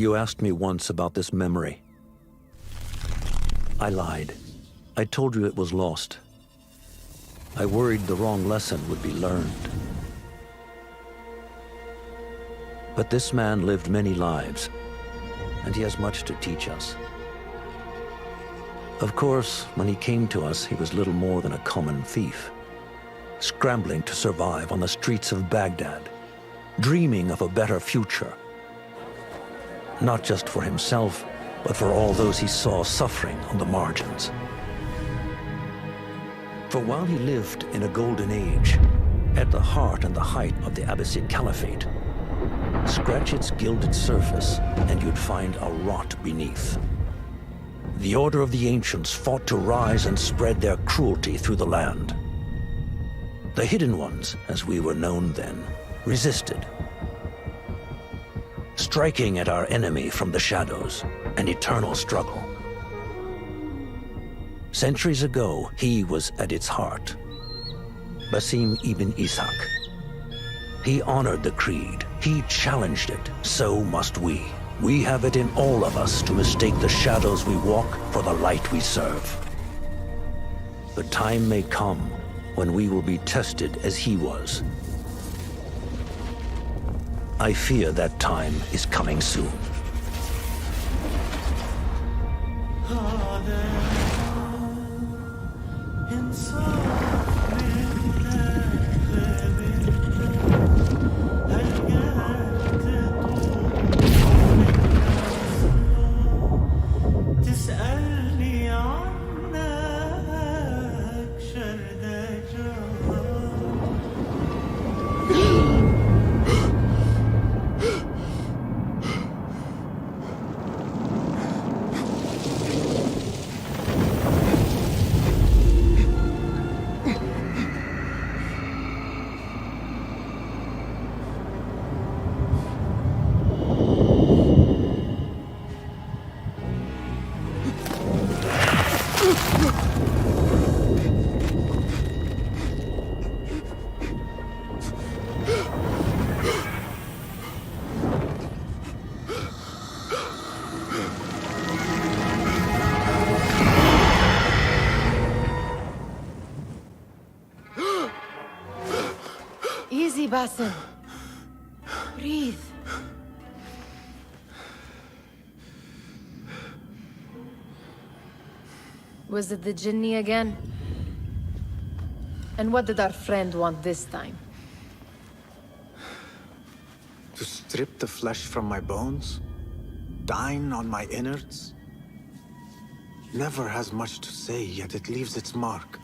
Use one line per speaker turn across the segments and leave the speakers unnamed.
You asked me once about this memory. I lied. I told you it was lost. I worried the wrong lesson would be learned. But this man lived many lives, and he has much to teach us. Of course, when he came to us, he was little more than a common thief, scrambling to survive on the streets of Baghdad, dreaming of a better future. Not just for himself, but for all those he saw suffering on the margins. For while he lived in a golden age, at the heart and the height of the Abbasid Caliphate, scratch its gilded surface and you'd find a rot beneath. The Order of the Ancients fought to rise and spread their cruelty through the land. The Hidden Ones, as we were known then, resisted, striking at our enemy from the shadows, an eternal struggle. Centuries ago, he was at its heart. Basim ibn Ishaq. He honored the creed. He challenged it. So must we. We have it in all of us to mistake the shadows we walk for the light we serve. The time may come when we will be tested as he was. I fear that time is coming soon.
Easy, Basim. Breathe. Was it the Jinni again? And what did our friend want this time?
To strip the flesh from my bones? Dine on my innards? Never has much to say, yet it leaves its mark.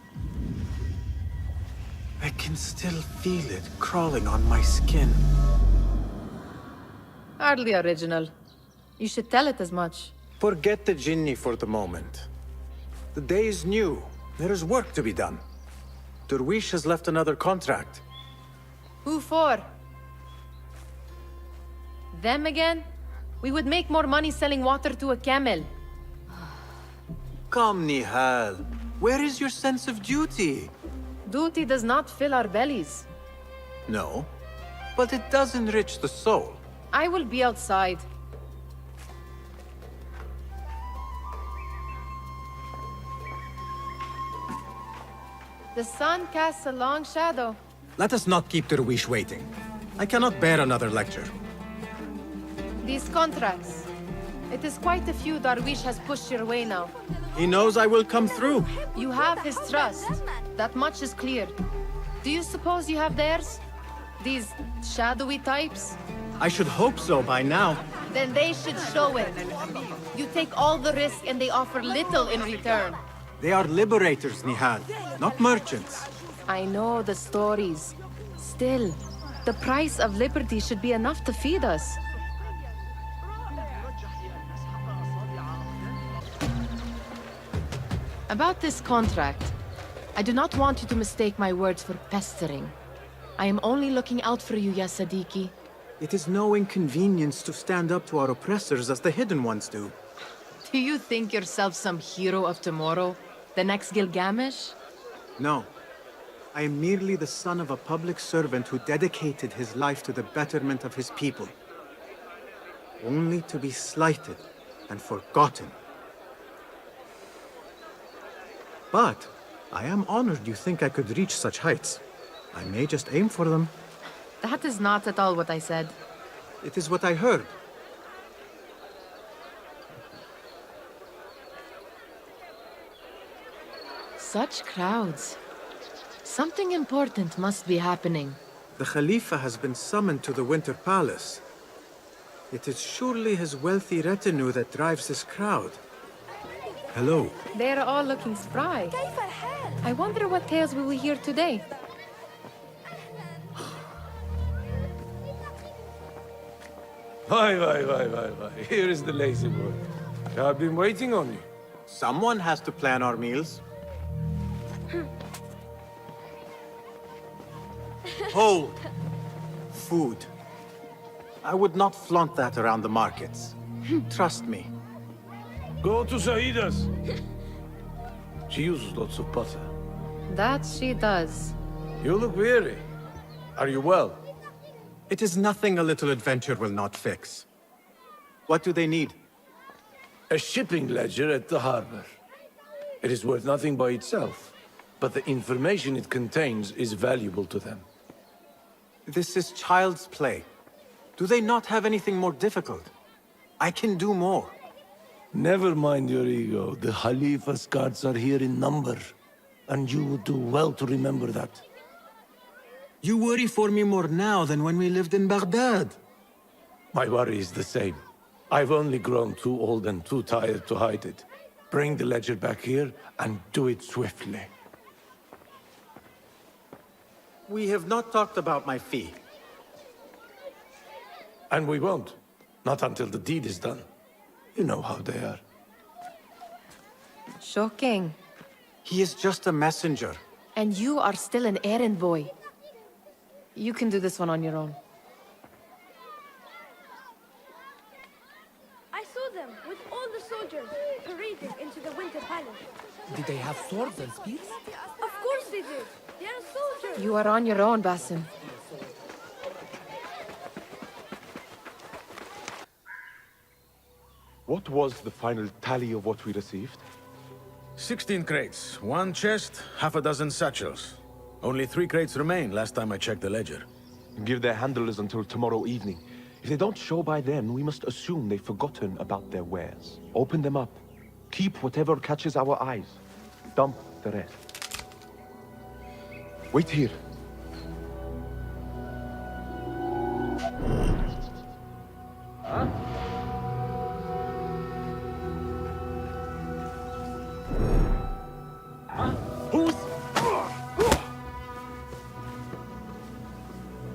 I can still feel it crawling on my skin.
Hardly original. You should tell it as much.
Forget the Jinni for the moment. The day is new. There is work to be done. Derwish has left another contract.
Who for? Them again? We would make more money selling water to a camel.
Come, Nihal. Where is your sense of duty?
Duty does not fill our bellies.
No, but it does enrich the soul.
I will be outside. The sun casts a long shadow.
Let us not keep Derwish waiting. I cannot bear another lecture.
These contracts. It is quite a few Darwish has pushed your way now.
He knows I will come through.
You have his trust. That much is clear. Do you suppose you have theirs? These shadowy types?
I should hope so by now.
Then they should show it. You take all the risk and they offer little in return.
They are liberators, Nihal, not merchants.
I know the stories. Still, the price of liberty should be enough to feed us. About this contract, I do not want you to mistake my words for pestering. I am only looking out for you, ya Sadiki.
It is no inconvenience to stand up to our oppressors as the Hidden Ones do.
Do you think yourself some hero of tomorrow? The next Gilgamesh?
No. I am merely the son of a public servant who dedicated his life to the betterment of his people. only to be slighted and forgotten. But I am honored you think I could reach such heights. I may just aim for them.
That is not at all what I said.
It is what I heard.
Such crowds. Something important must be happening.
The Khalifa has been summoned to the Winter Palace. It is surely his wealthy retinue that drives this crowd. Hello.
They're all looking spry. I wonder what tales we will hear today.
Why. Here is the lazy boy. I've been waiting on you.
Someone has to plan our meals. Hold. Food. I would not flaunt that around the markets. Trust me.
Go to Saida's. She uses lots of butter.
That she does.
You look weary. Are you well?
It is nothing a little adventure will not fix. What do they need?
A shipping ledger at the harbor. It is worth nothing by itself, but the information it contains is valuable to them.
This is child's play. Do they not have anything more difficult? I can do more.
Never mind your ego. The Khalifa's guards are here in number, and you would do well to remember that.
You worry for me more now than when we lived in Baghdad.
My worry is the same. I've only grown too old and too tired to hide it. Bring the ledger back here, and do it swiftly.
We have not talked about my fee.
And we won't. Not until the deed is done. You know how they are.
Shocking.
He is just a messenger.
And you are still an errand boy. You can do this one on your own.
I saw them with all the soldiers parading into the Winter Palace.
Did they have swords and spears?
Of course they did. They are soldiers.
You are on your own, Basim.
What was the final tally of what we received?
16 crates, 1 chest, half a dozen satchels. Only 3 crates remain last time I checked the ledger.
Give their handlers until tomorrow evening. If they don't show by then, we must assume they've forgotten about their wares. Open them up. Keep whatever catches our eyes. Dump the rest. Wait here.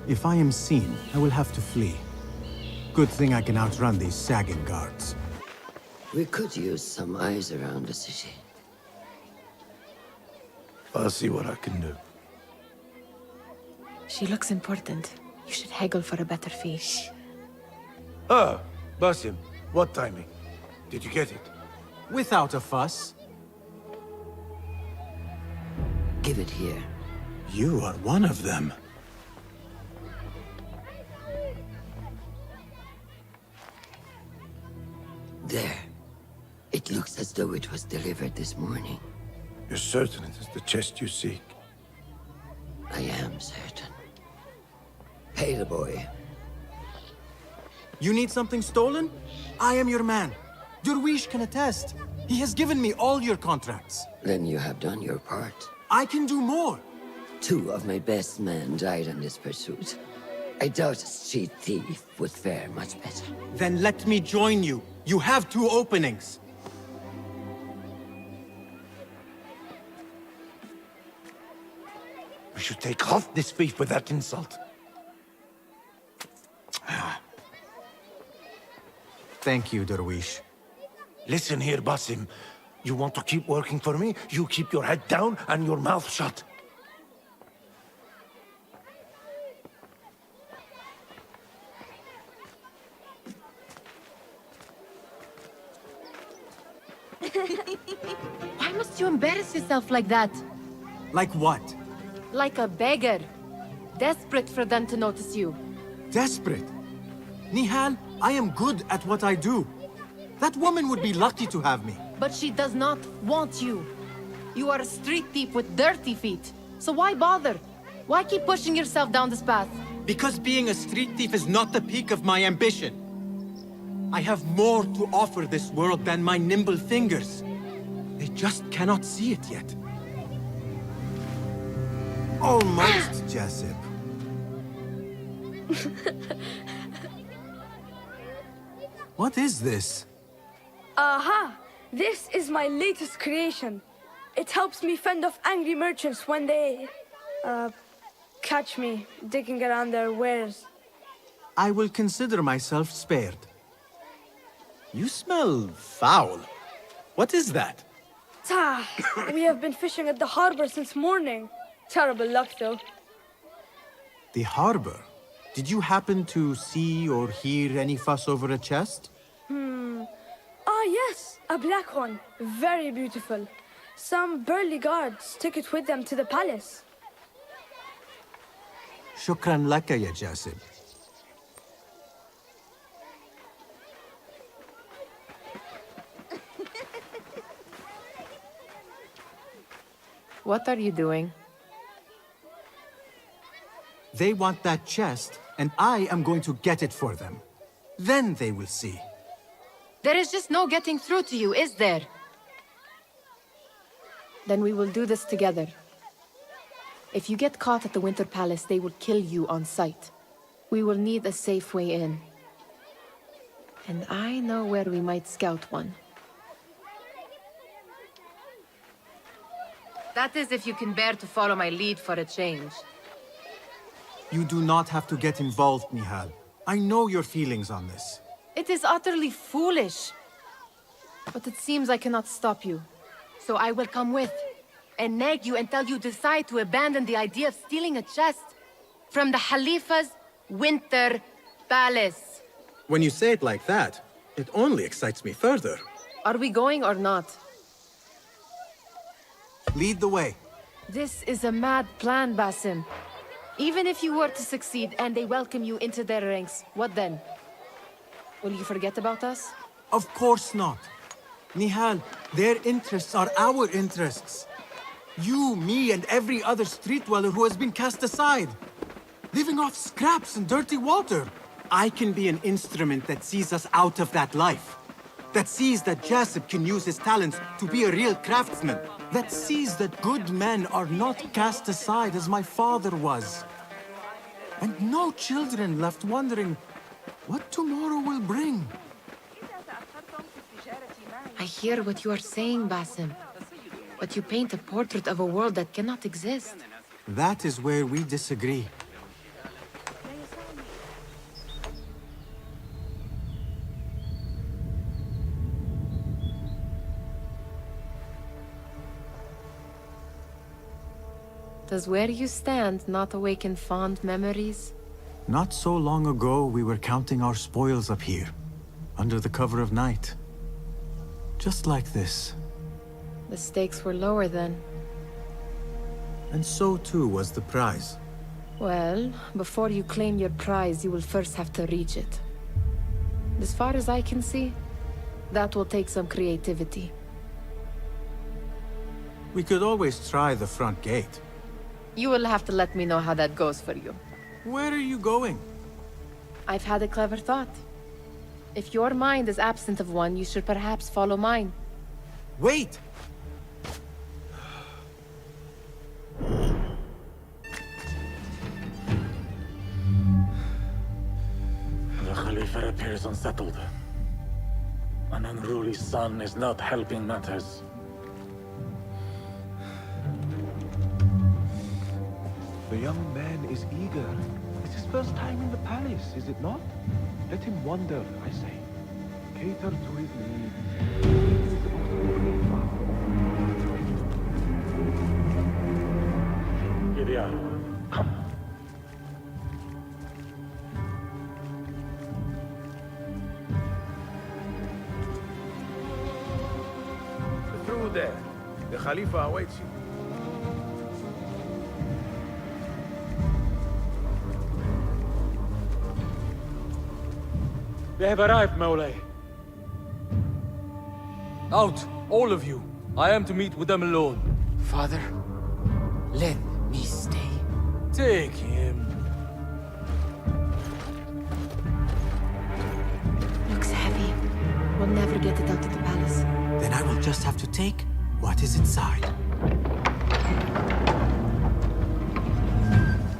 If I am seen, I will have to flee. Good thing I can outrun these sagging guards.
We could use some eyes around the city.
I'll see what I can do.
She looks important. You should haggle for a better fee.
Ah, Basim, what timing? Did you get it?
Without a fuss.
Give it here.
You are one of them.
There. It looks as though it was delivered this morning.
You're certain it is the chest you seek?
I am certain. Pay the boy.
You need something stolen? I am your man. Derwish can attest. He has given me all your contracts.
Then you have done your part.
I can do more.
2 of my best men died in this pursuit. I doubt a street thief would fare much better.
Then let me join you. You have 2 openings.
We should take off this beef with that insult.
Thank you, Derwish.
Listen here, Basim. You want to keep working for me? You keep your head down and your mouth shut.
Why must you embarrass yourself like that?
Like what?
Like a beggar. Desperate for them to notice you.
Desperate. Nihal, I am good at what I do. That woman would be lucky to have me.
But she does not want you. You are a street thief with dirty feet. So why bother? Why keep pushing yourself down this path?
Because being a street thief is not the peak of my ambition. I have more to offer this world than my nimble fingers. They just cannot see it yet. Almost, Jessup. What is this?
Aha! This is my latest creation. It helps me fend off angry merchants when they... catch me digging around their wares.
I will consider myself spared. You smell foul. What is that?
Ah, we have been fishing at the harbor since morning. Terrible luck, though.
The harbor? Did you happen to see or hear any fuss over a chest?
Ah, yes, a black one. Very beautiful. Some burly guards took it with them to the palace.
Shukran laka, ya Jasib.
What are you doing?
They want that chest, and I am going to get it for them. Then they will see.
There is just no getting through to you, is there? Then we will do this together. If you get caught at the Winter Palace, they will kill you on sight. We will need a safe way in. And I know where we might scout one. That is if you can bear to follow my lead for a change.
You do not have to get involved, Nihal. I know your feelings on this.
It is utterly foolish. But it seems I cannot stop you. So I will come with, and nag you until you decide to abandon the idea of stealing a chest from the Khalifa's Winter Palace.
When you say it like that, it only excites me further.
Are we going or not?
Lead the way.
This is a mad plan, Basim. Even if you were to succeed and they welcome you into their ranks, what then? Will you forget about us?
Of course not. Nihal, their interests are our interests. You, me, and every other street dweller who has been cast aside. Living off scraps and dirty water. I can be an instrument that sees us out of that life. That sees that Jasip can use his talents to be a real craftsman. That sees that good men are not cast aside as my father was. And no children left wondering what tomorrow will bring.
I hear what you are saying, Basim. But you paint a portrait of a world that cannot exist.
That is where we disagree.
Does where you stand not awaken fond memories?
Not so long ago, we were counting our spoils up here, under the cover of night. Just like this.
The stakes were lower then.
And so too was the prize.
Well, before you claim your prize, you will first have to reach it. As far as I can see, that will take some creativity.
We could always try the front gate.
You will have to let me know how that goes for you.
Where are you going?
I've had a clever thought. If your mind is absent of one, you should perhaps follow mine.
Wait!
The Khalifa appears unsettled. An unruly son is not helping matters.
The young man is eager. It's his first time in the palace, is it not? Let him wander, I say. Cater to his needs.
Here they are. Come.
Through there. The Khalifa awaits you.
They have arrived, Maulay. Out, all of you. I am to meet with them alone.
Father, let me stay.
Take him.
Looks heavy. We'll never get it out of the palace.
Then I will just have to take what is inside.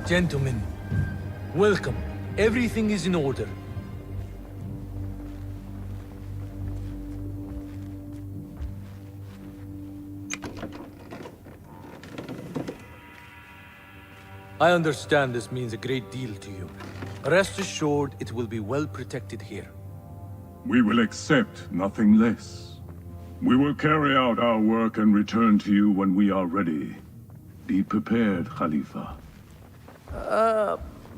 Gentlemen, welcome. Everything is in order. I understand this means a great deal to you. Rest assured, it will be well protected here.
We will accept nothing less. We will carry out our work and return to you when we are ready. Be prepared, Khalifa.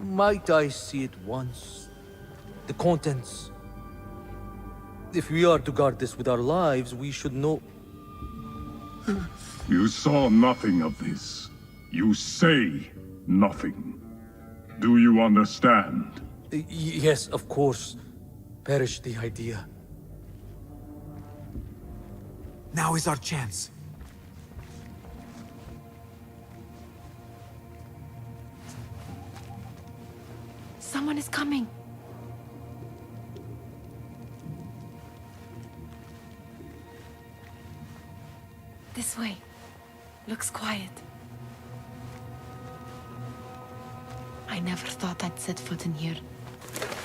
Might I see it once? The contents. If we are to guard this with our lives, we should know...
You saw nothing of this. You say nothing. Do you understand?
Yes, of course. Perish the idea.
Now is our chance.
Someone is coming. This way. Looks quiet. I never thought I'd set foot in here.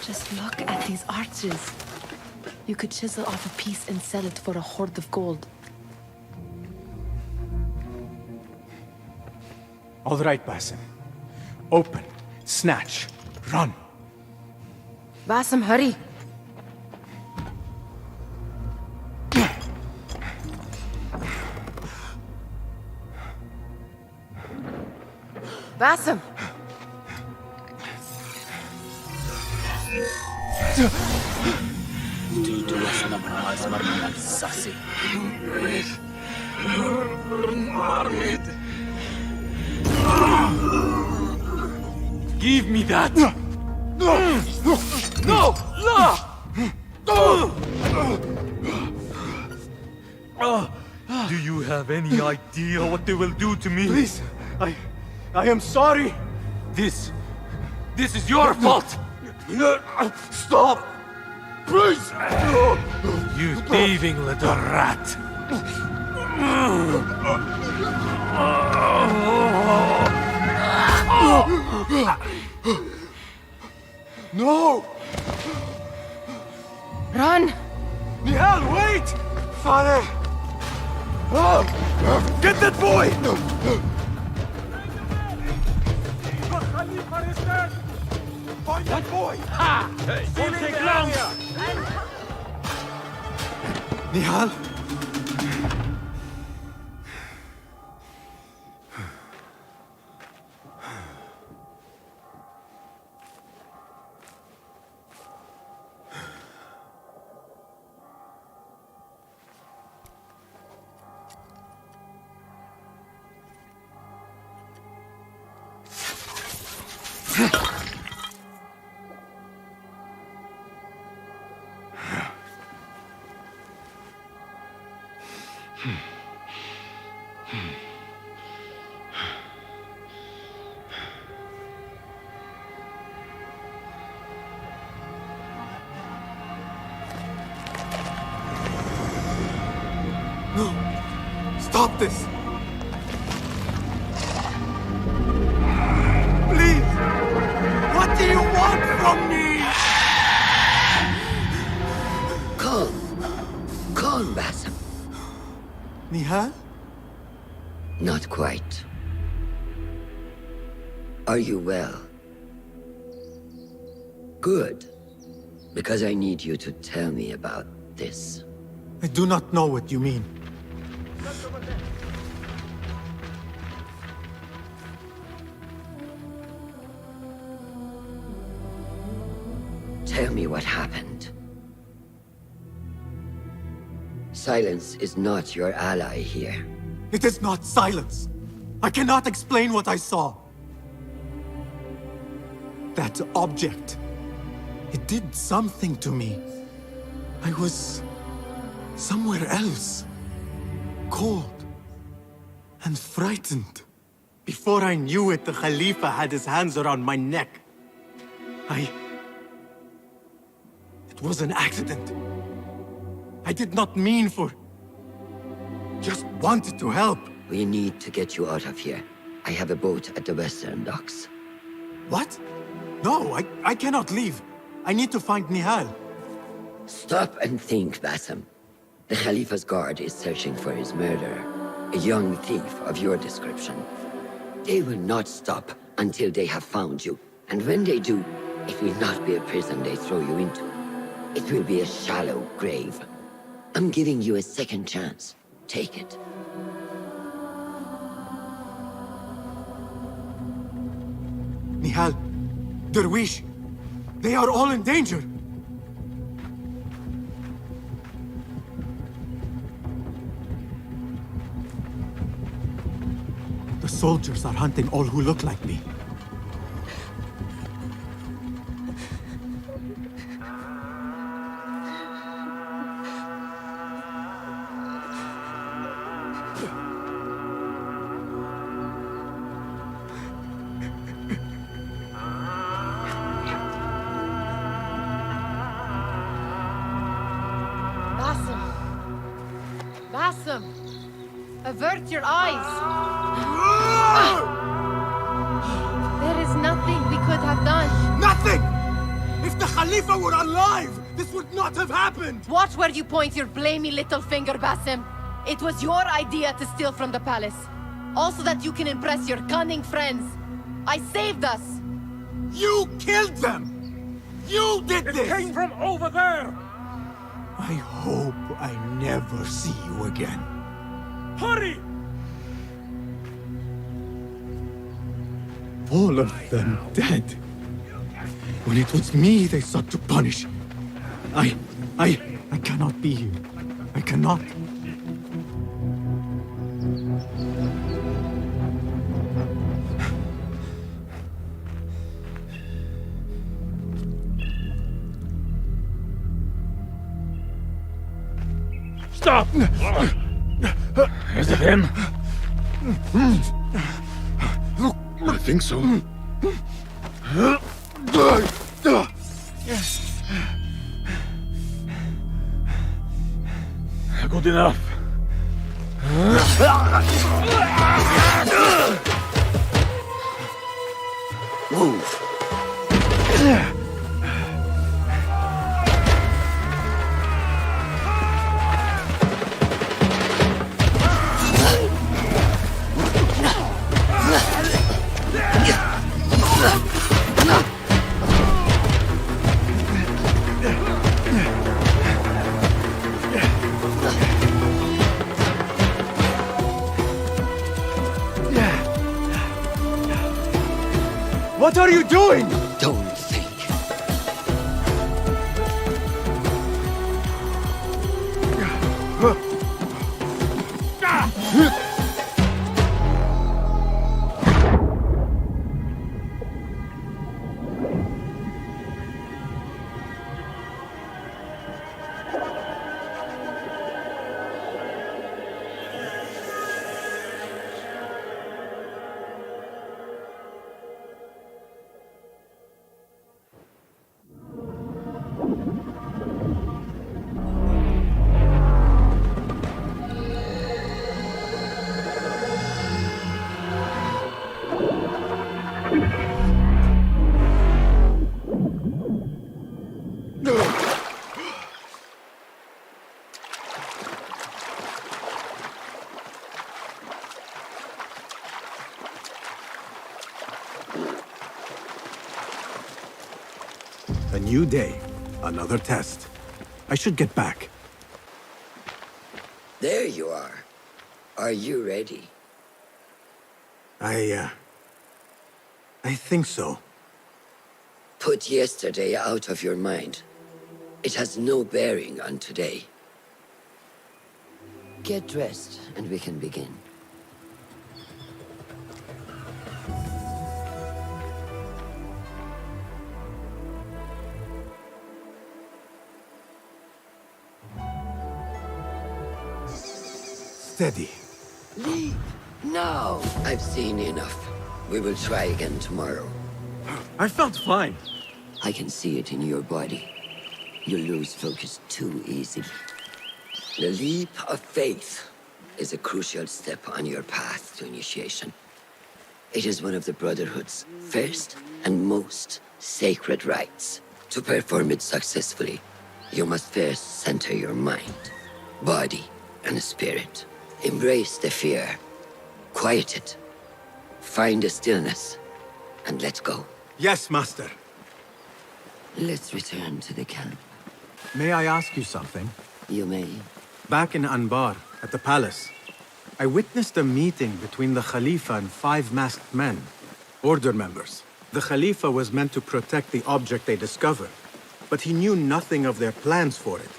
Just look at these arches. You could chisel off a piece and sell it for a hoard of gold.
All right, Basim. Open, snatch, run.
Basim, hurry. Basim!
Give me that! No! Do you have any idea what they will do to me?
Please, I am sorry.
This is your fault!
Stop! Please!
You thieving little rat!
No!
Run!
Nihal, wait! Father! Get that boy! Find that boy!
Ha! Won't take long!
Nihal! No! Stop this! Please! What do you want from me?
Calm, Basim.
Nihal?
Not quite. Are you well? Good. Because I need you to tell me about this.
I do not know what you mean.
Tell me what happened. Silence is not your ally here.
It is not silence. I cannot explain what I saw. That object. It did something to me. I was somewhere else. Cold and frightened. Before I knew it, the Khalifa had his hands around my neck. It was an accident. I did not mean for... Just wanted to help.
We need to get you out of here. I have a boat at the western docks.
What? No, I cannot leave. I need to find Nihal.
Stop and think, Bassem. The Khalifa's guard is searching for his murderer, a young thief of your description. They will not stop until they have found you. And when they do, it will not be a prison they throw you into. It will be a shallow grave. I'm giving you a second chance. Take it.
Nihal, Derwish, they are all in danger. The soldiers are hunting all who look like me.
Bassem! Avert your eyes! There is nothing we could have done.
Nothing! If the Khalifa were alive, this would not have happened!
Watch where you point your blamey little finger, Bassem. It was your idea to steal from the palace. Also that you can impress your cunning friends. I saved us!
You killed them! You did this!
It came from over there!
I hope I never see you again.
Hurry!
All of them dead. When it was me they sought to punish. I cannot be here. I cannot.
Stop! Is it him?
I think so.
Good enough.
Move.
What are you doing?
Don't think.
A new day. Another test. I should get back.
There you are. Are you ready?
I think so.
Put yesterday out of your mind. It has no bearing on today. Get dressed, and we can begin.
Steady.
Leave. No. I've seen enough. We will try again tomorrow.
I felt fine.
I can see it in your body. You lose focus too easily. The leap of faith is a crucial step on your path to initiation. It is one of the Brotherhood's first and most sacred rites. To perform it successfully, you must first center your mind, body, and spirit. Embrace the fear. Quiet it. Find a stillness, and let go.
Yes, Master.
Let's return to the camp.
May I ask you something?
You may.
Back in Anbar, at the palace, I witnessed a meeting between the Khalifa and 5 masked men, Order members. The Khalifa was meant to protect the object they discovered, but he knew nothing of their plans for it.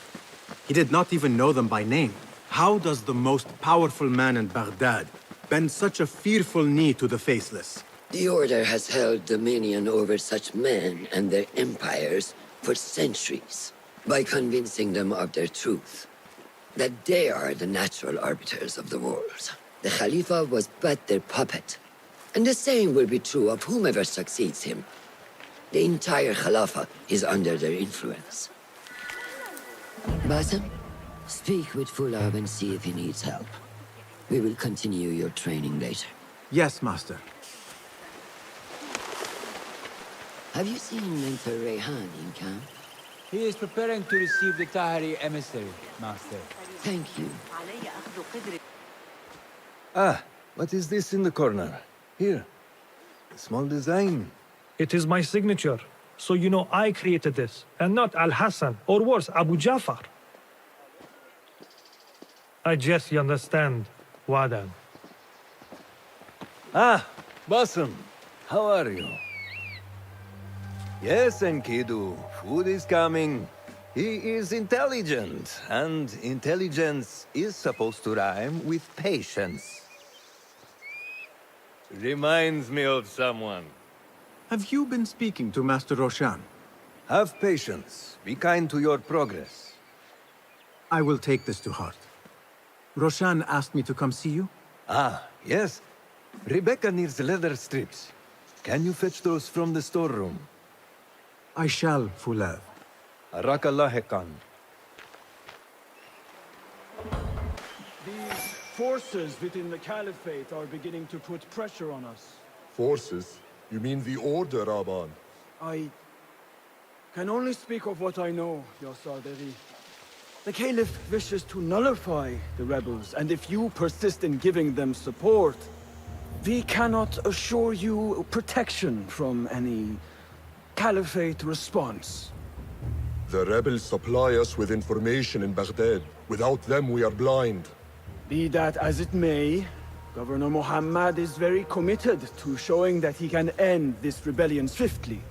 He did not even know them by name. How does the most powerful man in Baghdad bend such a fearful knee to the faceless?
The Order has held dominion over such men and their empires for centuries, by convincing them of their truth, that they are the natural arbiters of the world. The Khalifa was but their puppet, and the same will be true of whomever succeeds him. The entire Khalifa is under their influence. Basim, speak with Fulab and see if he needs help. We will continue your training later.
Yes, Master.
Have you seen Mentor Rayhan in camp?
He is preparing to receive the Tahiri emissary, Master.
Thank you.
Ah, what is this in the corner? Here. A small design.
It is my signature. So you know I created this, and not Al-Hassan, or worse, Abu Jafar. I guess you understand, Wadan.
Ah, Basim. How are you? Yes, Enkidu. Food is coming. He is intelligent, and intelligence is supposed to rhyme with patience. Reminds me of someone.
Have you been speaking to Master Roshan?
Have patience. Be kind to your progress.
I will take this to heart. Roshan asked me to come see you?
Ah, yes. Rebecca needs leather strips. Can you fetch those from the storeroom?
I shall, Fulav.
Arakallah Khan.
These forces within the Caliphate are beginning to put pressure on us.
Forces? You mean the Order, Aban?
I can only speak of what I know, Yasarderi. The Caliph wishes to nullify the rebels, and if you persist in giving them support, we cannot assure you protection from any Caliphate response.
The rebels supply us with information in Baghdad. Without them, we are blind.
Be that as it may, Governor Muhammad is very committed to showing that he can end this rebellion swiftly.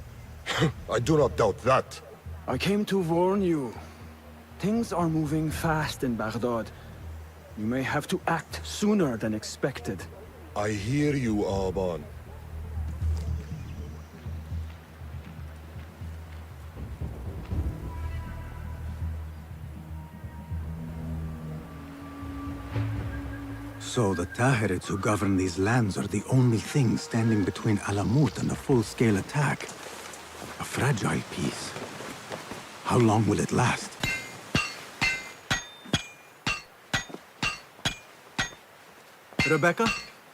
I do not doubt that.
I came to warn you. Things are moving fast in Baghdad. You may have to act sooner than expected.
I hear you, Aban.
So the Tahirids who govern these lands are the only thing standing between Alamut and a full-scale attack. A fragile peace. How long will it last? Rebecca?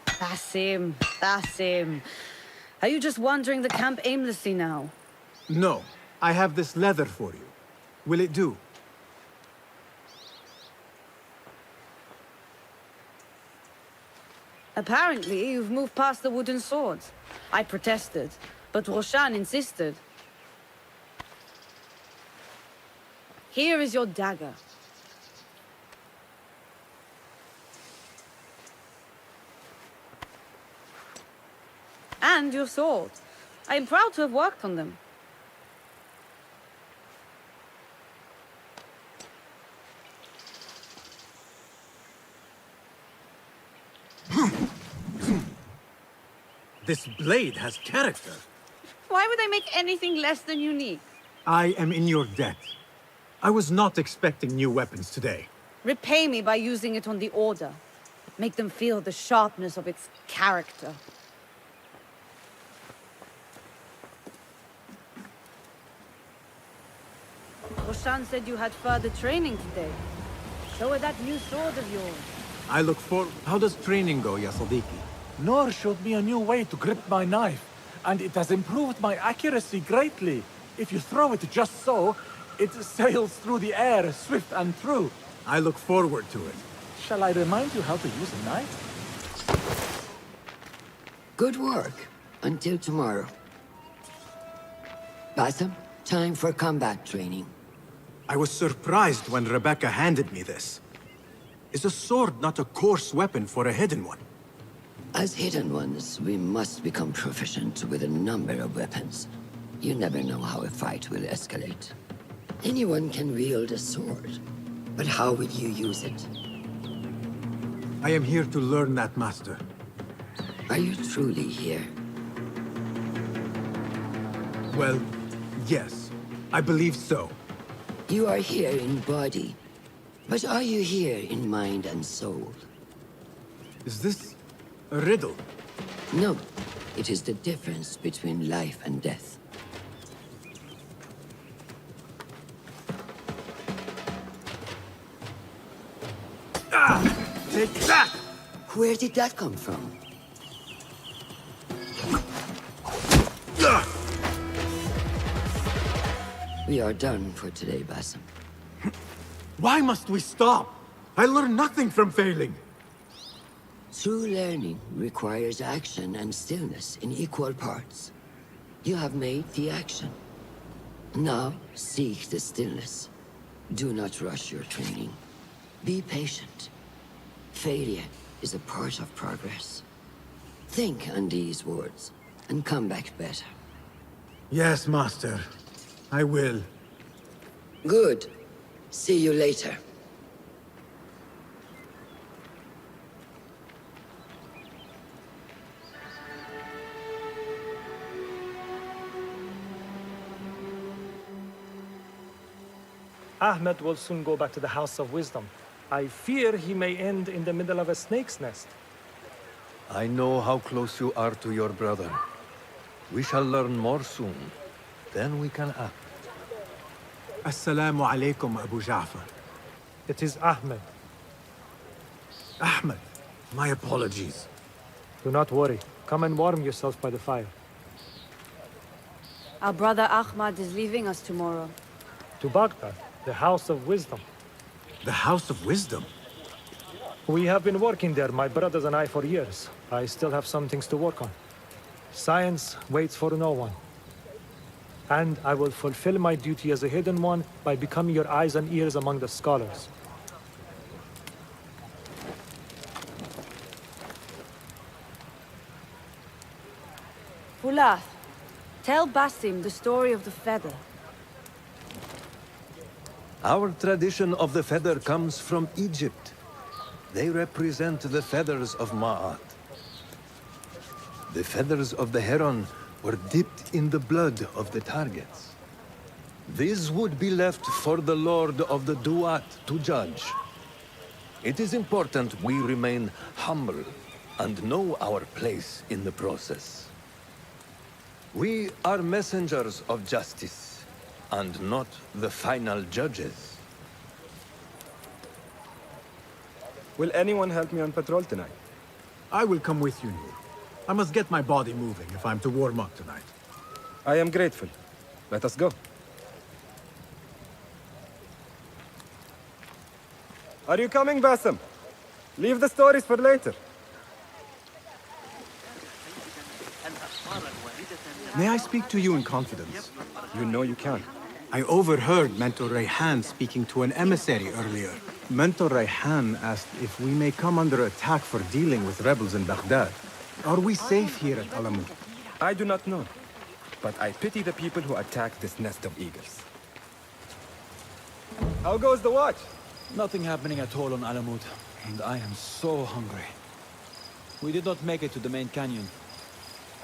Basim, Basim. Are you just wandering the camp aimlessly now?
No. I have this leather for you. Will it do?
Apparently, you've moved past the wooden swords. I protested, but Roshan insisted. Here is your dagger. And your sword. I am proud to have worked on them.
This blade has character.
Why would I make anything less than unique?
I am in your debt. I was not expecting new weapons today.
Repay me by using it on the Order. Make them feel the sharpness of its character. Roshan said you had further training today. Show her that new sword of yours.
I look for... How does training go, ya Sadiqi?
Noor showed me a new way to grip my knife, and it has improved my accuracy greatly. If you throw it just so, it sails through the air, swift and true.
I look forward to it.
Shall I remind you how to use a knife?
Good work. Until tomorrow. Bassam, time for combat training.
I was surprised when Rebecca handed me this. Is a sword not a coarse weapon for a hidden one?
As hidden ones, we must become proficient with a number of weapons. You never know how a fight will escalate. Anyone can wield a sword, but how will you use it?
I am here to learn that, Master.
Are you truly here?
Well, yes. I believe so.
You are here in body, but are you here in mind and soul?
Is this a riddle?
No. It is the difference between life and death.
Take that!
Where did that come from? We are done for today, Bassam.
Why must we stop? I learn nothing from failing.
True learning requires action and stillness in equal parts. You have made the action. Now, seek the stillness. Do not rush your training. Be patient. Failure is a part of progress. Think on these words, and come back better.
Yes, Master. I will.
Good. See you later.
Ahmed will soon go back to the House of Wisdom. I fear he may end in the middle of a snake's nest.
I know how close you are to your brother. We shall learn more soon. Then we can act.
Assalamu alaikum, Abu Ja'far.
It is Ahmed.
Ahmed, my apologies.
Do not worry. Come and warm yourself by the fire.
Our brother Ahmad is leaving us tomorrow.
To Baghdad, the House of Wisdom.
The House of Wisdom?
We have been working there, my brothers and I, for years. I still have some things to work on. Science waits for no one. And I will fulfill my duty as a hidden one by becoming your eyes and ears among the scholars.
Fulath, tell Basim the story of the feather.
Our tradition of the feather comes from Egypt. They represent the feathers of Ma'at. The feathers of the heron were dipped in the blood of the targets. These would be left for the Lord of the Duat to judge. It is important we remain humble and know our place in the process. We are messengers of justice, and not the final judges.
Will anyone help me on patrol tonight?
I will come with you, Noor. I must get my body moving if I'm to warm up tonight.
I am grateful. Let us go. Are you coming, Bassam? Leave the stories for later.
May I speak to you in confidence?
You know you can.
I overheard Mentor Rayhan speaking to an emissary earlier. Mentor Rayhan asked if we may come under attack for dealing with rebels in Baghdad. Are we safe here at Alamut?
I do not know, but I pity the people who attack this nest of eagles. How goes the watch?
Nothing happening at all on Alamut, and I am so hungry. We did not make it to the main canyon.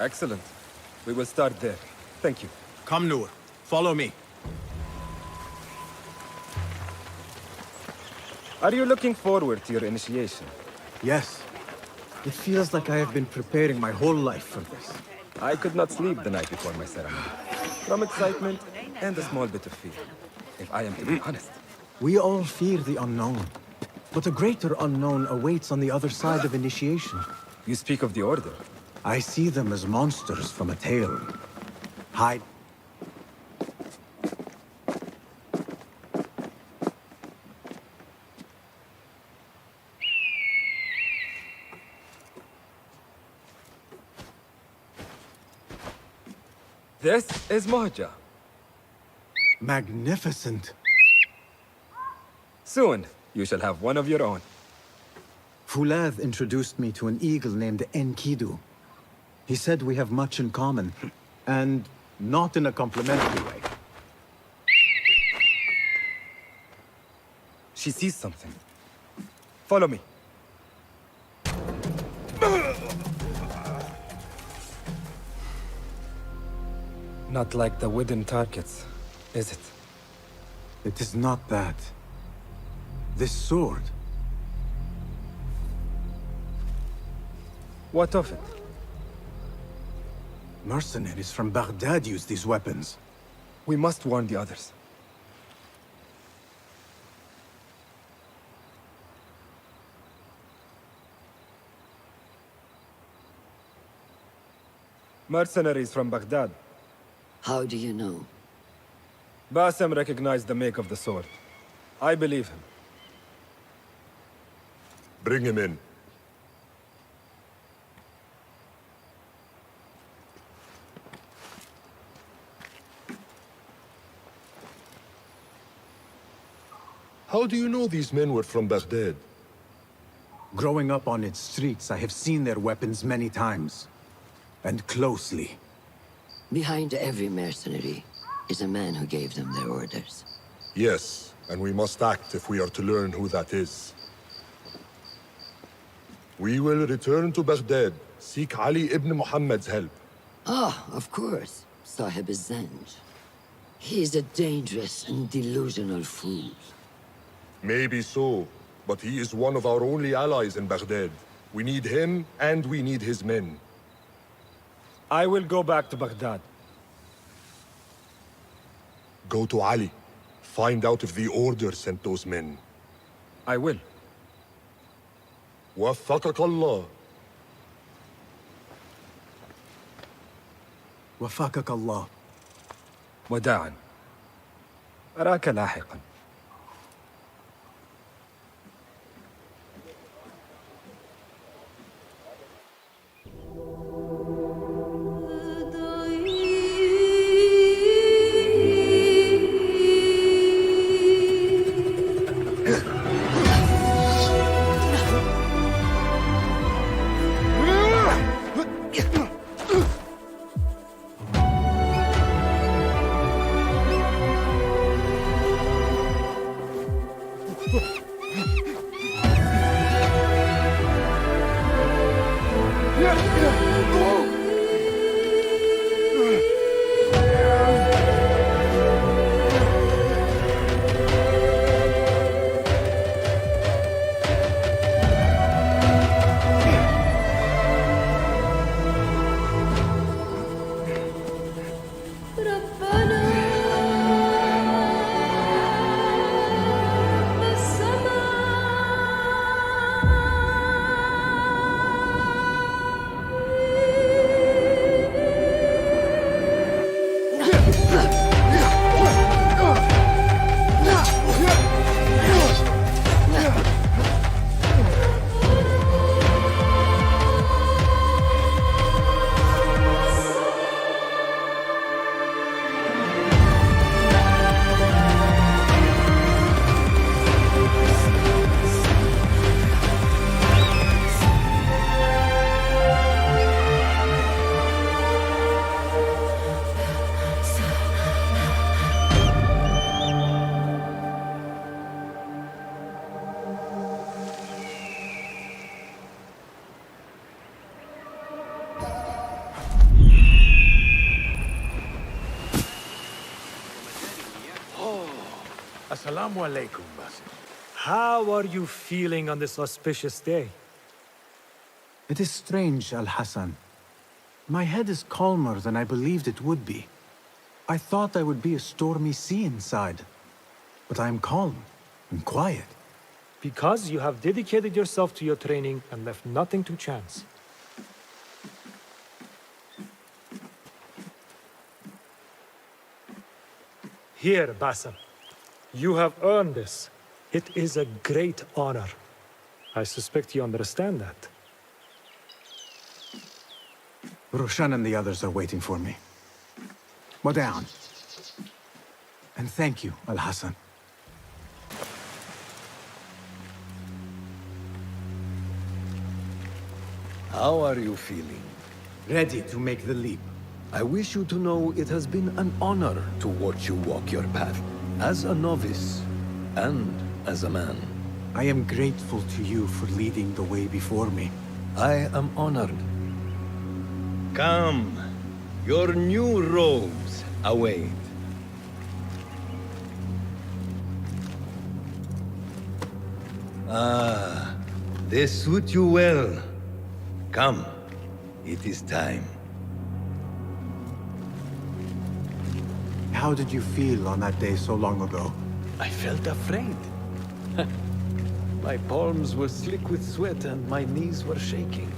Excellent. We will start there. Thank you.
Come, Noor. Follow me.
Are you looking forward to your initiation?
Yes. It feels like I have been preparing my whole life for this.
I could not sleep the night before my ceremony. From excitement and a small bit of fear, if I am to be honest.
We all fear the unknown. But a greater unknown awaits on the other side of initiation.
You speak of the Order.
I see them as monsters from a tale. Hide.
This is Mohaja.
Magnificent.
Soon, you shall have one of your own.
Fulad introduced me to an eagle named Enkidu. He said we have much in common, and not in a complimentary way.
She sees something. Follow me. Not like the wooden targets, is it?
It is not that. This sword.
What of it?
Mercenaries from Baghdad use these weapons.
We must warn the others. Mercenaries from Baghdad.
How do you know?
Basim recognized the make of the sword. I believe him.
Bring him in. How do you know these men were from Baghdad?
Growing up on its streets, I have seen their weapons many times. And closely.
Behind every mercenary is a man who gave them their orders.
Yes, and we must act if we are to learn who that is. We will return to Baghdad, seek Ali ibn Muhammad's help.
Ah, of course. Sahib is Zanj. He is a dangerous and delusional fool.
Maybe so, but he is one of our only allies in Baghdad. We need him, and we need his men.
I will go back to Baghdad.
Go to Ali. Find out if the Order sent those men.
I will.
وفقك الله.
وفقك الله.
وداعا. أراك لاحقا.
Assalamu alaikum, Basim. How are you feeling on this auspicious day?
It is strange, Al-Hassan. My head is calmer than I believed it would be. I thought there would be a stormy sea inside. But I am calm and quiet.
Because you have dedicated yourself to your training and left nothing to chance. Here, Basim. You have earned this. It is a great honor. I suspect you understand that.
Roshan and the others are waiting for me. Down. And thank you, Al-Hassan.
How are you feeling?
Ready to make the leap.
I wish you to know it has been an honor to watch you walk your path, as a novice and as a man.
I am grateful to you for leading the way before me.
I am honored. Come, your new robes await. Ah, they suit you well. Come, it is time.
How did you feel on that day so long ago?
I felt afraid. My palms were slick with sweat and my knees were shaking.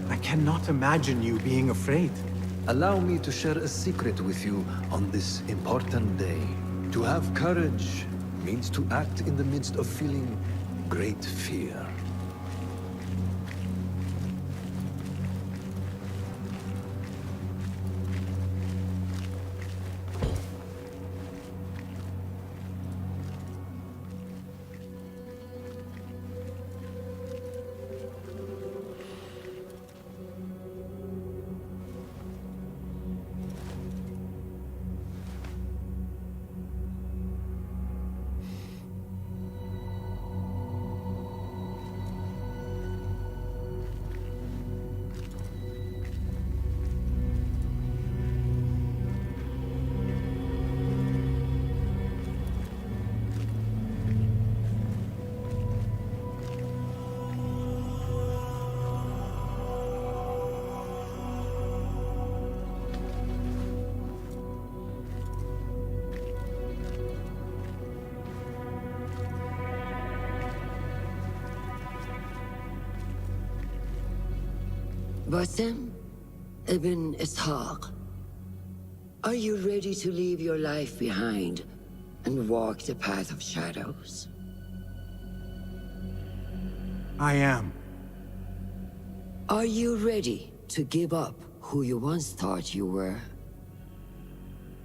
I cannot imagine you being afraid.
Allow me to share a secret with you on this important day. To have courage means to act in the midst of feeling great fear.
Basim ibn Ishaq, are you ready to leave your life behind and walk the path of shadows?
I am.
Are you ready to give up who you once thought you were?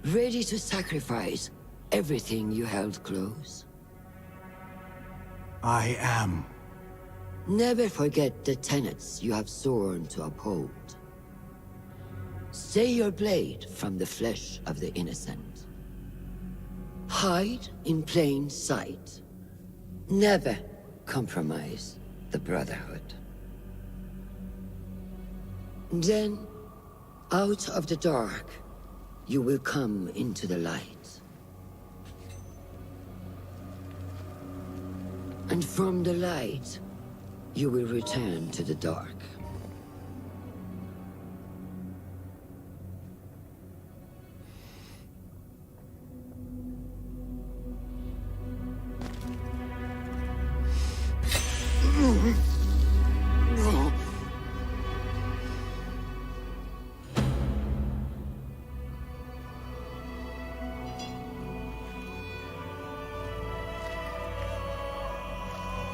Ready to sacrifice everything you held close?
I am.
Never forget the tenets you have sworn to uphold. Stay your blade from the flesh of the innocent. Hide in plain sight. Never compromise the Brotherhood. Then, out of the dark, you will come into the light. And from the light, you will return to the dark.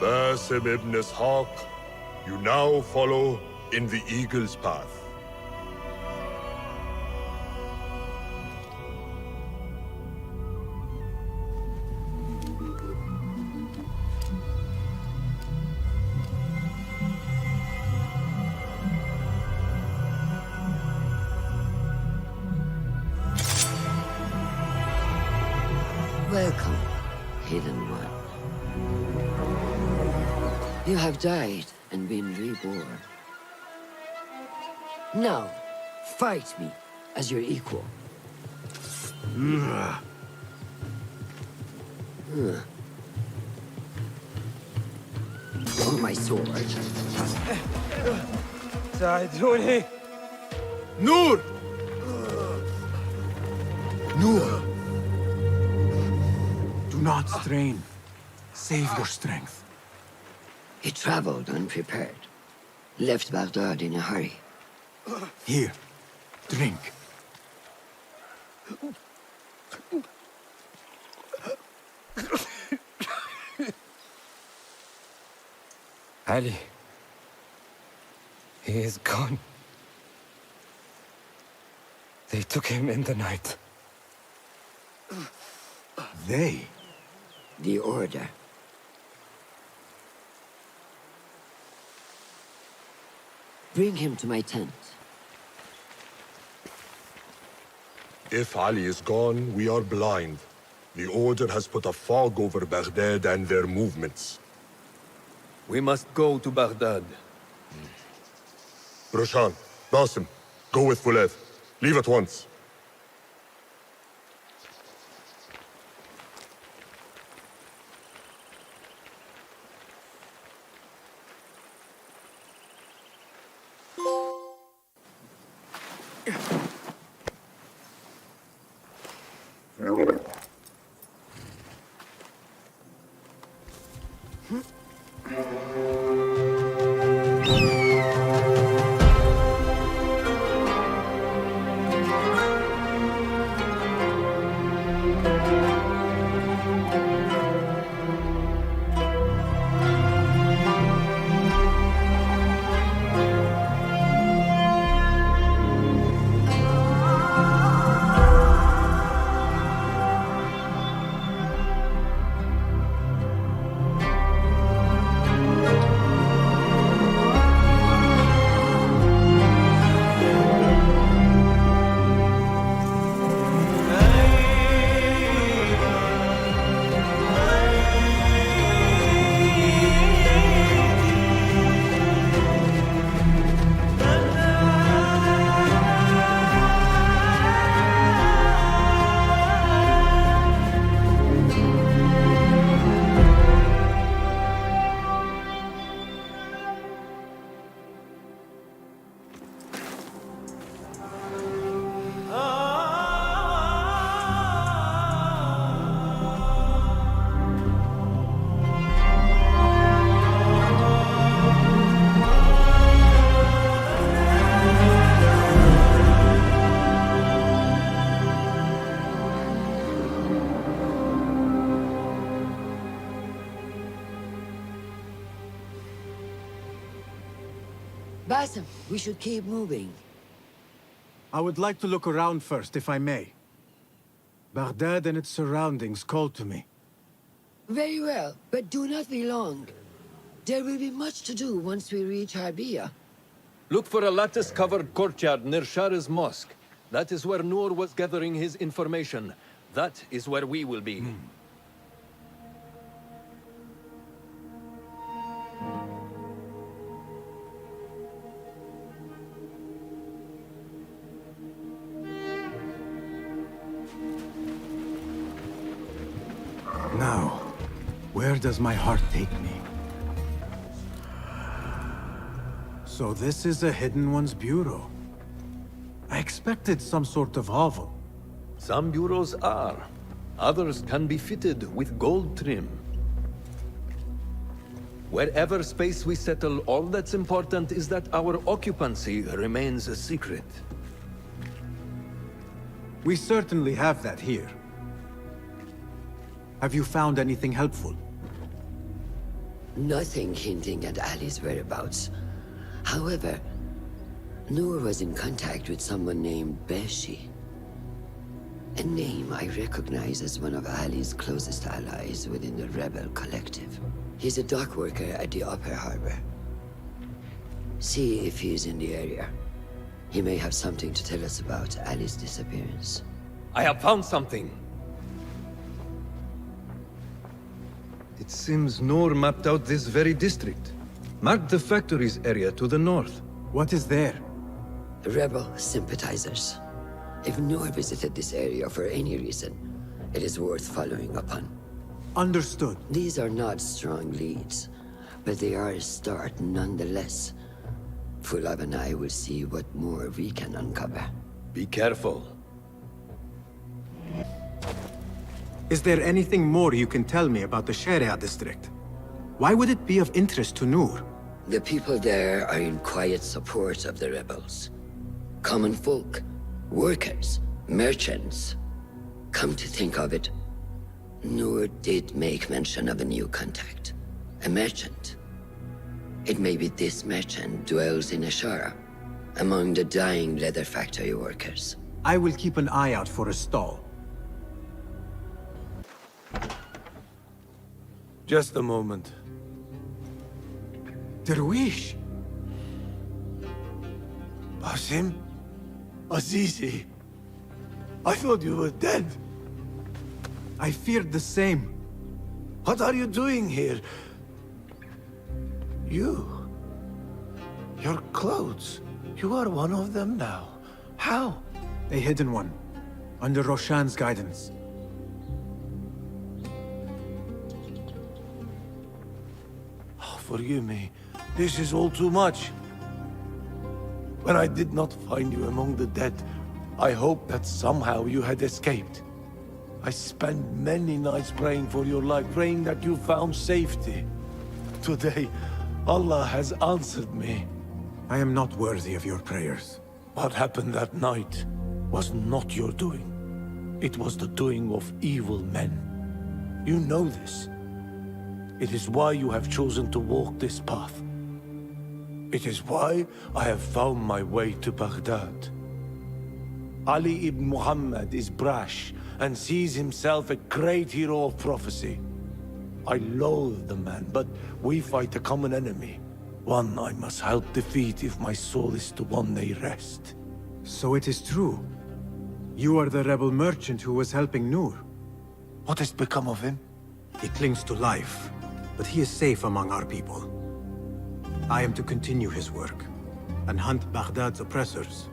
Basim ibn Ishaq, you now follow in the Eagle's path.
Welcome, Hidden One. You have died and been reborn. Now, fight me as your equal. Oh, my sword.
ساعدوني. Noor! Noor! Do not strain. Save your strength.
He traveled unprepared. Left Baghdad in a hurry.
Here, drink.
Ali. He is gone. They took him in the night.
They?
The Order. Bring him to my tent.
If Ali is gone, we are blind. The Order has put a fog over Baghdad and their movements.
We must go to Baghdad.
Roshan, Basim, go with Fulev. Leave at once.
Basim, we should keep moving.
I would like to look around first, if I may. Baghdad and its surroundings call to me.
Very well, but do not be long. There will be much to do once we reach Harbiya.
Look for a lattice-covered courtyard near Shah's mosque. That is where Noor was gathering his information. That is where we will be.
Now, where does my heart take me? So this is a Hidden One's bureau. I expected some sort of hovel.
Some bureaus are. Others can be fitted with gold trim. Wherever space we settle, all that's important is that our occupancy remains a secret.
We certainly have that here. Have you found anything helpful?
Nothing hinting at Ali's whereabouts. However, Noor was in contact with someone named Beshi. A name I recognize as one of Ali's closest allies within the rebel collective. He's a dock worker at the Upper Harbor. See if he's in the area. He may have something to tell us about Ali's disappearance.
I have found something. It seems Noor mapped out this very district. Marked the factories area to the north.
What is there?
Rebel sympathizers. If Noor visited this area for any reason, it is worth following up on.
Understood.
These are not strong leads, but they are a start nonetheless. Fulab and I will see what more we can uncover.
Be careful.
Is there anything more you can tell me about the Sharia district? Why would it be of interest to Noor?
The people there are in quiet support of the rebels. Common folk, workers, merchants. Come to think of it, Noor did make mention of a new contact. A merchant. It may be this merchant dwells in Ashara, among the dying leather factory workers.
I will keep an eye out for a stall.
Just a moment.
Derwish!
Basim? Azizi? I thought you were dead.
I feared the same.
What are you doing here? You? Your clothes? You are one of them now. How?
A hidden one. Under Roshan's guidance.
Oh, forgive me. This is all too much. When I did not find you among the dead, I hoped that somehow you had escaped. I spent many nights praying for your life, praying that you found safety. Today, Allah has answered me.
I am not worthy of your prayers.
What happened that night was not your doing. It was the doing of evil men. You know this. It is why you have chosen to walk this path. It is why I have found my way to Baghdad. Ali ibn Muhammad is brash and sees himself a great hero of prophecy. I loathe the man, but we fight a common enemy. One I must help defeat if my soul is to one day rest.
So it is true. You are the rebel merchant who was helping Noor.
What has become of him?
He clings to life, but he is safe among our people. I am to continue his work and hunt Baghdad's oppressors.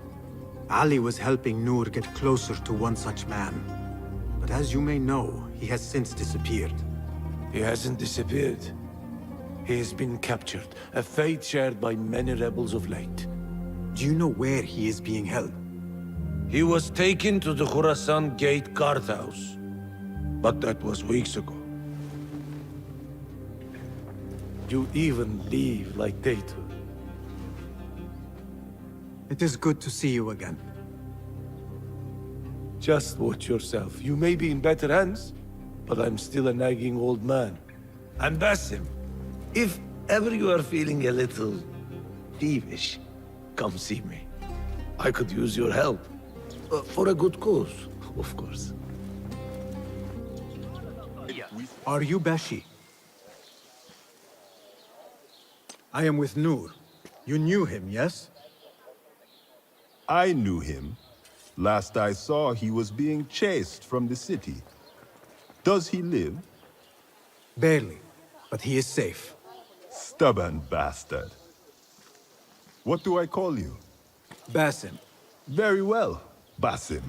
Ali was helping Noor get closer to one such man. But as you may know, he has since disappeared.
He hasn't disappeared. He has been captured, a fate shared by many rebels of late.
Do you know where he is being held?
He was taken to the Khurasan Gate guardhouse. But that was weeks ago. You even leave like they do.
It is good to see you again.
Just watch yourself. You may be in better hands, but I'm still a nagging old man. And Basim, if ever you are feeling a little peevish, come see me. I could use your help. For a good cause, of course.
Are you Bashi? I am with Noor. You knew him, yes?
I knew him. Last I saw, he was being chased from the city. Does he live?
Barely, but he is safe.
Stubborn bastard. What do I call you?
Basim.
Very well, Basim.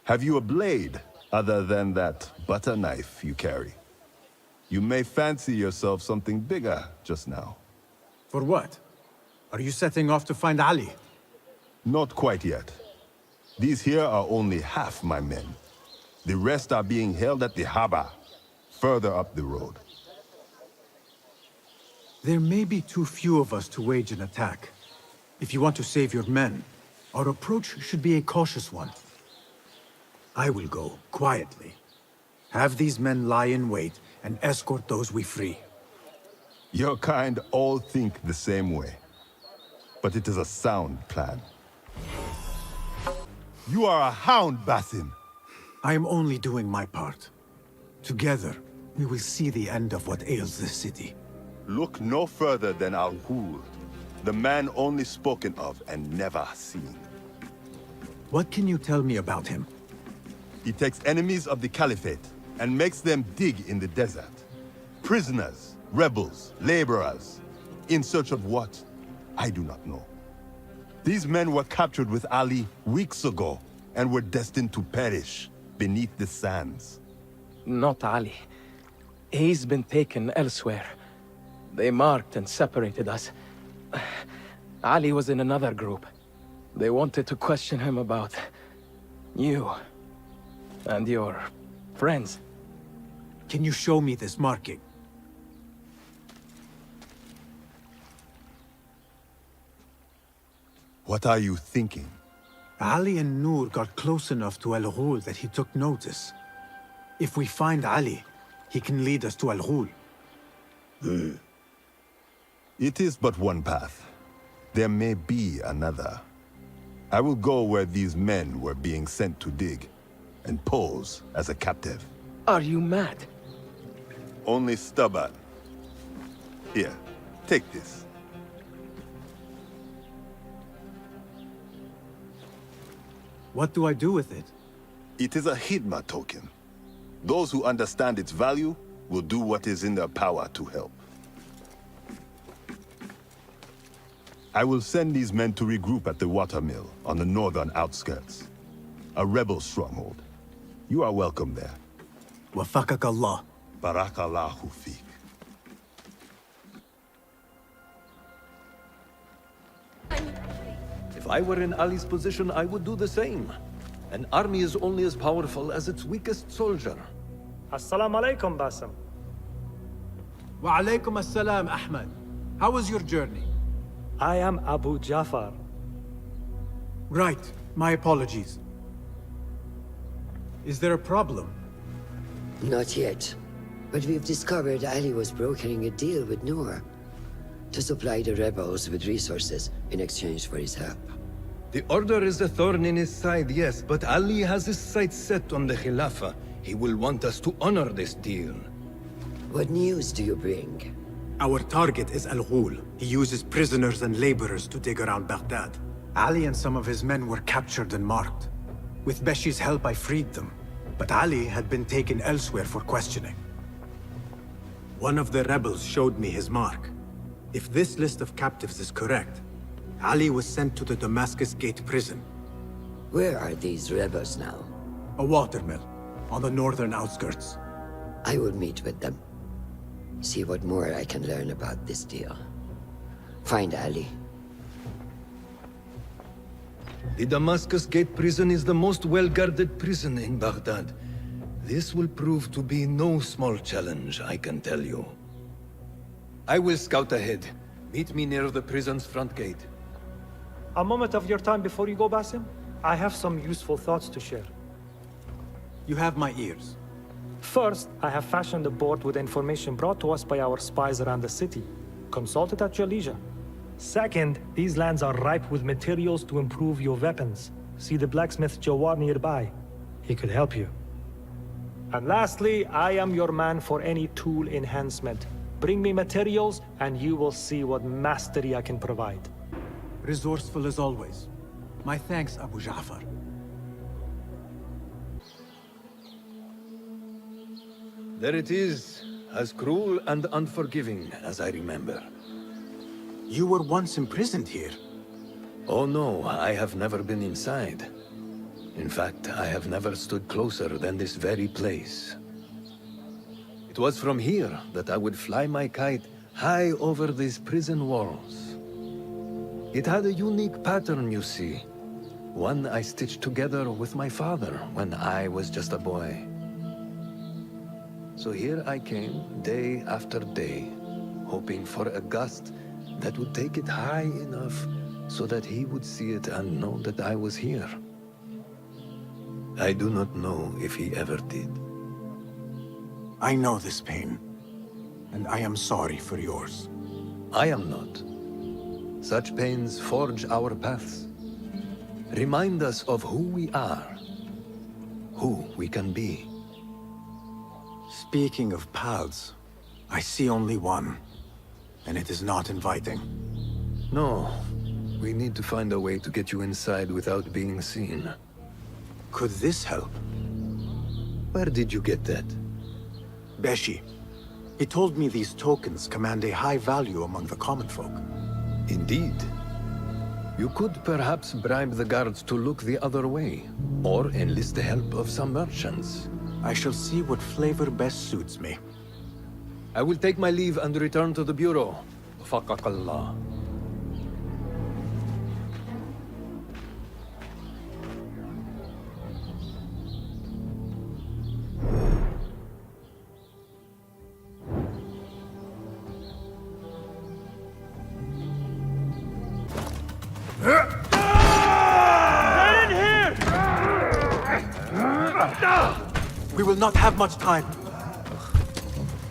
Have you a blade, other than that butter knife you carry? You may fancy yourself something bigger just now.
For what? Are you setting off to find Ali?
Not quite yet. These here are only half my men. The rest are being held at the Haba, further up the road.
There may be too few of us to wage an attack. If you want to save your men, our approach should be a cautious one. I will go, quietly. Have these men lie in wait and escort those we free.
Your kind all think the same way. But it is a sound plan. You are a hound, Basim.
I am only doing my part. Together, we will see the end of what ails this city.
Look no further than Al-Ghul, the man only spoken of and never seen.
What can you tell me about him?
He takes enemies of the Caliphate and makes them dig in the desert. Prisoners, rebels, laborers. In search of what? I do not know. These men were captured with Ali weeks ago, and were destined to perish beneath the sands.
Not Ali. He's been taken elsewhere. They marked and separated us. Ali was in another group. They wanted to question him about you and your friends.
Can you show me this marking?
What are you thinking?
Ali and Noor got close enough to Al Ghul that he took notice. If we find Ali, he can lead us to Al Ghul.
It is but one path. There may be another. I will go where these men were being sent to dig, and pose as a captive.
Are you mad?
Only stubborn. Here, take this.
What do I do with it?
It is a Hidma token. Those who understand its value will do what is in their power to help. I will send these men to regroup at the watermill on the northern outskirts. A rebel stronghold. You are welcome there.
Wafakak Allah.
Barakallahu feek.
If I were in Ali's position, I would do the same. An army is only as powerful as its weakest soldier.
Assalamu alaikum, Basim.
Wa alaikum assalam, Ahmed. How was your journey?
I am Abu Jafar.
Right. My apologies. Is there a problem?
Not yet. But we've discovered Ali was brokering a deal with Noor to supply the rebels with resources in exchange for his help.
The Order is a thorn in his side, yes, but Ali has his sights set on the Khilafah. He will want us to honor this deal.
What news do you bring?
Our target is Al Ghul. He uses prisoners and laborers to dig around Baghdad. Ali and some of his men were captured and marked. With Beshi's help, I freed them. But Ali had been taken elsewhere for questioning. One of the rebels showed me his mark. If this list of captives is correct, Ali was sent to the Damascus Gate prison.
Where are these rebels now?
A watermill, on the northern outskirts.
I will meet with them. See what more I can learn about this deal. Find Ali.
The Damascus Gate prison is the most well-guarded prison in Baghdad. This will prove to be no small challenge, I can tell you. I will scout ahead. Meet me near the prison's front gate.
A moment of your time before you go, Basim. I have some useful thoughts to share.
You have my ears.
First, I have fashioned a board with information brought to us by our spies around the city. Consult it at your leisure. Second, these lands are ripe with materials to improve your weapons. See the blacksmith Jawar nearby. He could help you. And lastly, I am your man for any tool enhancement. Bring me materials, and you will see what mastery I can provide.
Resourceful as always. My thanks, Abu Ja'far.
There it is, as cruel and unforgiving as I remember.
You were once imprisoned here.
Oh no, I have never been inside. In fact, I have never stood closer than this very place. It was from here that I would fly my kite high over these prison walls. It had a unique pattern, you see. One I stitched together with my father when I was just a boy. So here I came, day after day, hoping for a gust that would take it high enough so that he would see it and know that I was here. I do not know if he ever did.
I know this pain, and I am sorry for yours.
I am not. Such pains forge our paths. Remind us of who we are, who we can be.
Speaking of paths, I see only one, and it is not inviting.
No, we need to find a way to get you inside without being seen.
Could this help?
Where did you get that?
Beshi. He told me these tokens command a high value among the common folk.
Indeed. You could perhaps bribe the guards to look the other way, or enlist the help of some merchants.
I shall see what flavor best suits me.
I will take my leave and return to the Bureau. Faqaqallah.
We will not have much time.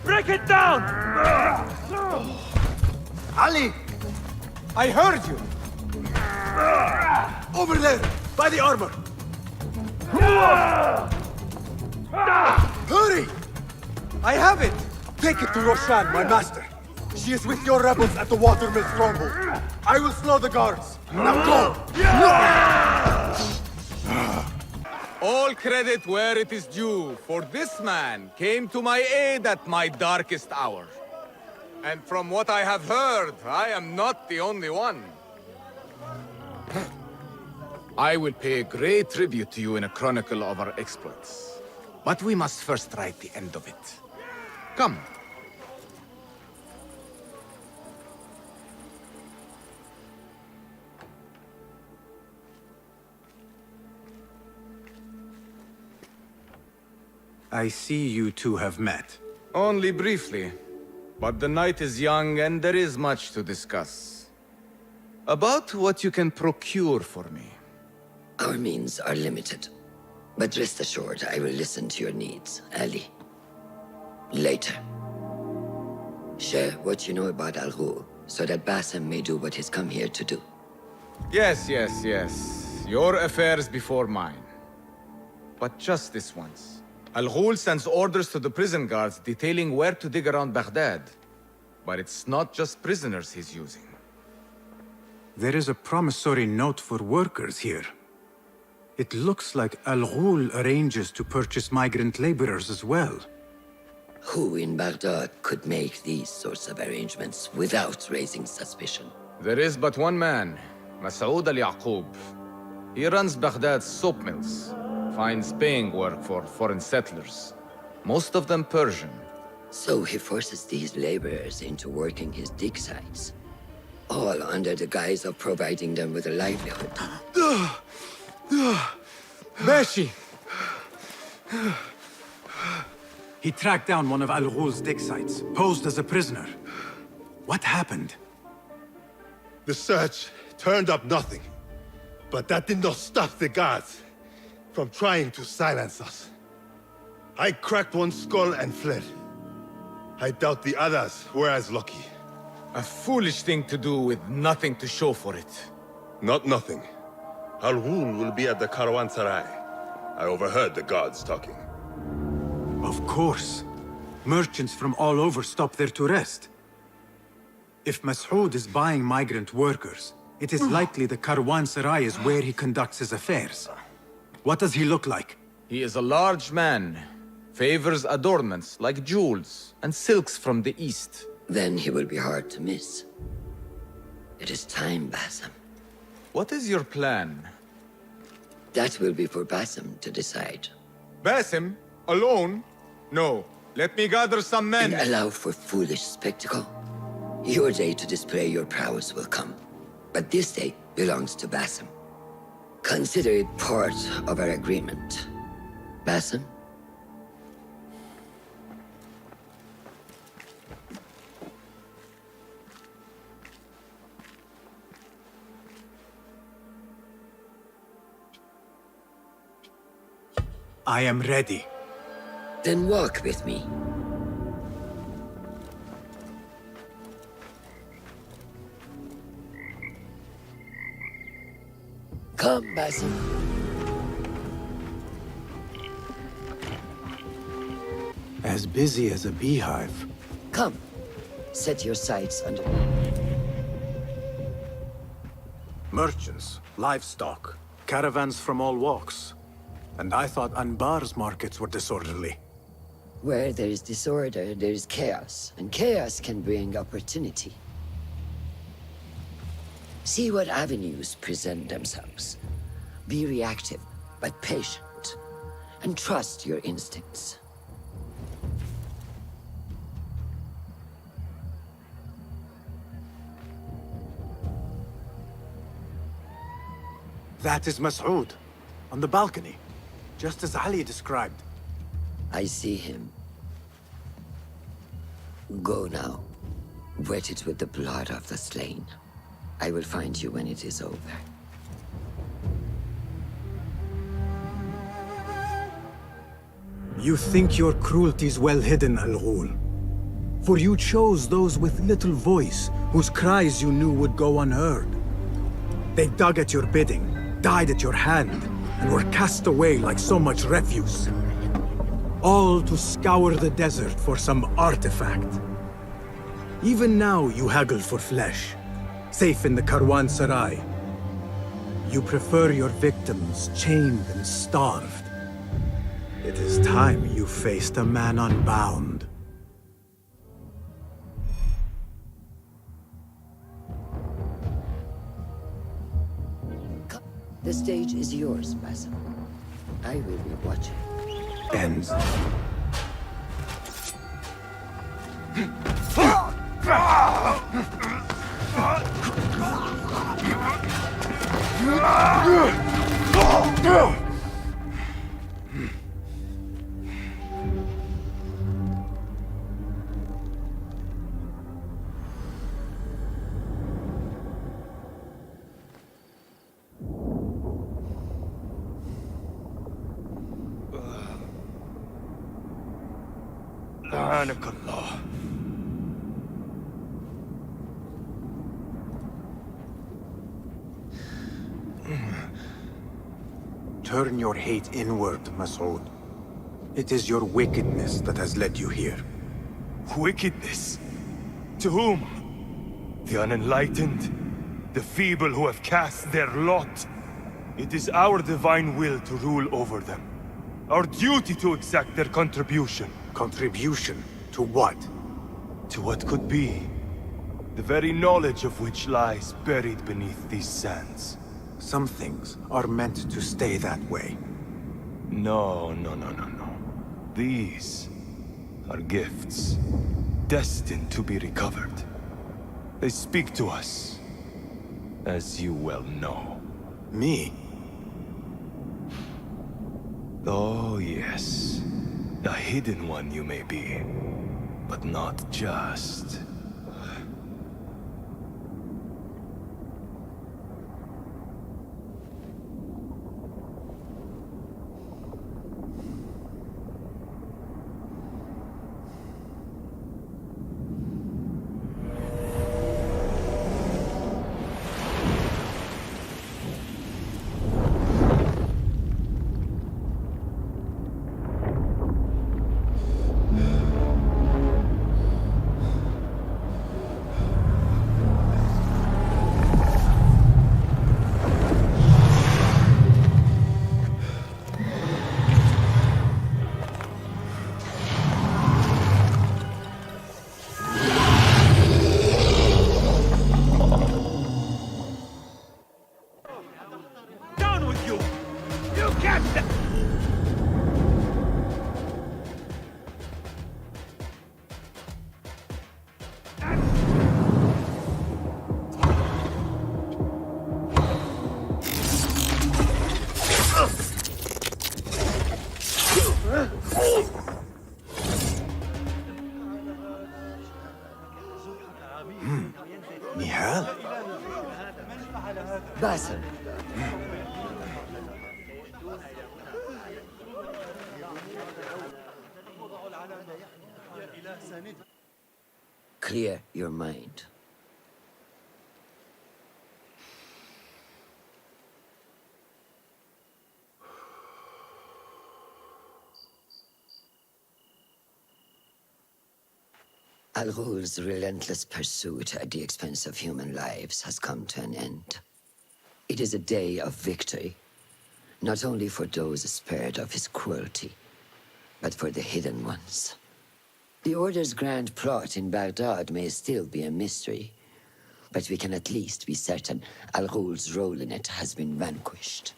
Break it down!
Ali! I heard you! Over there, by the armor! Hurry! I have it! Take it to Roshan, my master. She is with your rebels at the Watermill stronghold. I will slow the guards. Now go!
All credit where it is due, for this man came to my aid at my darkest hour. And from what I have heard, I am not the only one. I will pay great tribute to you in a chronicle of our exploits. But we must first write the end of it. Come.
I see you two have met.
Only briefly. But the night is young and there is much to discuss. About what you can procure for me.
Our means are limited. But rest assured, I will listen to your needs, Ali. Later. Share what you know about Al Ghul, so that Basim may do what he's come here to do.
Yes. Your affairs before mine. But just this once. Al Ghul sends orders to the prison guards detailing where to dig around Baghdad. But it's not just prisoners he's using.
There is a promissory note for workers here. It looks like Al Ghul arranges to purchase migrant laborers as well.
Who in Baghdad could make these sorts of arrangements without raising suspicion?
There is but one man, Masoud al-Yaqub. He runs Baghdad's soap mills, finds paying work for foreign settlers, most of them Persian.
So he forces these laborers into working his dig sites, all under the guise of providing them with a livelihood.
Bashi! He tracked down one of Al Ghul's dig sites, posed as a prisoner. What happened?
The search turned up nothing. But that did not stop the guards from trying to silence us. I cracked one skull and fled. I doubt the others were as lucky.
A foolish thing to do with nothing to show for it.
Not nothing. Al Ghul will be at the Caravanserai. I overheard the guards talking.
Of course. Merchants from all over stop there to rest. If Masoud is buying migrant workers, it is likely the Caravanserai is where he conducts his affairs. What does he look like?
He is a large man. Favors adornments like jewels and silks from the east.
Then he will be hard to miss. It is time, Basim.
What is your plan?
That will be for Basim to decide.
Basim? Alone? No. Let me gather some men.
And allow for foolish spectacle. Your day to display your prowess will come. But this day belongs to Basim. Consider it part of our agreement. Basim?
I am ready.
Then walk with me. Come, Basim.
As busy as a beehive.
Come. Set your sights under...
Merchants, livestock, caravans from all walks. And I thought Anbar's markets were disorderly.
Where there is disorder, there is chaos. And chaos can bring opportunity. See what avenues present themselves. Be reactive, but patient. And trust your instincts.
That is Mas'ud, on the balcony, just as Ali described.
I see him. Go now. Wet it with the blood of the slain. I will find you when it is over.
You think your cruelty is well hidden, Al-Ghul. For you chose those with little voice, whose cries you knew would go unheard. They dug at your bidding, died at your hand, and were cast away like so much refuse. All to scour the desert for some artifact. Even now you haggle for flesh, safe in the Karwansarai. You prefer your victims chained and starved. It is time you faced a man unbound.
The stage is yours, Basim. I will be watching.
Ends.
لعنك الله.
Turn your hate inward, Mas'ud. It is your wickedness that has led you here.
Wickedness? To whom? The unenlightened? The feeble who have cast their lot? It is our divine will to rule over them. Our duty to exact their contribution.
Contribution? To what?
To what could be. The very knowledge of which lies buried beneath these sands.
Some things are meant to stay that way.
No. These are gifts, destined to be recovered. They speak to us, as you well know.
Me?
Oh, yes. A hidden one you may be, but not just.
Nihal?
Basim. Clear your mind. Al-Ghul's relentless pursuit at the expense of human lives has come to an end. It is a day of victory, not only for those spared of his cruelty, but for the hidden ones. The Order's grand plot in Baghdad may still be a mystery, but we can at least be certain Al Ghul's role in it has been vanquished.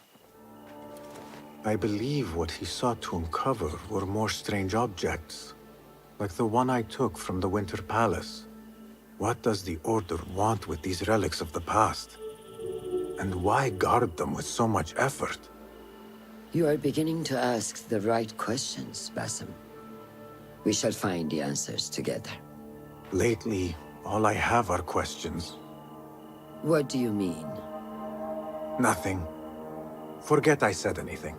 I believe what he sought to uncover were more strange objects, like the one I took from the Winter Palace. What does the Order want with these relics of the past? And why guard them with so much effort?
You are beginning to ask the right questions, Basim. We shall find the answers together.
Lately, all I have are questions.
What do you mean?
Nothing. Forget I said anything.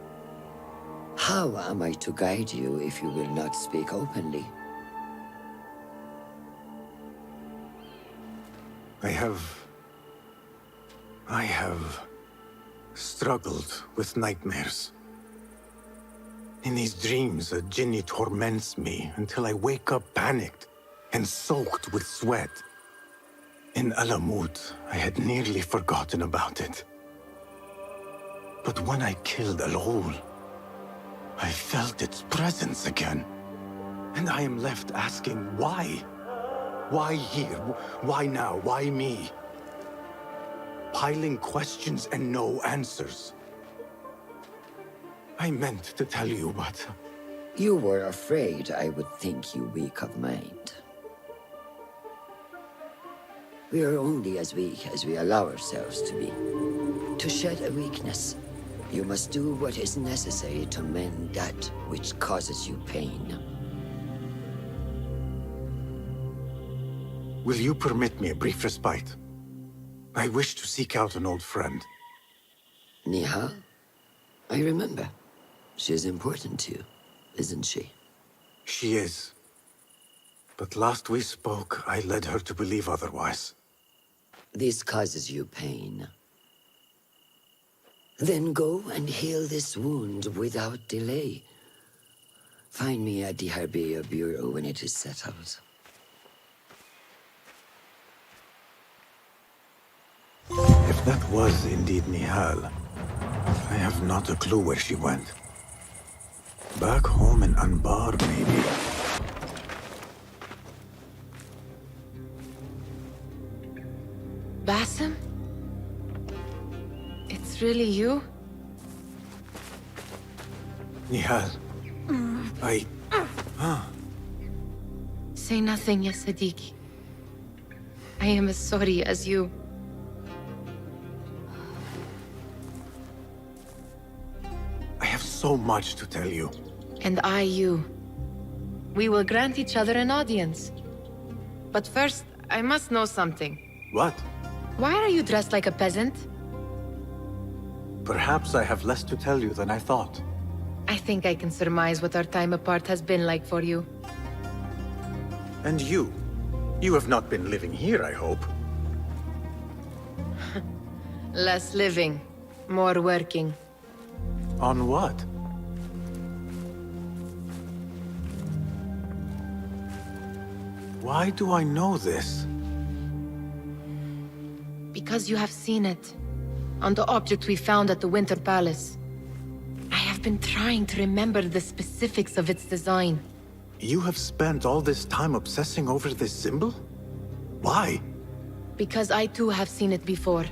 How am I to guide you if you will not speak openly?
I have struggled with nightmares. In these dreams, a jinni torments me until I wake up panicked and soaked with sweat. In Alamut, I had nearly forgotten about it. But when I killed Al Ghul, I felt its presence again. And I am left asking why? Why here? Why now? Why me? Piling questions and no answers. I meant to tell you, but...
You were afraid I would think you weak of mind. We are only as weak as we allow ourselves to be. To shed a weakness, you must do what is necessary to mend that which causes you pain.
Will you permit me a brief respite? I wish to seek out an old friend.
Nihal? I remember. She is important to you, isn't she?
She is. But last we spoke, I led her to believe otherwise.
This causes you pain. Then go and heal this wound without delay. Find me at the Harbiya Bureau when it is settled.
If that was indeed Nihal, I have not a clue where she went. Back home in Anbar, maybe.
Basim? It's really you?
Nihal.
Say nothing, ya Sadiq. I am as sorry as you.
I have so much to tell you.
And I you. We will grant each other an audience. But first, I must know something.
What?
Why are you dressed like a peasant?
Perhaps I have less to tell you than I thought.
I think I can surmise what our time apart has been like for you.
And you? You have not been living here, I hope.
Less living, more working.
On what? Why do I know this?
Because you have seen it. On the object we found at the Winter Palace. I have been trying to remember the specifics of its design.
You have spent all this time obsessing over this symbol? Why?
Because I too have seen it before.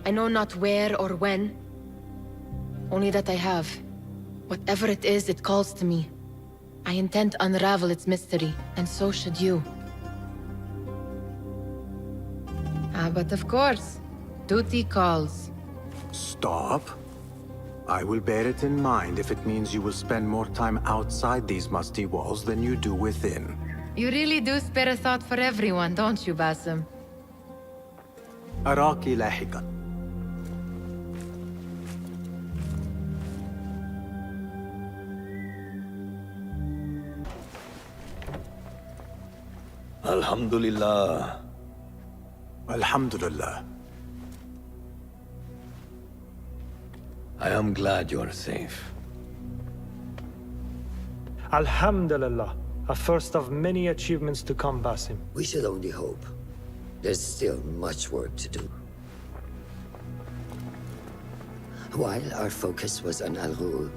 I know not where or when. Only that I have. Whatever it is, it calls to me. I intend to unravel its mystery, and so should you. But of course, duty calls.
Stop. I will bear it in mind if it means you will spend more time outside these musty walls than you do within.
You really do spare a thought for everyone, don't you, Basim?
أراك لاحقا.
Alhamdulillah.
Alhamdulillah.
I am glad you are safe.
Alhamdulillah. A first of many achievements to come, Basim.
We should only hope. There's still much work to do. While our focus was on Al Ghul,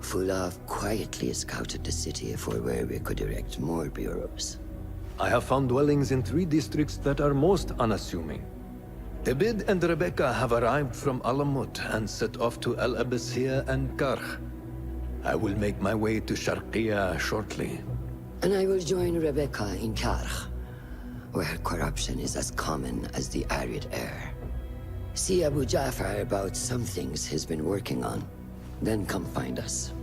Fulaf quietly scouted the city for where we could erect more bureaus.
I have found dwellings in 3 districts that are most unassuming. Abid and Rebecca have arrived from Alamut and set off to El Abbasiyah and Karch. I will make my way to Sharqiya shortly.
And I will join Rebecca in Karch, where corruption is as common as the arid air. See Abu Ja'far about some things he's been working on. Then come find us.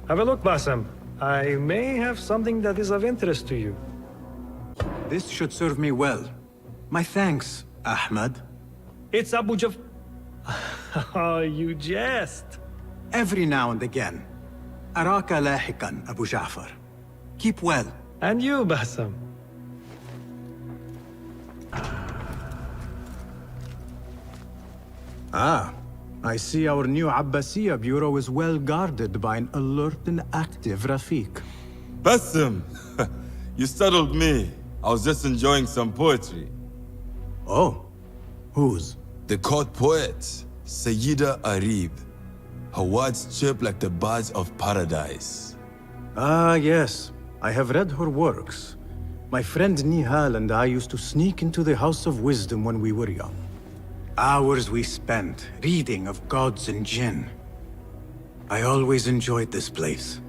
Have a look, Bassam. I may have something that is of interest to you.
This should serve me well. My thanks, Ahmad.
It's Abu Jaf... Oh, you jest.
Every now and again. Araka lahikan, Abu Ja'far. Keep well.
And you, Bassam.
Ah, I see our new Abbasiyah bureau is well guarded by an alert and active Rafiq.
Bassam! You startled me. I was just enjoying some poetry.
Oh? Whose?
The court poet, Sayyida Arib. Her words chirp like the birds of paradise.
Ah, yes. I have read her works. My friend Nihal and I used to sneak into the House of Wisdom when we were young. Hours we spent reading of gods and jinn. I always enjoyed this place.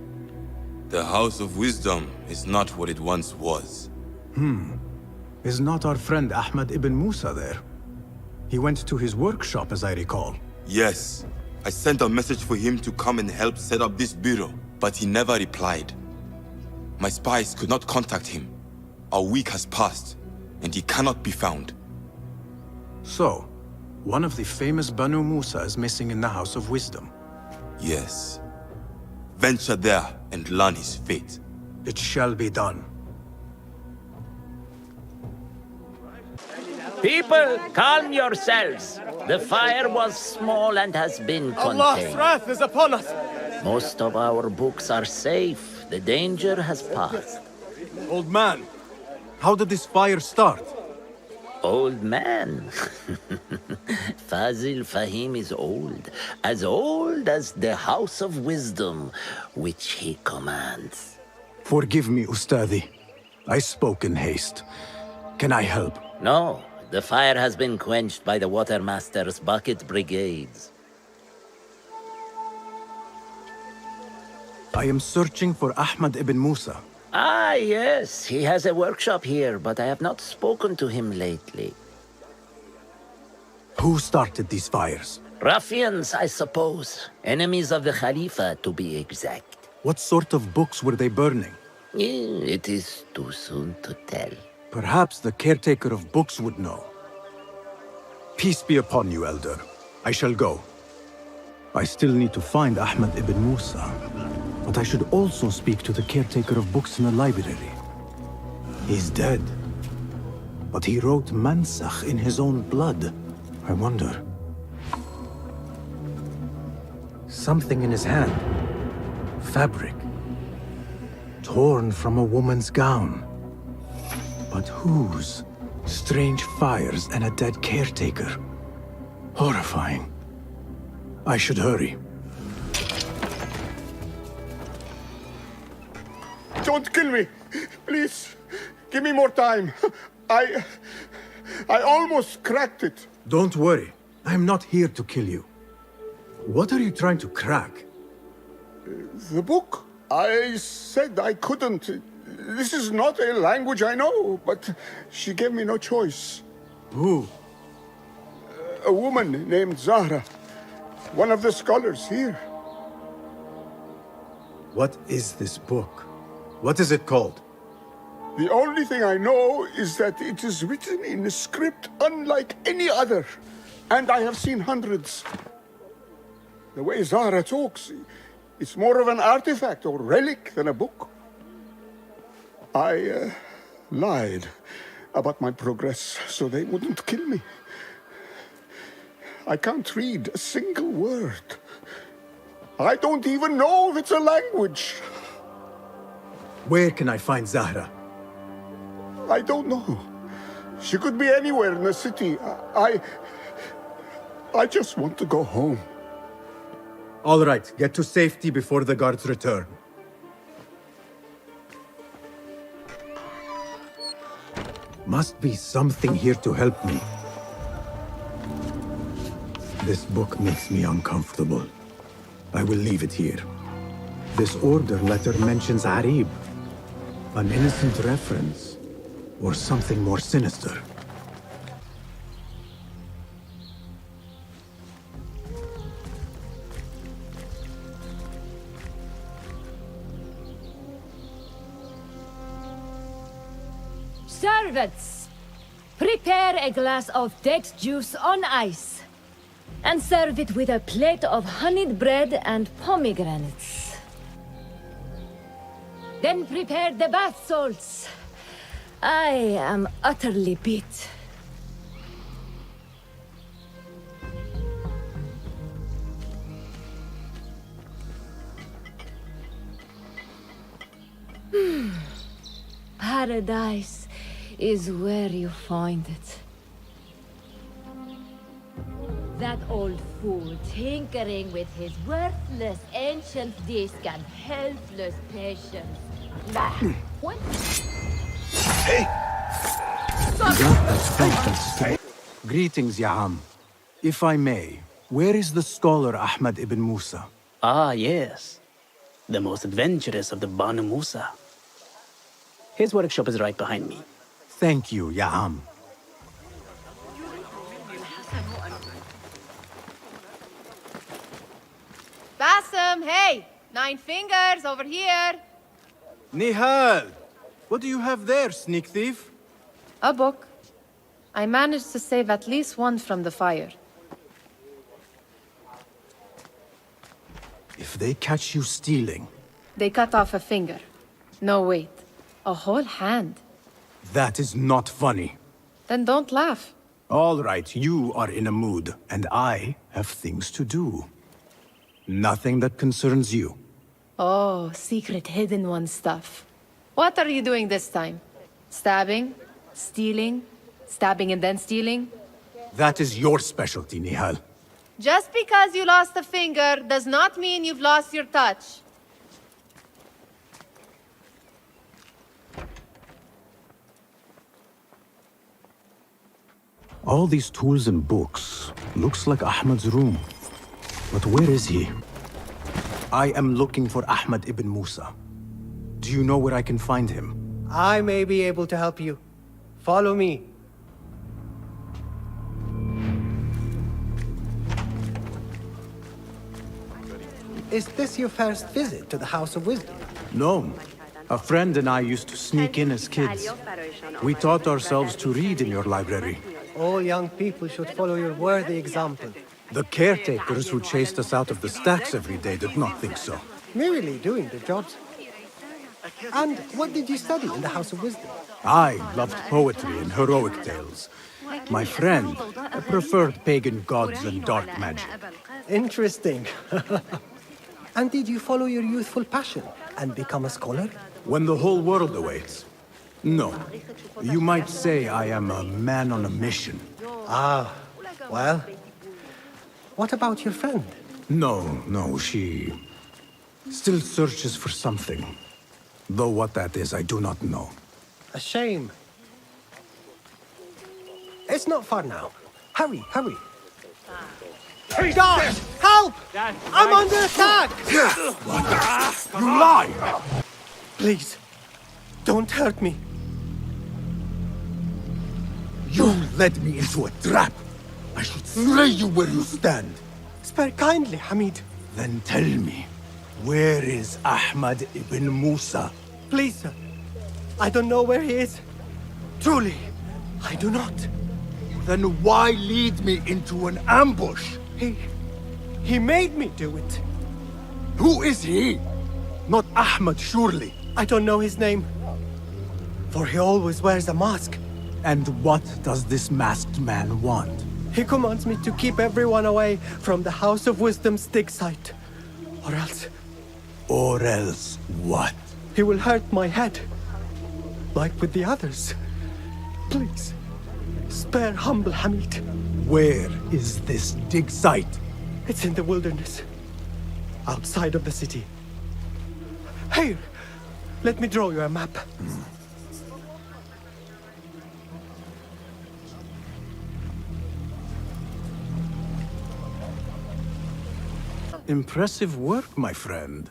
The House of Wisdom is not what it once was.
Is not our friend Ahmad ibn Musa there? He went to his workshop, as I recall.
Yes. I sent a message for him to come and help set up this bureau, but he never replied. My spies could not contact him. A week has passed, and he cannot be found.
So, one of the famous Banu Musa is missing in the House of Wisdom.
Yes. Venture there and learn his fate.
It shall be done.
People, calm yourselves. The fire was small and has been contained.
Allah's wrath is upon us!
Most of our books are safe. The danger has passed.
Old man, how did this fire start?
Old man? Fazil Fahim is old as the House of Wisdom, which he commands.
Forgive me, Ustadi. I spoke in haste. Can I help?
No, the fire has been quenched by the Watermaster's bucket brigades.
I am searching for Ahmad ibn Musa.
Ah, yes, he has a workshop here, but I have not spoken to him lately.
Who started these fires?
Ruffians, I suppose. Enemies of the Khalifa, to be exact.
What sort of books were they burning?
It is too soon to tell.
Perhaps the caretaker of books would know. Peace be upon you, Elder. I shall go. I still need to find Ahmad ibn Musa. But I should also speak to the caretaker of books in the library. He's dead. But he wrote Mansakh in his own blood. I wonder. Something in his hand. Fabric. Torn from a woman's gown. But whose? Strange fires and a dead caretaker. Horrifying. I should hurry.
Don't kill me! Please, give me more time. I almost cracked it.
Don't worry. I'm not here to kill you. What are you trying to crack?
The book. I said I couldn't. This is not a language I know, but she gave me no choice.
Who?
A woman named Zahra. One of the scholars here.
What is this book? What is it called?
The only thing I know is that it is written in a script unlike any other. And I have seen hundreds. The way Zahra talks, it's more of an artifact or relic than a book. I lied about my progress so they wouldn't kill me. I can't read a single word. I don't even know if it's a language.
Where can I find Zahra?
I don't know. She could be anywhere in the city. I just want to go home.
All right, get to safety before the guards return. Must be something here to help me. This book makes me uncomfortable. I will leave it here. This order letter mentions Arib. An innocent reference, or something more sinister.
Servants, prepare a glass of date juice on ice, and serve it with a plate of honeyed bread and pomegranates. Then prepare the bath salts. I am utterly beat. Paradise is where you find it. That old fool tinkering with his worthless ancient disc and helpless patience. Nah. What?
Hey! Greetings, Ya'am. If I may, where is the scholar Ahmad ibn Musa?
Ah, yes. The most adventurous of the Banu Musa. His workshop is right behind me.
Thank you, Ya'am.
Bassem, hey! 9 fingers, over here!
Nihal! What do you have there, sneak thief?
A book. I managed to save at least one from the fire.
If they catch you stealing...
They cut off a finger. No, wait. A whole hand.
That is not funny.
Then don't laugh.
All right, you are in a mood, and I have things to do. Nothing that concerns you.
Oh, secret hidden one stuff. What are you doing this time? Stabbing? Stealing? Stabbing and then stealing?
That is your specialty, Nihal.
Just because you lost a finger does not mean you've lost your touch.
All these tools and books. Looks like Ahmad's room. But where is he? I am looking for Ahmad ibn Musa. Do you know where I can find him?
I may be able to help you. Follow me. Is this your first visit to the House of Wisdom?
No. A friend and I used to sneak in as kids. We taught ourselves to read in your library.
All young people should follow your worthy example.
The caretakers who chased us out of the stacks every day did not think so.
Merely doing their jobs. And what did you study in the House of Wisdom?
I loved poetry and heroic tales. My friend preferred pagan gods and dark magic.
Interesting. And did you follow your youthful passion and become a scholar?
When the whole world awaits. No. You might say I am a man on a mission.
Ah, well. What about your friend?
No, she still searches for something. Though what that is, I do not know.
A shame. It's not far now. Hurry, hurry. Dad! Help! I'm under attack!
You lie!
Please, don't hurt me.
You led me into a trap. I should slay you where you stand.
Spare kindly, Hamid.
Then tell me, where is Ahmad ibn Musa?
Please, sir. I don't know where he is. Truly, I do not.
Then why lead me into an ambush?
He made me do it.
Who is he? Not Ahmad, surely.
I don't know his name. For he always wears a mask.
And what does this masked man want?
He commands me to keep everyone away from the House of Wisdom's dig site. Or else...
Or else what?
He will hurt my head. Like with the others. Please, spare humble Hamid.
Where is this dig site?
It's in the wilderness. Outside of the city. Here, let me draw you a map.
Impressive work, my friend.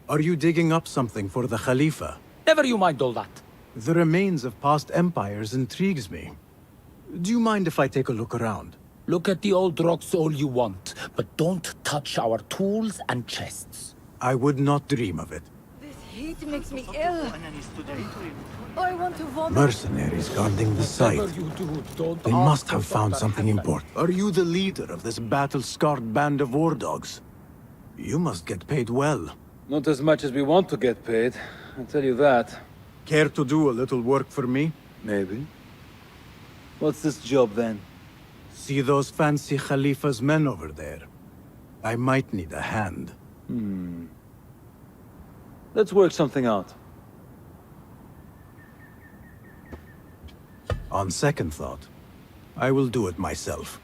Are you digging up something for the Khalifa?
Never you mind all that.
The remains of past empires intrigues me. Do you mind if I take a look around?
Look at the old rocks all you want, but don't touch our tools and chests.
I would not dream of it.
This heat makes me ill. I want to vomit.
Mercenaries guarding the site.
Whatever you do, don't
They
ask
must
for
have found
Dr.
something
Hassan.
important. Are you the leader of this battle-scarred band of war dogs? You must get paid well.
Not as much as we want to get paid, I'll tell you that.
Care to do a little work for me?
Maybe. What's this job then?
See those fancy Khalifa's men over there? I might need a hand.
Let's work something out.
On second thought, I will do it myself.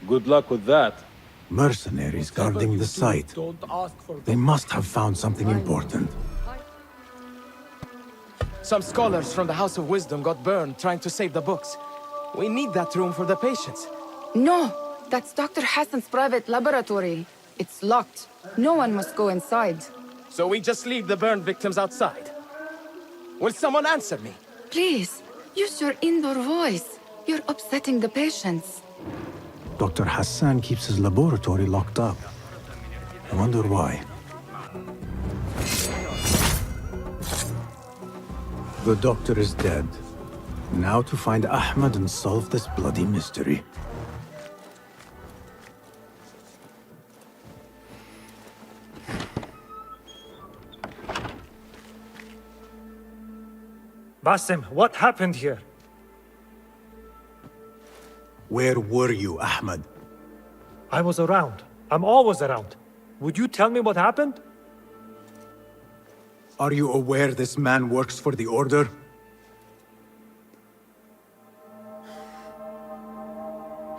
Good luck with that.
Mercenaries guarding the site.
Don't ask for
They must have found something important.
Some scholars from the House of Wisdom got burned trying to save the books. We need that room for the patients.
No, that's Dr. Hassan's private laboratory. It's locked. No one must go inside.
So we just leave the burned victims outside. Will someone answer me?
Please, use your indoor voice. You're upsetting the patients.
Dr. Hassan keeps his laboratory locked up. I wonder why. The doctor is dead. Now to find Ahmed and solve this bloody mystery.
Basim, what happened here?
Where were you, Ahmed?
I was around. I'm always around. Would you tell me what happened?
Are you aware this man works for the Order?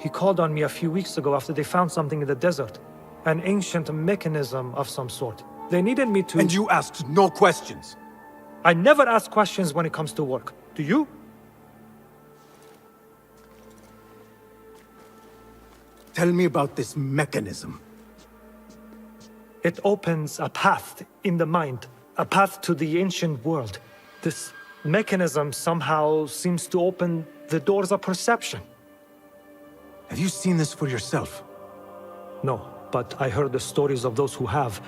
He called on me a few weeks ago after they found something in the desert. An ancient mechanism of some sort. They needed me to...
And you asked no questions?
I never ask questions when it comes to work. Do you?
Tell me about this mechanism.
It opens a path in the mind. A path to the ancient world. This mechanism somehow seems to open the doors of perception.
Have you seen this for yourself?
No, but I heard the stories of those who have.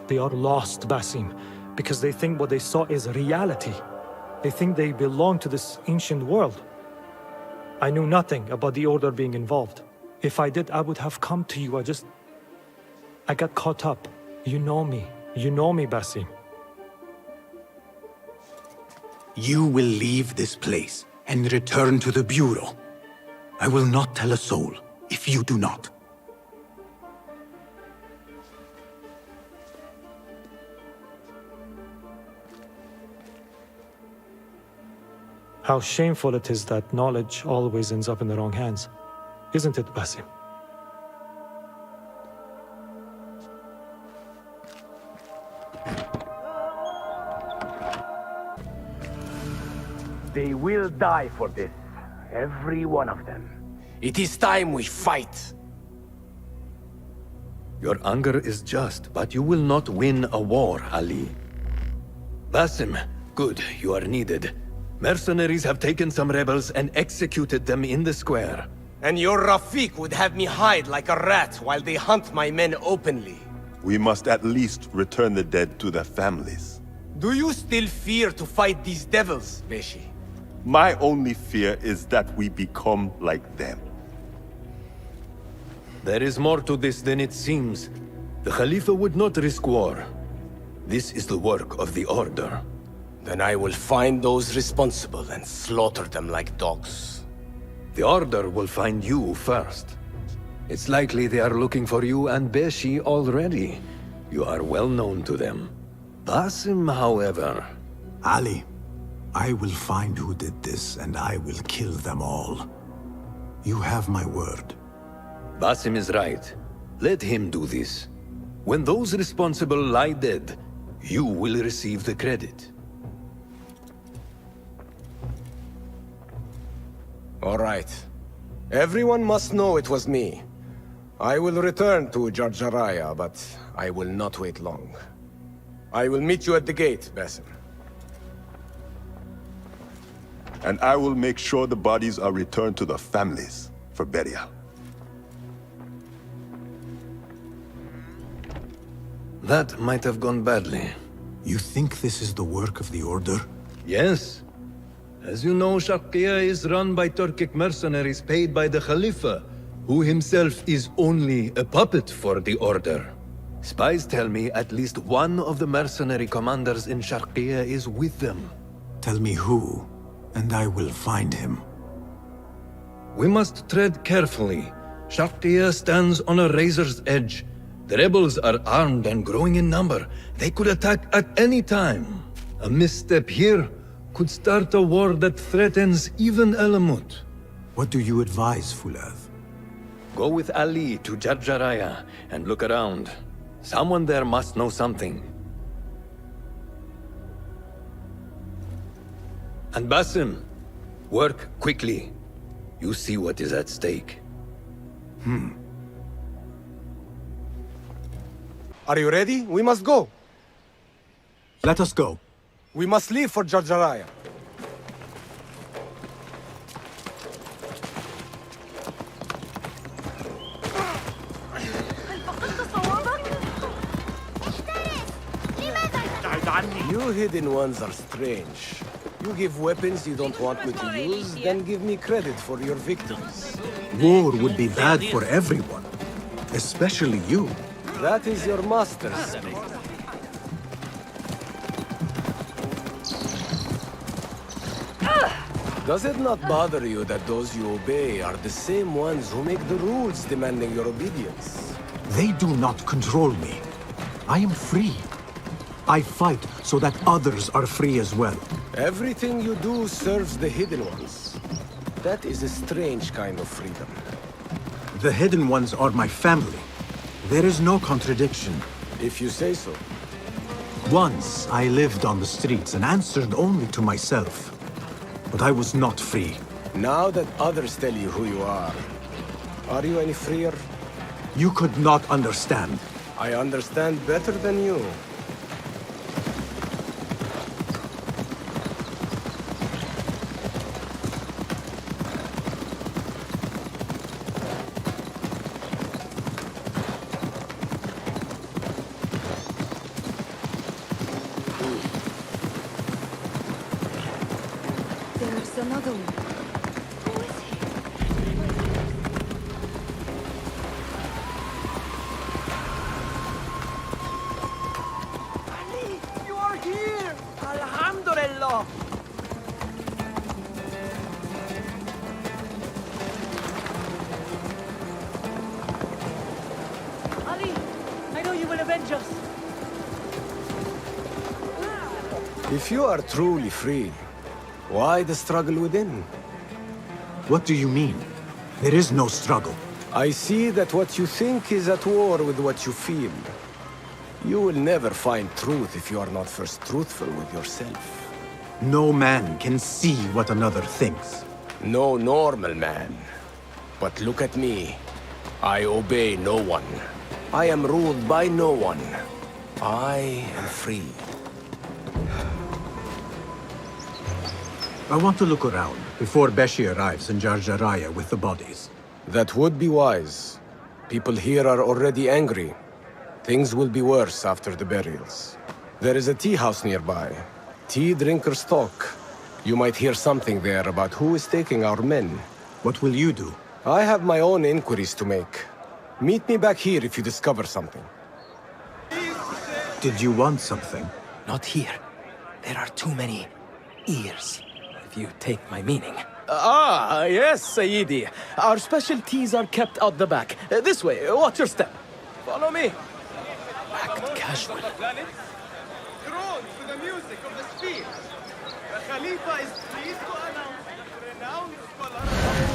They are lost, Basim, because they think what they saw is reality. They think they belong to this ancient world. I knew nothing about the Order being involved. If I did, I would have come to you. I got caught up. You know me. You know me, Basim.
You will leave this place and return to the Bureau. I will not tell a soul if you do not.
How shameful it is that knowledge always ends up in the wrong hands. Isn't it, Basim?
They will die for this. Every one of them.
It is time we fight.
Your anger is just, but you will not win a war, Ali. Basim, good, you are needed. Mercenaries have taken some rebels and executed them in the square.
And your Rafiq would have me hide like a rat while they hunt my men openly.
We must at least return the dead to their families.
Do you still fear to fight these devils, Beshi?
My only fear is that we become like them.
There is more to this than it seems. The Khalifa would not risk war. This is the work of the Order.
Then I will find those responsible and slaughter them like dogs.
The Order will find you first. It's likely they are looking for you and Beshi already. You are well known to them. Basim, however...
Ali, I will find who did this, and I will kill them all. You have my word.
Basim is right. Let him do this. When those responsible lie dead, you will receive the credit.
All right. Everyone must know it was me.
I will return to Jarjaraya, but I will not wait long. I will meet you at the gate, Basim.
And I will make sure the bodies are returned to the families for burial.
That might have gone badly.
You think this is the work of the Order?
Yes. As you know, Sharqiya is run by Turkic mercenaries paid by the Khalifa, who himself is only a puppet for the Order. Spies tell me at least one of the mercenary commanders in Sharqiya is with them.
Tell me who, and I will find him.
We must tread carefully. Sharqiya stands on a razor's edge. The rebels are armed and growing in number. They could attack at any time. A misstep here could start a war that threatens even Alamut.
What do you advise, Fulad?
Go with Ali to Jarjaraya and look around. Someone there must know something. And Basim, work quickly. You see what is at stake.
Are you ready? We must go.
Let us go.
We must leave for Jarjaraya. You hidden ones are strange. You give weapons you don't want me to use, then give me credit for your victories.
War would be bad for everyone, especially you.
That is your master's speak. Does it not bother you that those you obey are the same ones who make the rules demanding your obedience?
They do not control me. I am free. I fight so that others are free as well.
Everything you do serves the hidden ones. That is a strange kind of freedom.
The hidden ones are my family. There is no contradiction.
If you say so.
Once I lived on the streets and answered only to myself. But I was not free.
Now that others tell you who you are you any freer?
You could not understand.
I understand better than you.
There's another one. Who is he?
Ali, you are here! Alhamdulillah! Ali, I know you will avenge us.
If you are truly free, why the struggle within?
What do you mean? There is no struggle.
I see that what you think is at war with what you feel. You will never find truth if you are not first truthful with yourself.
No man can see what another thinks.
No normal man. But look at me. I obey no one. I am ruled by no one. I am free.
I want to look around before Beshi arrives in Jarjaraya with the bodies.
That would be wise. People here are already angry. Things will be worse after the burials. There is a tea house nearby. Tea drinkers talk. You might hear something there about who is taking our men.
What will you do?
I have my own inquiries to make. Meet me back here if you discover something.
Did you want something?
Not here. There are too many ears, if you take my meaning. Yes, Sayyidi. Our specialties are kept out the back. This way, watch your step. Follow me. Act casual.
Thrown to the music of the spheres. The Khalifa is pleased to announce renowned scholar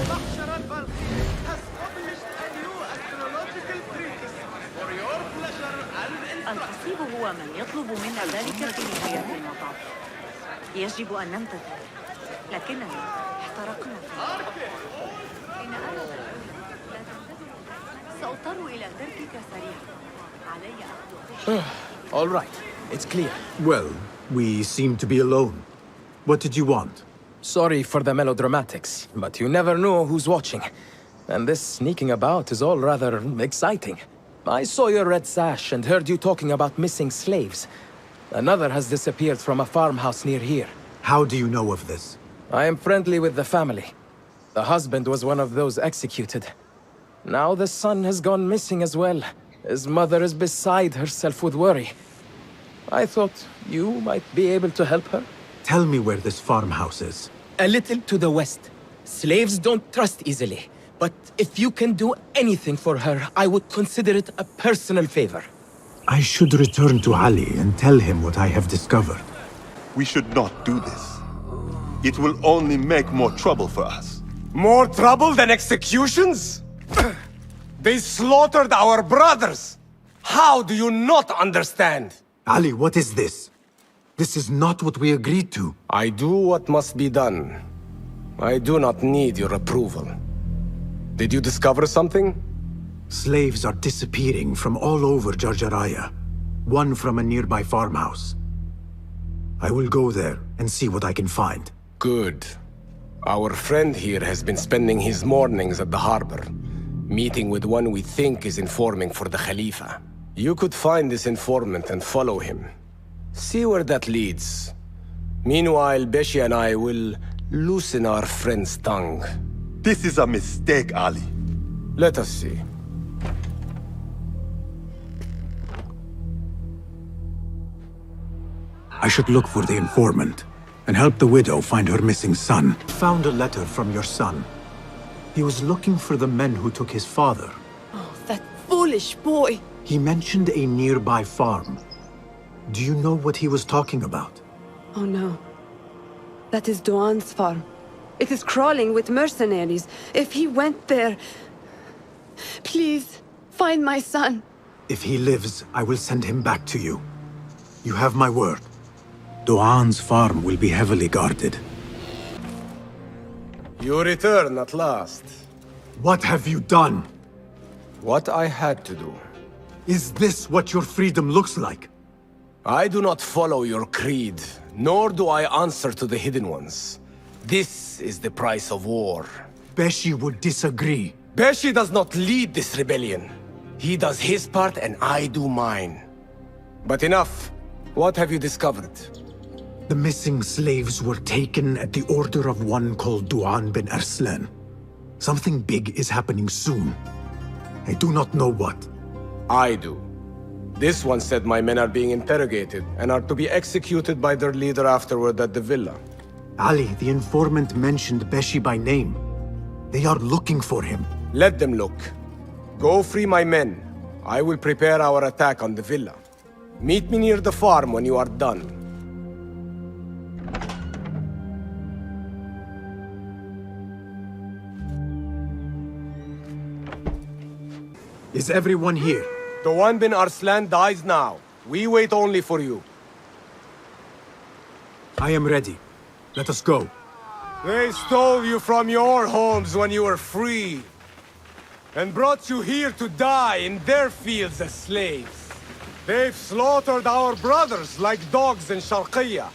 Mahshar al-Balkhi has published a new astrological treatise for your pleasure and
الحسيب هو من يطلب منا ذلك في نهاية المطاف. يجب أن نمتثل، لكننا احترقنا فيه. سأضطر إلى تركك سريعا. علي أخذ
All right, it's clear.
Well, we seem to be alone. What did you want?
Sorry for the melodramatics, but you never know who's watching. And this sneaking about is all rather exciting. I saw your red sash and heard you talking about missing slaves. Another has disappeared from a farmhouse near here.
How do you know of this?
I am friendly with the family. The husband was one of those executed. Now the son has gone missing as well. His mother is beside herself with worry. I thought you might be able to help her.
Tell me where this farmhouse is.
A little to the west. Slaves don't trust easily. But if you can do anything for her, I would consider it a personal favor.
I should return to Ali and tell him what I have discovered.
We should not do this. It will only make more trouble for us.
More trouble than executions? They slaughtered our brothers! How do you not understand?
Ali, what is this? This is not what we agreed to.
I do what must be done. I do not need your approval. Did you discover something?
Slaves are disappearing from all over Jarjaraya. One from a nearby farmhouse. I will go there and see what I can find.
Good. Our friend here has been spending his mornings at the harbor, meeting with one we think is informing for the Khalifa. You could find this informant and follow him. See where that leads. Meanwhile, Beshi and I will loosen our friend's tongue.
This is a mistake, Ali.
Let us see.
I should look for the informant and help the widow find her missing son. Found a letter from your son. He was looking for the men who took his father.
Oh, that foolish boy!
He mentioned a nearby farm. Do you know what he was talking about?
Oh no. That is Duan's farm. It is crawling with mercenaries. If he went there... Please, find my son.
If he lives, I will send him back to you. You have my word. Duan's farm will be heavily guarded.
You return at last.
What have you done?
What I had to do.
Is this what your freedom looks like?
I do not follow your creed, nor do I answer to the Hidden Ones. This is the price of war.
Beshi would disagree.
Beshi does not lead this rebellion. He does his part and I do mine. But enough. What have you discovered?
The missing slaves were taken at the order of one called Duan bin Arslan. Something big is happening soon. I do not know what.
I do. This one said my men are being interrogated and are to be executed by their leader afterward at the villa.
Ali, the informant mentioned Beshi by name. They are looking for him.
Let them look. Go free my men. I will prepare our attack on the villa. Meet me near the farm when you are done.
Is everyone here?
Duan bin Arslan dies now. We wait only for you.
I am ready. Let us go.
They stole you from your homes when you were free, and brought you here to die in their fields as slaves. They've slaughtered our brothers like dogs in Sharqiyya.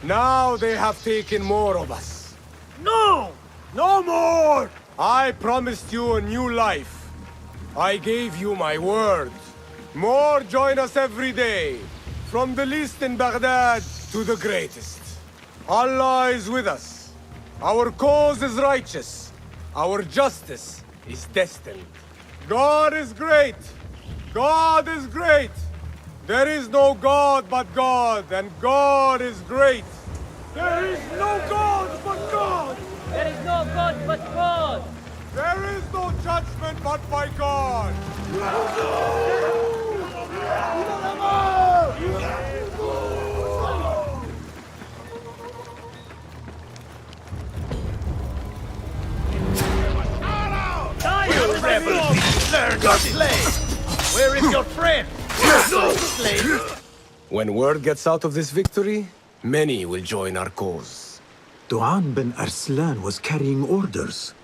Now they have taken more of us. No! No more! I promised you a new life. I gave you my word. More join us every day, from the least in Baghdad to the greatest. Allah is with us. Our cause is righteous. Our justice is destined. God is great. God is great. There is no God but God, and God is great. There is no God but God.
There is no God but God.
There is no judgment but by God.
You rebels! Learn your slave! Where is your friend? No slave!
When word gets out of this victory, many will join our cause.
Duan bin Arslan was carrying orders.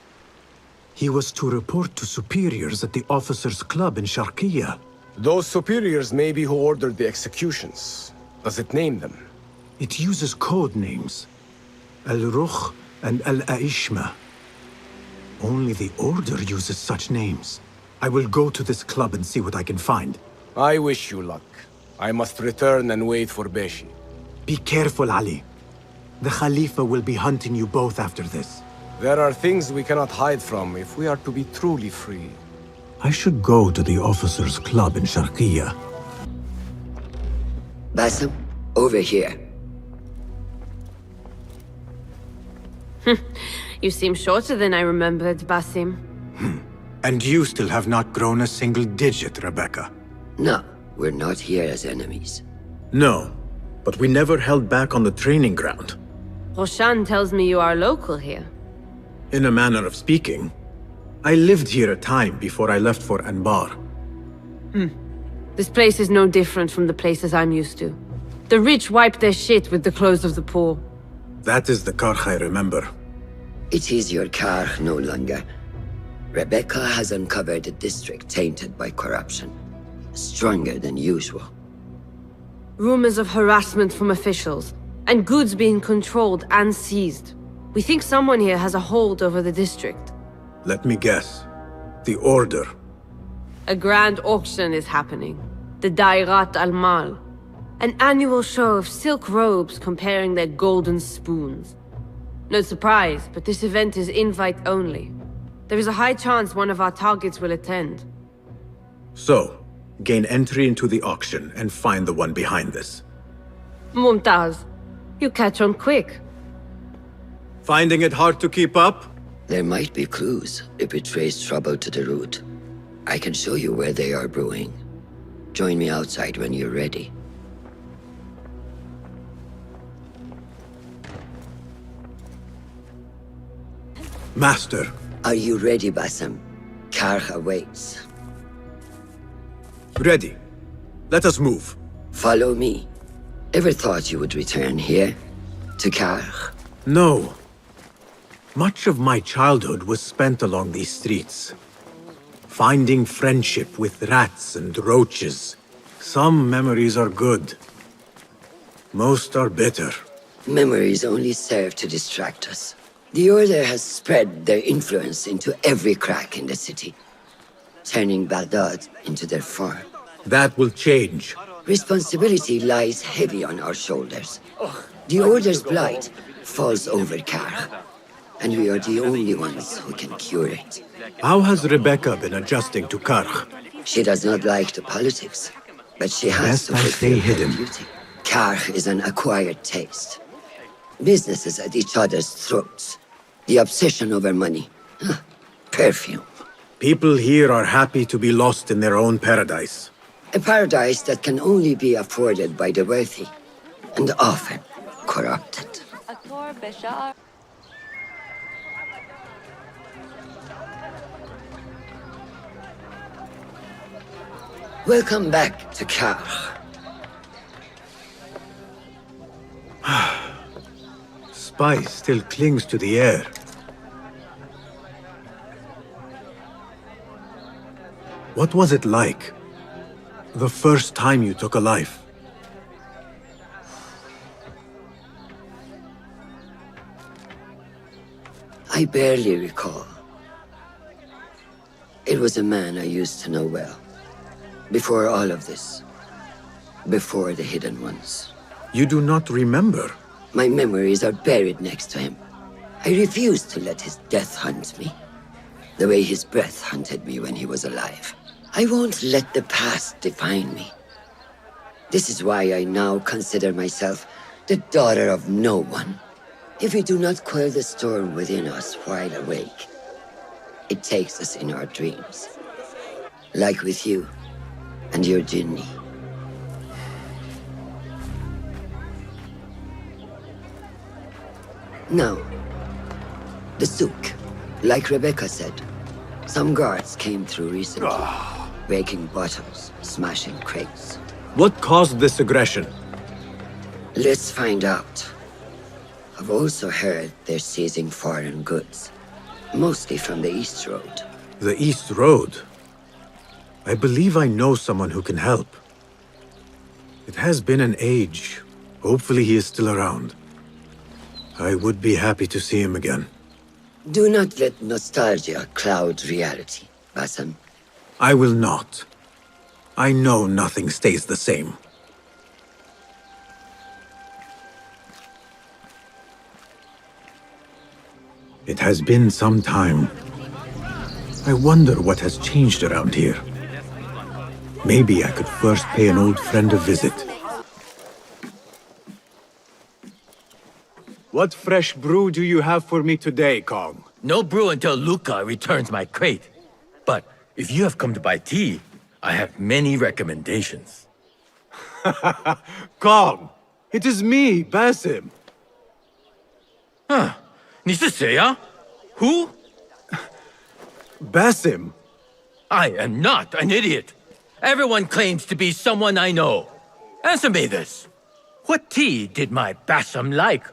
He was to report to superiors at the officers' club in Sharqiya.
Those superiors may be who ordered the executions. Does it name them?
It uses code names. Al-Rukh and Al-Aishma. Only the Order uses such names. I will go to this club and see what I can find.
I wish you luck. I must return and wait for Beshi.
Be careful, Ali. The Khalifa will be hunting you both after this.
There are things we cannot hide from if we are to be truly free.
I should go to the officers' club in Sharqiya.
Basim, over here.
You seem shorter than I remembered, Basim.
And you still have not grown a single digit, Rebecca.
No, we're not here as enemies.
No, but we never held back on the training ground.
Roshan tells me you are local here.
In a manner of speaking. I lived here a time before I left for Anbar.
This place is no different from the places I'm used to. The rich wipe their shit with the clothes of the poor.
That is the Karkh I remember.
It is your Karkh no longer. Rebecca has uncovered a district tainted by corruption. Stronger than usual.
Rumors of harassment from officials, and goods being controlled and seized. We think someone here has a hold over the district.
Let me guess. The Order.
A grand auction is happening. The Dairat al-Mal. An annual show of silk robes comparing their golden spoons. No surprise, but this event is invite only. There is a high chance one of our targets will attend.
So, gain entry into the auction and find the one behind this.
Mumtaz, you catch on quick.
Finding it hard to keep up?
There might be clues if it traces trouble to the root. I can show you where they are brewing. Join me outside when you're ready.
Master.
Are you ready, Basim? Karkh awaits.
Ready. Let us move.
Follow me. Ever thought you would return here? To Karkh?
No. Much of my childhood was spent along these streets. Finding friendship with rats and roaches. Some memories are good. Most are bitter.
Memories only serve to distract us. The Order has spread their influence into every crack in the city, turning Baghdad into their farm.
That will change.
Responsibility lies heavy on our shoulders. The Order's blight falls over Karkh, and we are the only ones who can cure it.
How has Rebecca been adjusting to Karkh?
She does not like the politics, but she has to fulfill her duty. Karkh is an acquired taste. Businesses at each other's throats. The obsession over money. Perfume.
People here are happy to be lost in their own paradise.
A paradise that can only be afforded by the wealthy, and often corrupted. Welcome back to Karkh.
Spice still clings to the air. What was it like? The first time you took a life?
I barely recall. It was a man I used to know well. Before all of this. Before the Hidden Ones.
You do not remember?
My memories are buried next to him. I refuse to let his death hunt me. The way his breath hunted me when he was alive. I won't let the past define me. This is why I now consider myself the daughter of no one. If we do not quell the storm within us while awake, it takes us in our dreams. Like with you and your Jinni. Now, the souk, like Rebecca said, some guards came through recently, breaking bottles, smashing crates.
What caused this aggression?
Let's find out. I've also heard they're seizing foreign goods. Mostly from the East Road.
The East Road? I believe I know someone who can help. It has been an age. Hopefully he is still around. I would be happy to see him again.
Do not let nostalgia cloud reality, Basim.
I will not. I know nothing stays the same. It has been some time. I wonder what has changed around here. Maybe I could first pay an old friend a visit.
What fresh brew do you have for me today, Kong?
No brew until Luca returns my crate. But if you have come to buy tea, I have many recommendations.
Kong! It is me, Basim.
Huh. 你是谁啊? Who?
Basim.
I am not an idiot. Everyone claims to be someone I know. Answer me this. What tea did my Basim like?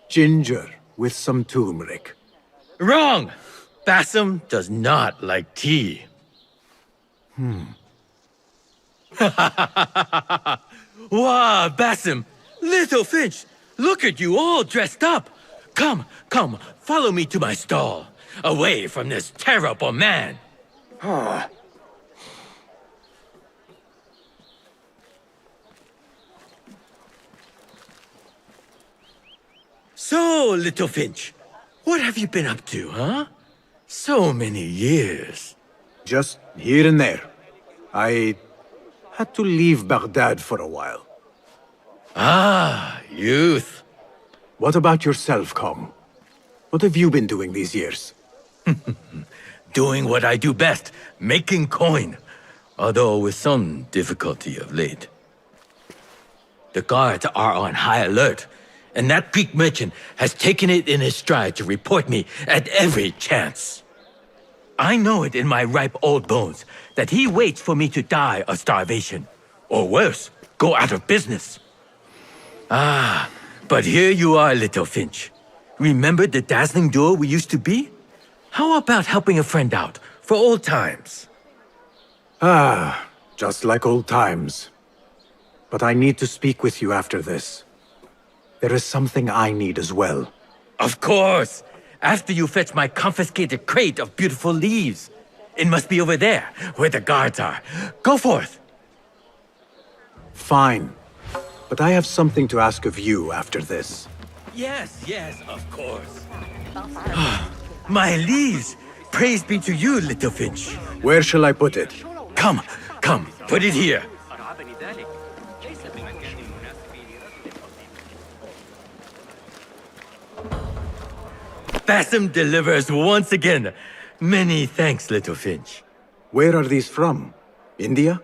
Ginger with some turmeric.
Wrong! Basim does not like tea. Wow, Basim! Little Finch! Look at you all dressed up! Come, come, follow me to my stall. Away from this terrible man. So, Little Finch, what have you been up to, huh? So many years.
Just here and there. I had to leave Baghdad for a while.
Ah, youth.
What about yourself, Kong? What have you been doing these years?
Doing what I do best, making coin. Although with some difficulty of late. The guards are on high alert, and that Greek merchant has taken it in his stride to report me at every chance. I know it in my ripe old bones that he waits for me to die of starvation, or worse, go out of business. Ah, but here you are, Little Finch. Remember the dazzling duo we used to be? How about helping a friend out, for old times?
Ah, just like old times. But I need to speak with you after this. There is something I need as well.
Of course! After you fetch my confiscated crate of beautiful leaves. It must be over there, where the guards are. Go forth!
Fine. But I have something to ask of you after this.
Yes, yes, of course. My leaves! Praise be to you, Little Finch.
Where shall I put it?
Come, come, put it here. Basim delivers once again. Many thanks, Little Finch.
Where are these from? India?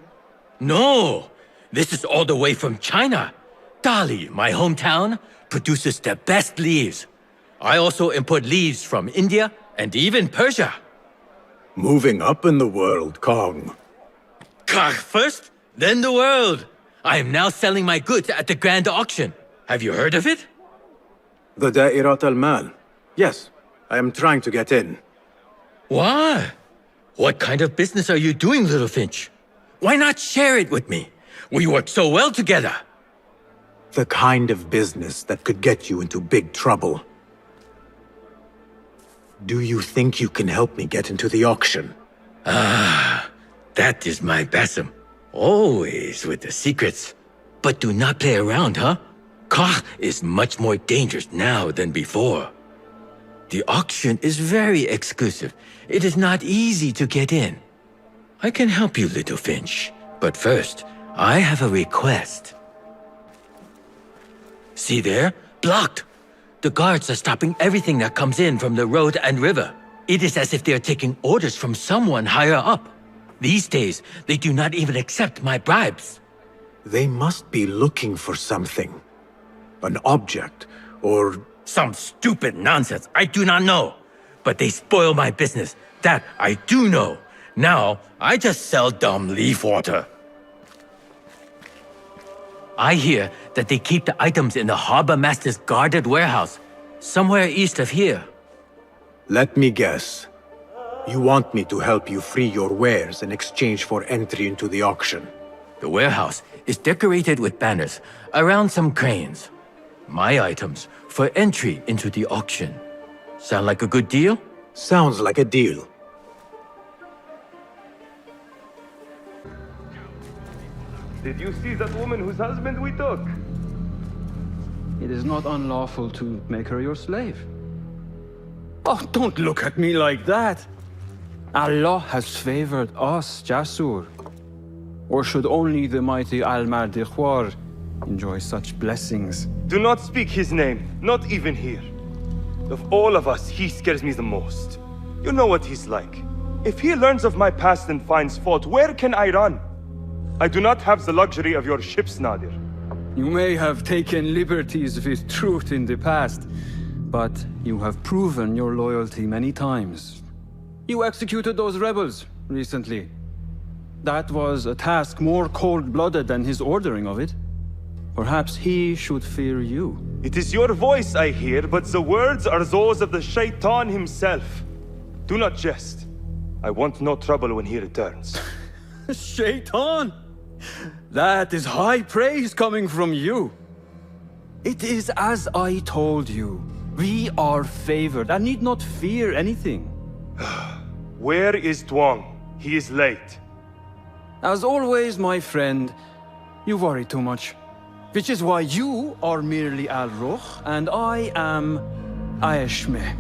No! This is all the way from China. Dali, my hometown, produces the best leaves. I also import leaves from India and even Persia.
Moving up in the world, Kong.
First, then the world. I am now selling my goods at the grand auction. Have you heard of it?
The Da'irat al-Mal. Yes, I am trying to get in.
Why? What kind of business are you doing, Little Finch? Why not share it with me? We work so well together.
The kind of business that could get you into big trouble. Do you think you can help me get into the auction?
Ah, that is my Basim. Always with the secrets. But do not play around, huh? Koch is much more dangerous now than before. The auction is very exclusive. It is not easy to get in. I can help you, Little Finch. But first, I have a request. See there? Blocked. The guards are stopping everything that comes in from the road and river. It is as if they are taking orders from someone higher up. These days, they do not even accept my bribes.
They must be looking for something. An object, or...
Some stupid nonsense I do not know. But they spoil my business. That I do know. Now, I just sell dumb leaf water. I hear that they keep the items in the harbor master's guarded warehouse, somewhere east of here.
Let me guess. You want me to help you free your wares in exchange for entry into the auction.
The warehouse is decorated with banners around some cranes. My items for entry into the auction. Sound like a good deal?
Sounds like a deal.
Did you see that woman whose husband we took?
It is not unlawful to make her your slave. Oh, don't look at me like that. Allah has favored us, Jasur. Or should only the mighty Al-Mardikhwar enjoy such blessings?
Do not speak his name, not even here. Of all of us, he scares me the most. You know what he's like. If he learns of my past and finds fault, where can I run? I do not have the luxury of your ships, Nadir.
You may have taken liberties with truth in the past, but you have proven your loyalty many times. You executed those rebels recently. That was a task more cold-blooded than his ordering of it. Perhaps he should fear you.
It is your voice I hear, but the words are those of the Shaitan himself. Do not jest. I want no trouble when he returns.
Shaitan! That is high praise coming from you. It is as I told you. We are favored and need not fear anything.
Where is Duang? He is late.
As always, my friend, you worry too much. Which is why you are merely Al-Ruh, and I am Aeshme.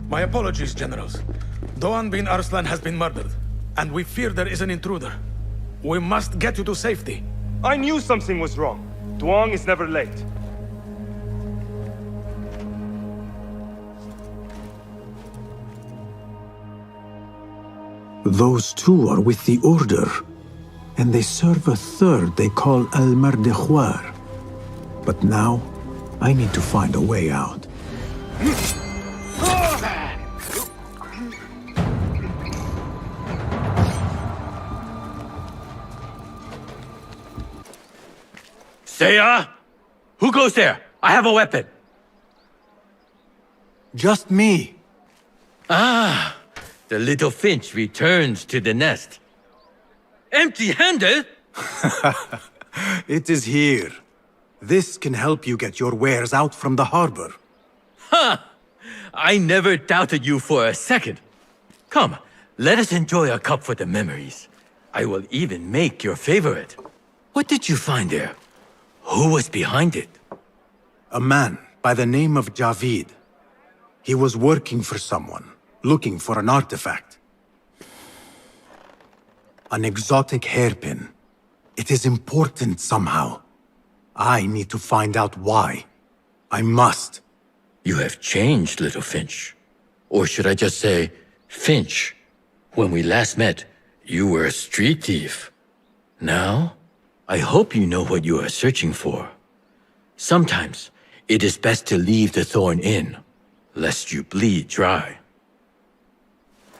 My apologies, generals. Doğan bin Arslan has been murdered, and we fear there is an intruder. We must get you to safety.
I knew something was wrong. Duang is never late.
Those two are with the Order, and they serve a third they call Al-Mardikhwar. But now, I need to find a way out.
Seiya! Who goes there? I have a weapon.
Just me.
Ah, the little finch returns to the nest. Empty-handed?
It is here. This can help you get your wares out from the harbor.
Ha! I never doubted you for a second. Come, let us enjoy a cup for the memories. I will even make your favorite. What did you find there? Who was behind it?
A man by the name of Javid. He was working for someone, looking for an artifact. An exotic hairpin. It is important somehow. I need to find out why. I must.
You have changed, little Finch. Or should I just say, Finch? When we last met, you were a street thief. Now, I hope you know what you are searching for. Sometimes, it is best to leave the thorn in, lest you bleed dry.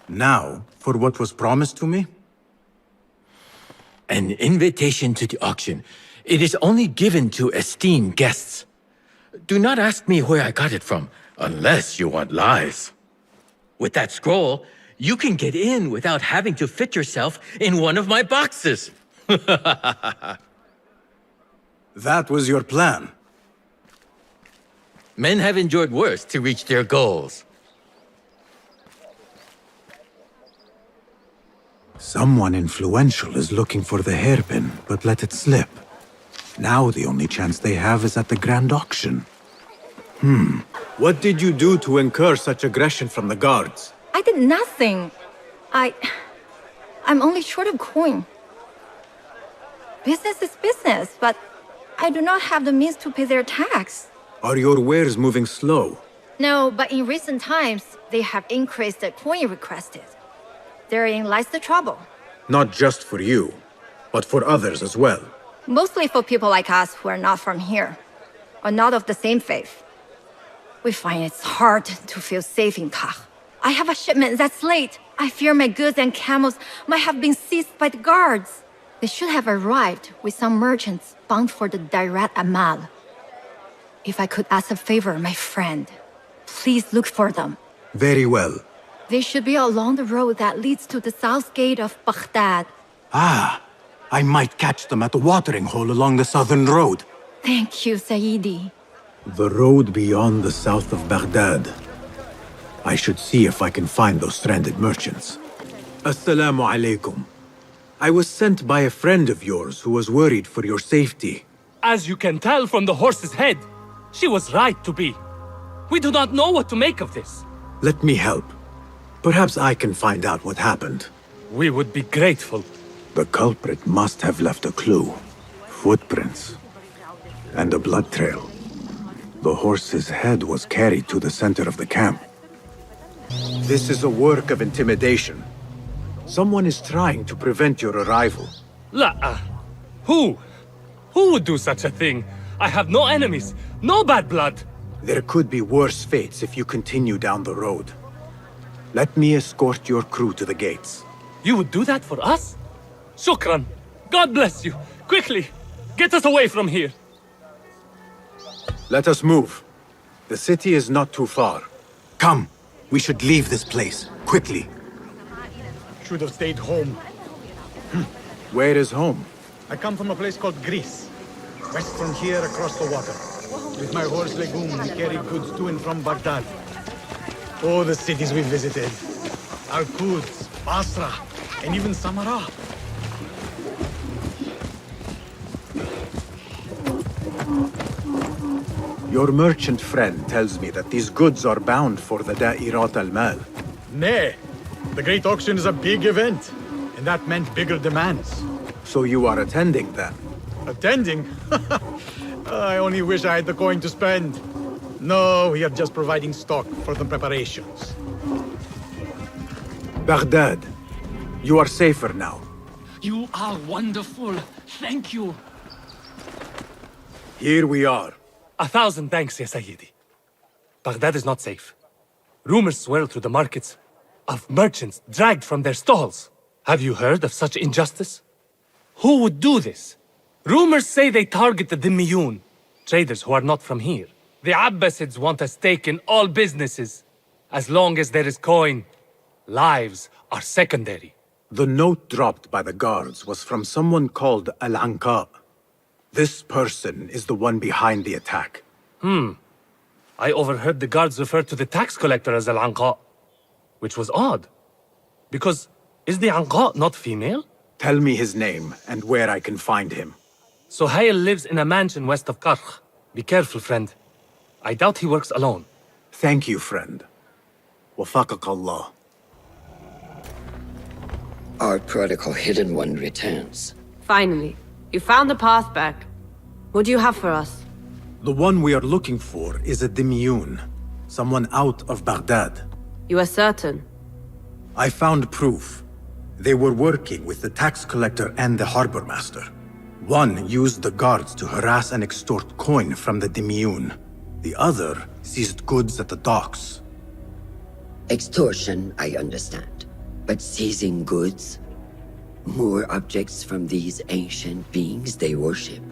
Now, for what was promised to me?
An invitation to the auction. It is only given to esteemed guests. Do not ask me where I got it from, unless you want lies. With that scroll, you can get in without having to fit yourself in one of my boxes.
That was your plan.
Men have endured worse to reach their goals.
Someone influential is looking for the hairpin, but let it slip. Now the only chance they have is at the grand auction. What did you do to incur such aggression from the guards?
I did nothing. I'm only short of coin. Business is business, but I do not have the means to pay their tax.
Are your wares moving slow?
No, but in recent times, they have increased the coin requested. Therein lies the trouble.
Not just for you, but for others as well.
Mostly for people like us who are not from here, or not of the same faith. We find it's hard to feel safe in Kach. I have a shipment that's late. I fear my goods and camels might have been seized by the guards. They should have arrived with some merchants bound for the Dairat Amal. If I could ask a favor, my friend, please look for them.
Very well.
They should be along the road that leads to the south gate of Baghdad.
Ah, I might catch them at the watering hole along the southern road.
Thank you, Sayyidi.
The road beyond the south of Baghdad. I should see if I can find those stranded merchants. Assalamu alaikum. I was sent by a friend of yours who was worried for your safety.
As you can tell from the horse's head, she was right to be. We do not know what to make of this.
Let me help. Perhaps I can find out what happened.
We would be grateful.
The culprit must have left a clue. Footprints. And a blood trail. The horse's head was carried to the center of the camp. This is a work of intimidation. Someone is trying to prevent your arrival.
La. Who? Who would do such a thing? I have no enemies, no bad blood.
There could be worse fates if you continue down the road. Let me escort your crew to the gates.
You would do that for us? Shukran. God bless you. Quickly, get us away from here.
Let us move. The city is not too far. Come, we should leave this place, quickly.
Should have stayed home.
Where is home?
I come from a place called Greece. West from here, across the water. With my horse Legume, we carry goods to and from Baghdad. Oh, the cities we visited. Al-Quds, Basra, and even Samarra.
Your merchant friend tells me that these goods are bound for the Da'irat al-Mal.
Nay, the Great Auction is a big event, and that meant bigger demands.
So you are attending then?
Attending? I only wish I had the coin to spend. No, we are just providing stock for the preparations.
Baghdad, you are safer now.
You are wonderful. Thank you.
Here we are.
1,000 thanks, Ya Sayyidi. Baghdad is not safe. Rumors swirl through the markets of merchants dragged from their stalls. Have you heard of such injustice? Who would do this? Rumors say they target the Dhimmiyun, traders who are not from here. The Abbasids want a stake in all businesses. As long as there is coin, lives are secondary.
The note dropped by the guards was from someone called Al-Anqa. This person is the one behind the attack.
I overheard the guards refer to the tax collector as Al-Anqa, which was odd. Because, is the Anqa not female?
Tell me his name and where I can find him.
Suhail lives in a mansion west of Karkh. Be careful, friend. I doubt he works alone.
Thank you, friend. Wafaqak Allah.
Our prodigal hidden one returns.
Finally, you found the path back. What do you have for us?
The one we are looking for is a Dhimmiyun, someone out of Baghdad.
You are certain?
I found proof. They were working with the tax collector and the harbor master. One used the guards to harass and extort coin from the Dhimmiyun. The other seized goods at the docks.
Extortion, I understand. But seizing goods? More objects from these ancient beings they worship?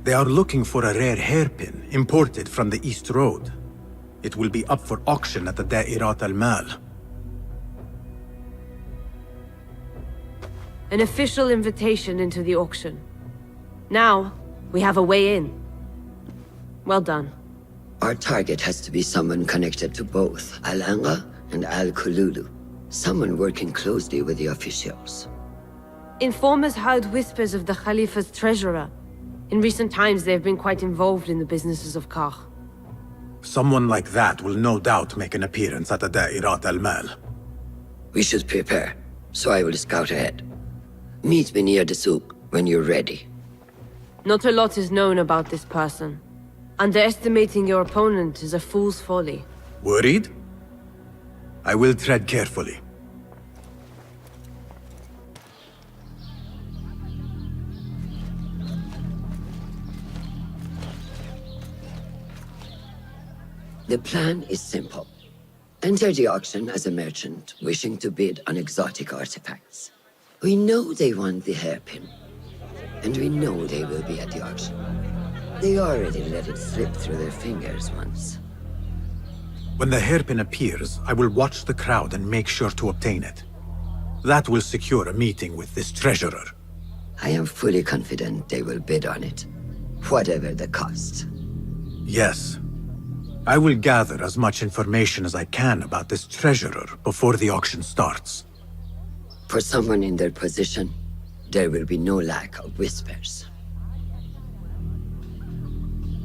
They are looking for a rare hairpin imported from the East Road. It will be up for auction at the Da'irat al-Mal.
An official invitation into the auction. Now, we have a way in. Well done.
Our target has to be someone connected to both Al-Anga and Al-Kululu. Someone working closely with the officials.
Informers heard whispers of the Khalifa's treasurer. In recent times, they have been quite involved in the businesses of Karkh.
Someone like that will no doubt make an appearance at the Da'irat al-Mal.
We should prepare, so I will scout ahead. Meet me near the souk when you're ready.
Not a lot is known about this person. Underestimating your opponent is a fool's folly.
Worried? I will tread carefully.
The plan is simple. Enter the auction as a merchant wishing to bid on exotic artifacts. We know they want the hairpin, and we know they will be at the auction. They already let it slip through their fingers once.
When the hairpin appears, I will watch the crowd and make sure to obtain it. That will secure a meeting with this treasurer.
I am fully confident they will bid on it, whatever the cost.
Yes. I will gather as much information as I can about this treasurer before the auction starts.
For someone in their position, there will be no lack of whispers.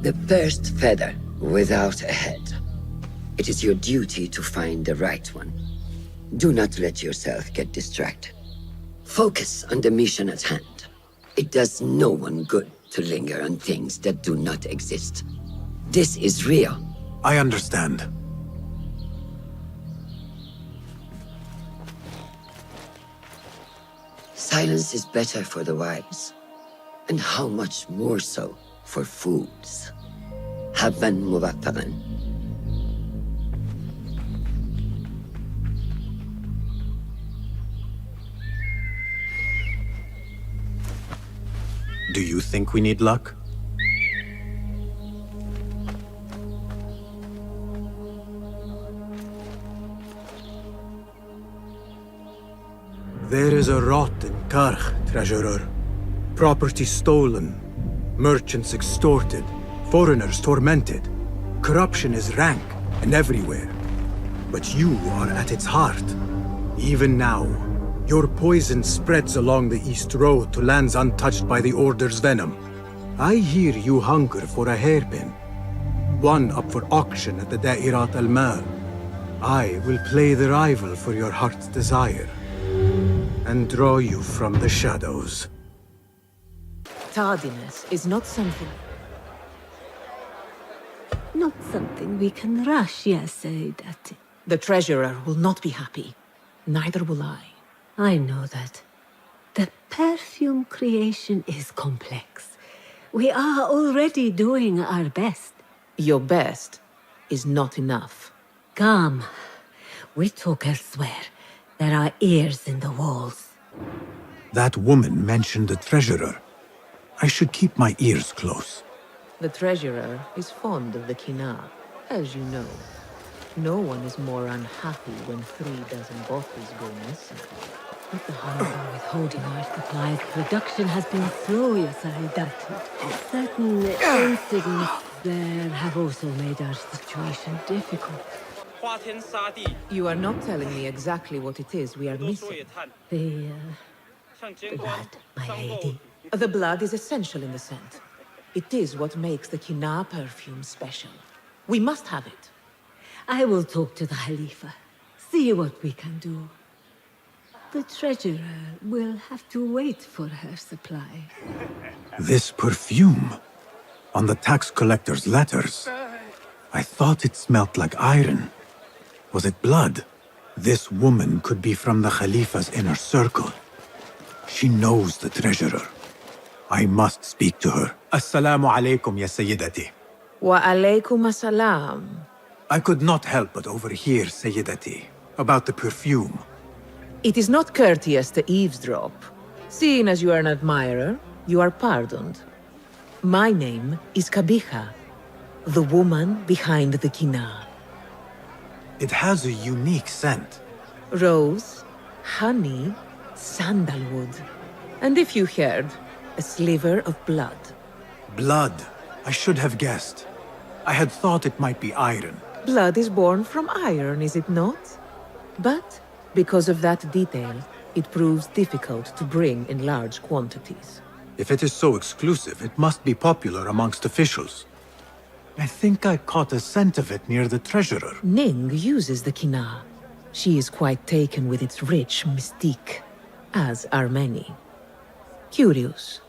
The first feather without a head. It is your duty to find the right one. Do not let yourself get distracted. Focus on the mission at hand. It does no one good to linger on things that do not exist. This is real.
I understand.
Silence is better for the wise, and how much more so for fools. حبا موفقا.
Do you think we need luck? There is a rot in Karch, treasurer. Property stolen, merchants extorted, foreigners tormented. Corruption is rank and everywhere. But you are at its heart. Even now, your poison spreads along the East Road to lands untouched by the Order's venom. I hear you hunger for a hairpin. One up for auction at the Da'irat al-Mal. I will play the rival for your heart's desire and draw you from the shadows.
Tardiness is not something
we can rush, yes, Sayyidati.
the treasurer will not be happy. Neither will I.
I know that. The perfume creation is complex. We are already doing our best.
Your best is not enough.
Come. We talk elsewhere. There are ears in the walls.
That woman mentioned the treasurer. I should keep my ears close.
The treasurer is fond of the Kina, as you know. No one is more unhappy when 3 dozen bottles go missing.
With the harbor withholding our supplies, production has been slow, yes, Sayyidati. Certain incidents there have also made our situation difficult.
You are not telling me exactly what it is we are missing.
The blood, my lady.
The blood is essential in the scent. It is what makes the Kina perfume special. We must have it.
I will talk to the Khalifa. See what we can do. The treasurer will have to wait for her supply.
This perfume, on the tax collector's letters. I thought it smelt like iron. Was it blood? This woman could be from the Khalifa's inner circle. She knows the treasurer. I must speak to her. Assalamu alaikum, ya Sayyidati.
Wa alaykum assalam.
I could not help but overhear, Sayyidati, about the perfume.
It is not courteous to eavesdrop. Seeing as you are an admirer, you are pardoned. My name is Kabiha, the woman behind the Kina.
It has a unique scent.
Rose, honey, sandalwood. And if you heard, a sliver of blood.
Blood. I should have guessed. I had thought it might be iron.
Blood is born from iron, is it not? But because of that detail, it proves difficult to bring in large quantities.
If it is so exclusive, it must be popular amongst officials. I think I caught a scent of it near the treasurer.
Ning uses the Kina. She is quite taken with its rich mystique, as are many. Curious.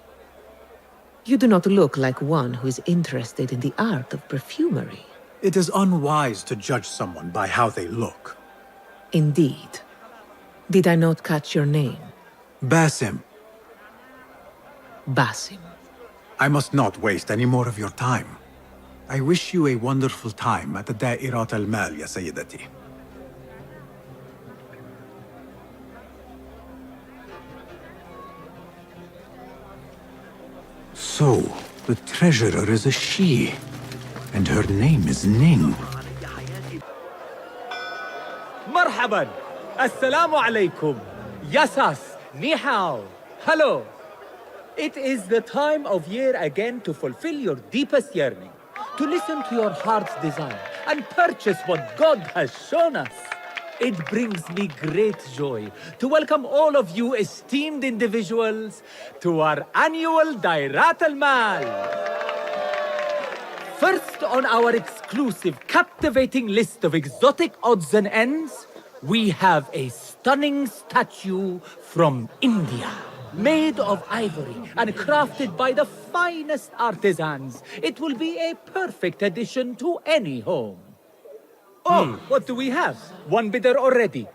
You do not look like one who is interested in the art of perfumery.
It is unwise to judge someone by how they look.
Indeed. Did I not catch your name?
Basim.
Basim.
I must not waste any more of your time. I wish you a wonderful time at the Da'irat al-Mal, ya Sayyidati. So, The treasurer is a she, and her name is Ning.
مرحبا. السلام عليكم. Yasas. Ni hao. Hello. It is the time of year again to fulfill your deepest yearning, to listen to your heart's desire, and purchase what God has shown us. It brings me great joy to welcome all of you esteemed individuals to our annual Dairat al-Mal. First on our exclusive, captivating list of exotic odds and ends, we have a stunning statue from India. Made of ivory and crafted by the finest artisans, it will be a perfect addition to any home. Oh, what do we have? One bidder already.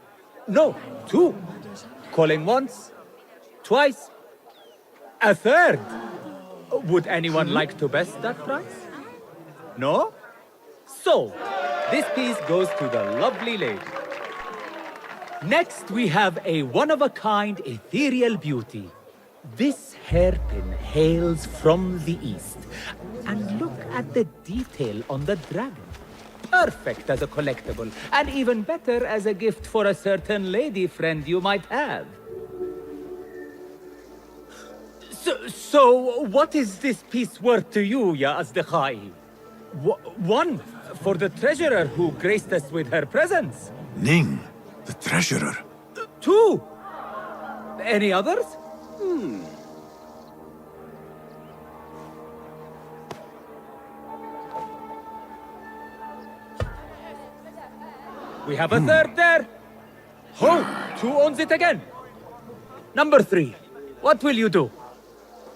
No, two. Calling once, twice, a third. Would anyone like to best that price? No? So, this piece goes to the lovely lady. Next, we have a one-of-a-kind ethereal beauty. This hairpin hails from the east. And look at the detail on the dragon. Perfect as a collectible, and even better as a gift for a certain lady friend you might have. So what is this piece worth to you, Ya Asdiqai? One, for the treasurer who graced us with her presence.
Ning, the treasurer.
Two. Any others? We have a third there. Who owns it again? Number 3. What will you do?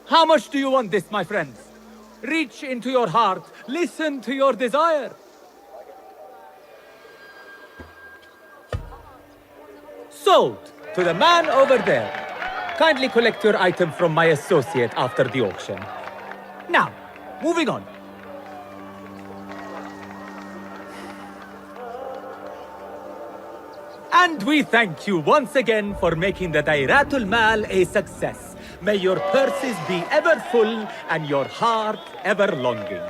How much do you want this, my friends? Reach into your heart. Listen to your desire. Sold to the man over there. Kindly collect your item from my associate after the auction. Now, moving on. And we thank you once again for making the Dairatul Mal a success. May your purses be ever full and your heart ever longing.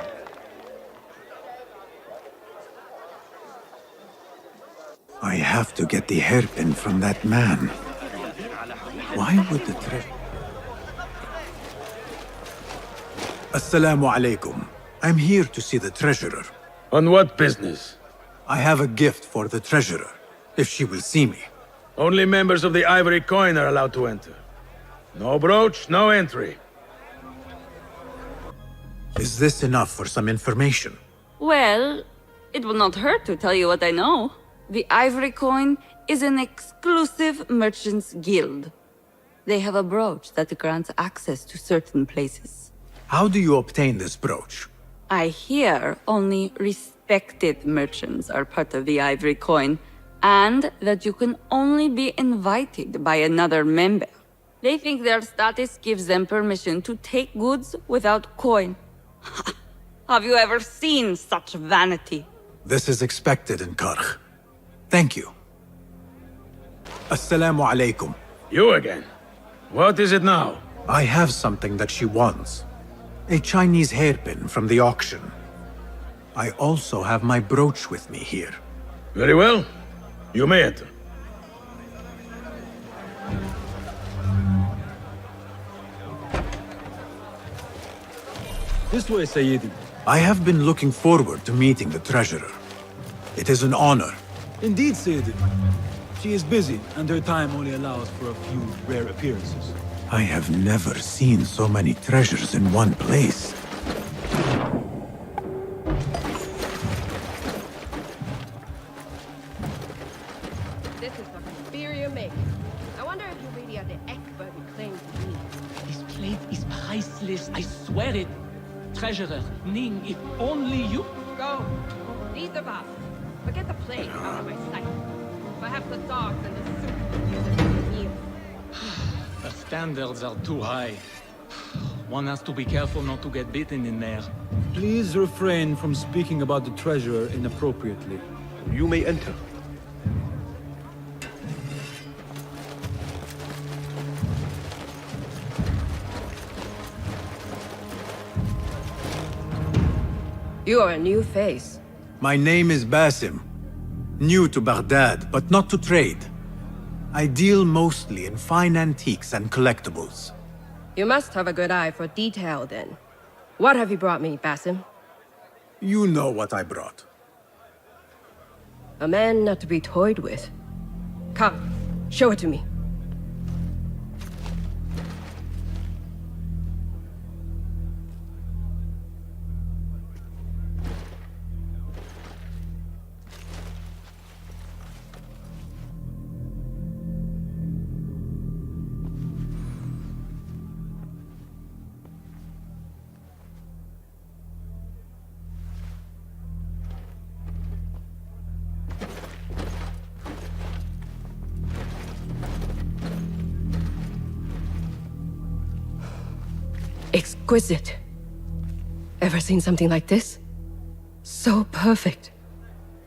I have to get the hairpin from that man. Why would the Assalamu alaikum. I'm here to see the treasurer.
On what business?
I have a gift for the treasurer, if she will see me.
Only members of the Ivory Coin are allowed to enter. No brooch, no entry.
Is this enough for some information?
Well, it will not hurt to tell you what I know. The Ivory Coin is an exclusive merchants' guild. They have a brooch that grants access to certain places.
How do you obtain this brooch?
I hear only respected merchants are part of the Ivory Coin, and that you can only be invited by another member. They think their status gives them permission to take goods without coin. Have you ever seen such vanity?
This is expected in Karkh. Thank you. Assalamu alaikum.
You again? What is it now?
I have something that she wants. A Chinese hairpin from the auction. I also have my brooch with me here.
Very well. You may enter.
This way, Sayyidi.
I have been looking forward to meeting the treasurer. It is an honor.
Indeed, Sayyidi. She is busy, and her time only allows for a few rare appearances.
I have never seen so many treasures in one place.
This is what inferior makes. I wonder if you really are the expert you claim to be.
This plate is priceless, I swear it. Treasurer, Ning, if only you...
Go. Lead the boss. Forget the plate out of my sight. Perhaps the dogs and the soup will use it for a meal.
The standards are too high. One has to be careful not to get bitten in there.
Please refrain from speaking about the treasurer inappropriately.
You may enter.
You are a new face.
My name is Basim. New to Baghdad, but not to trade. I deal mostly in fine antiques and collectibles.
You must have a good eye for detail, then. What have you brought me, Basim?
You know what I brought.
A man not to be toyed with. Come, show it to me. Exquisite. Ever seen something like this? So perfect.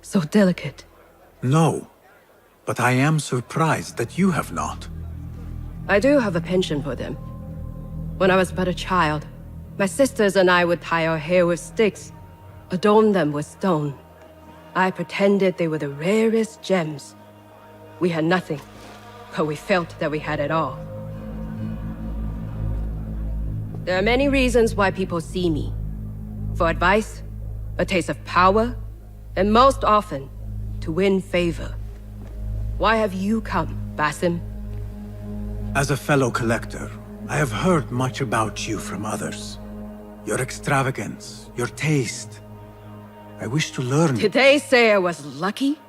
So delicate.
No, but I am surprised that you have not.
I do have a penchant for them. When I was but a child, my sisters and I would tie our hair with sticks, adorn them with stone. I pretended they were the rarest gems. We had nothing, but we felt that we had it all. There are many reasons why people see me. For advice, a taste of power, and most often, to win favor. Why have you come, Basim?
As a fellow collector, I have heard much about you from others. Your extravagance, your taste. I wish to learn.
Did they say I was lucky?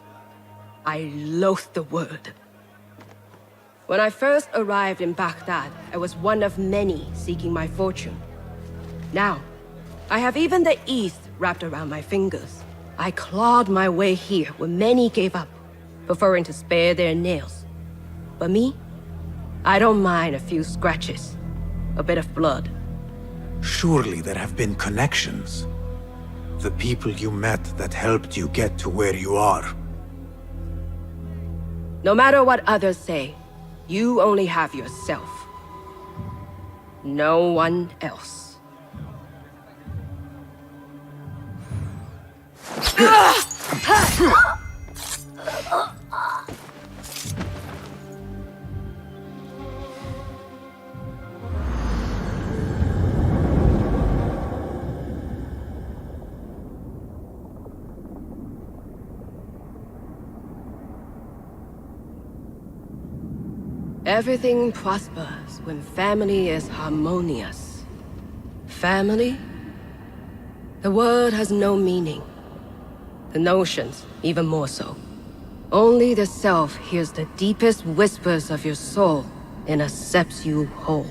I loathe the word. When I first arrived in Baghdad, I was one of many seeking my fortune. Now, I have even the East wrapped around my fingers. I clawed my way here when many gave up, preferring to spare their nails. But me? I don't mind a few scratches, a bit of blood.
Surely there have been connections. The people you met that helped you get to where you are.
No matter what others say, you only have yourself. No one else. Everything prospers when family is harmonious. Family? The word has no meaning. The notions, even more so. Only the self hears the deepest whispers of your soul and accepts you whole.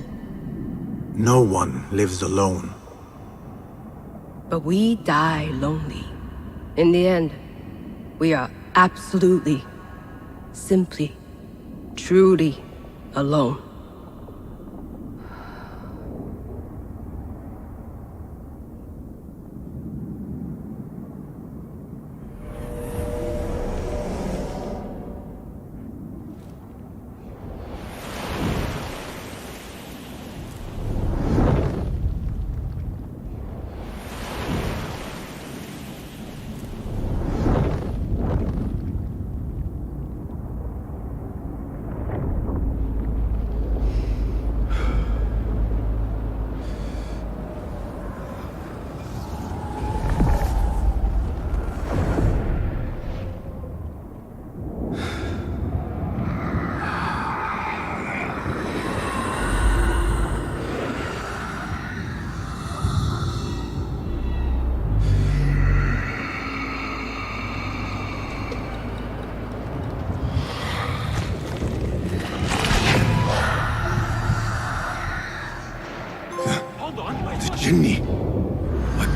No one lives alone.
But we die lonely. In the end, we are absolutely, simply, truly alone.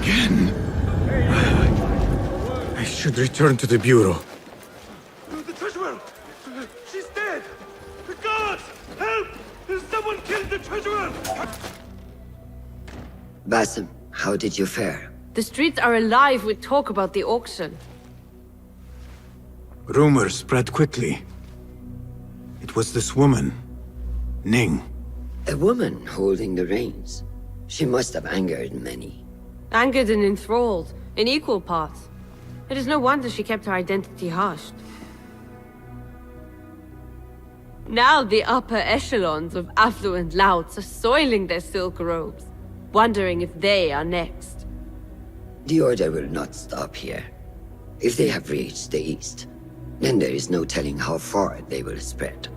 Again. I should return to the Bureau.
The treasurer! She's dead! The guards! Help! Someone killed the treasurer!
Basim, how did you fare?
The streets are alive with talk about the auction.
Rumors spread quickly. It was this woman, Ning.
A woman holding the reins. She must have angered many.
Angered and enthralled, in equal parts. It is no wonder she kept her identity hushed. Now the upper echelons of affluent louts are soiling their silk robes, wondering if they are next.
The Order will not stop here. If they have reached the east, then there is no telling how far they will spread.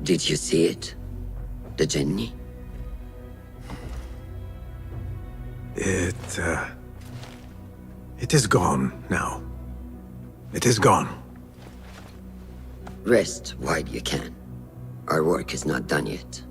Did you see it? The Jinni?
It is gone now. It is gone.
Rest while you can. Our work is not done yet.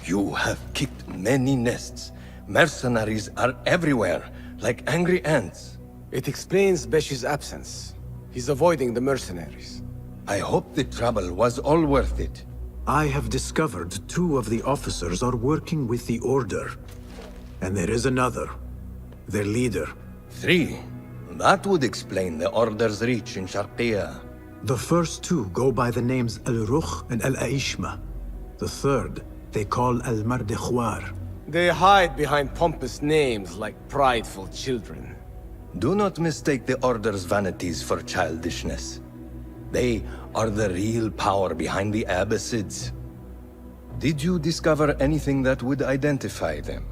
You have kicked many nests. Mercenaries are everywhere, like angry ants.
It explains Beshi's absence. He's avoiding the mercenaries.
I hope the trouble was all worth it.
I have discovered 2 of the officers are working with the Order. And there is another. Their leader.
3. That would explain the Order's reach in Sharqiya.
The first 2 go by the names Al-Rukh and Al-Aishma. The third they call Al-Mardekhwar.
They hide behind pompous names like prideful children.
Do not mistake the Order's vanities for childishness. They are the real power behind the Abbasids. Did you discover anything that would identify them?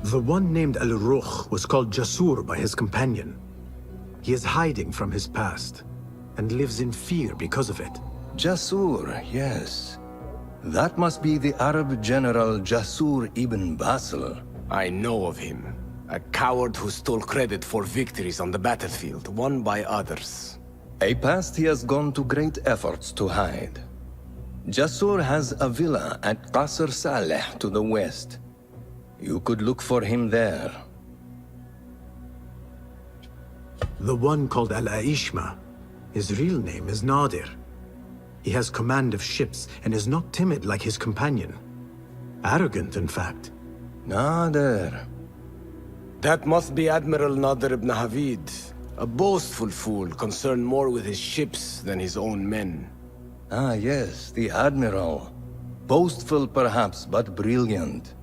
The one named Al-Rukh was called Jasur by his companion. He is hiding from his past, and lives in fear because of it.
Jasur, yes. That must be the Arab general Jasur ibn Basil.
I know of him. A coward who stole credit for victories on the battlefield, won by others.
A past he has gone to great efforts to hide. Jasur has a villa at Qasr Saleh to the west. You could look for him there.
The one called Al-Aishma, his real name is Nadir. He has command of ships and is not timid like his companion. Arrogant, in fact.
Nadir.
That must be Admiral Nadir ibn Havid. A boastful fool concerned more with his ships than his own men.
Ah, yes, the Admiral. Boastful perhaps, but brilliant.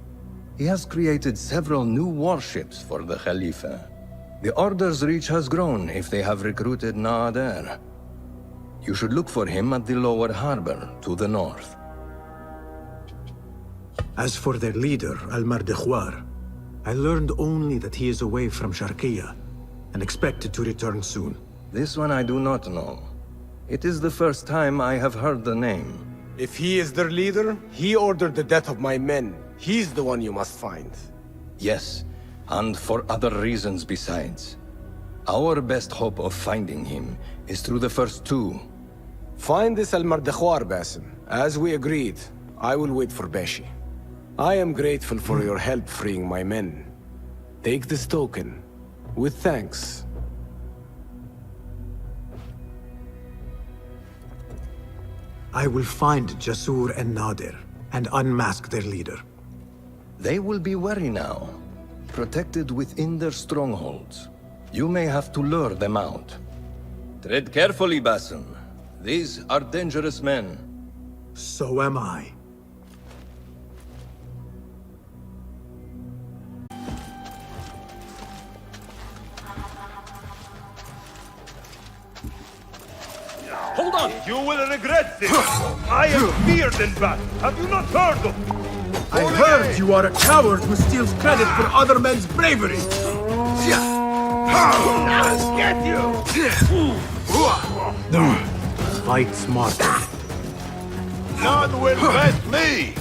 He has created several new warships for the Khalifa. The Order's reach has grown if they have recruited Nadir. You should look for him at the lower harbor, to the north.
As for their leader, Al-Mardekhwar, I learned only that he is away from Sharqiya, and expected to return soon.
This one I do not know. It is the first time I have heard the name.
If he is their leader, he ordered the death of my men. He's the one you must find.
Yes, and for other reasons besides. Our best hope of finding him is through the first 2.
Find this Al-Mardekhwar, Basim. As we agreed, I will wait for Beshi. I am grateful for your help freeing my men. Take this token, with thanks.
I will find Jasur and Nadir, and unmask their leader.
They will be wary now, protected within their strongholds. You may have to lure them out. Tread carefully, Basim. These are dangerous men.
So am I.
Hold on! You will regret this! I am feared in battle! Have you not heard of me?
I heard you are a coward who steals credit for other men's bravery!
Let's get you!
Fight smart.
None will best me!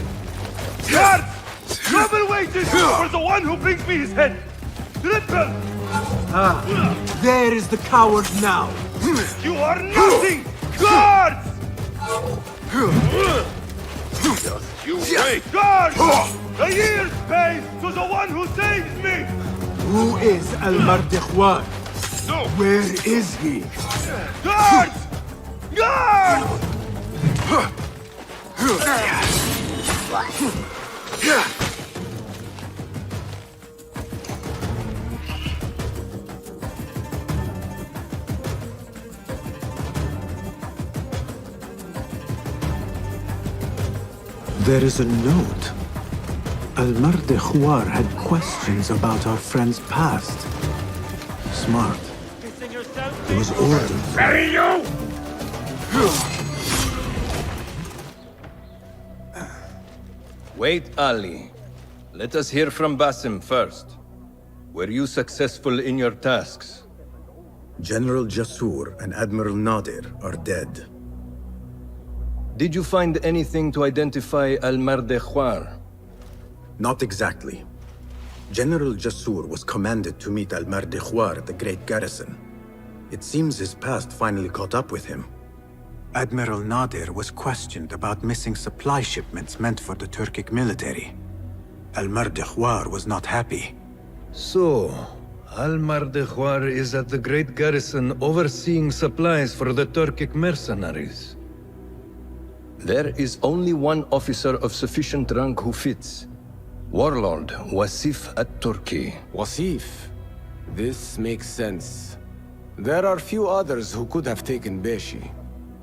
Guards! Trouble wages for the one who brings me his head! Triple!
There is the coward now!
You are nothing! Guards! Just you wait! Guards! A year's pay to the one who saves me!
Who is Al-Mardikhwar?
No!
Where is he?
Guards! Guards!
There is a note. Al-Mardikhwar had questions about our friend's past. Smart. He was ordered.
Bury you!
Wait, Ali. Let us hear from Basim first. Were you successful in your tasks?
General Jasur and Admiral Nadir are dead.
Did you find anything to identify Al-Mardikhwar?
Not exactly. General Jasur was commanded to meet Al-Mardikhwar at the Great Garrison. It seems his past finally caught up with him. Admiral Nadir was questioned about missing supply shipments meant for the Turkic military. Al-Mardikhwar was not happy.
So, Al-Mardikhwar is at the Great Garrison overseeing supplies for the Turkic mercenaries. There is only one officer of sufficient rank who fits. Warlord Wasif at-Turki.
Wasif? This makes sense. There are few others who could have taken Beshi.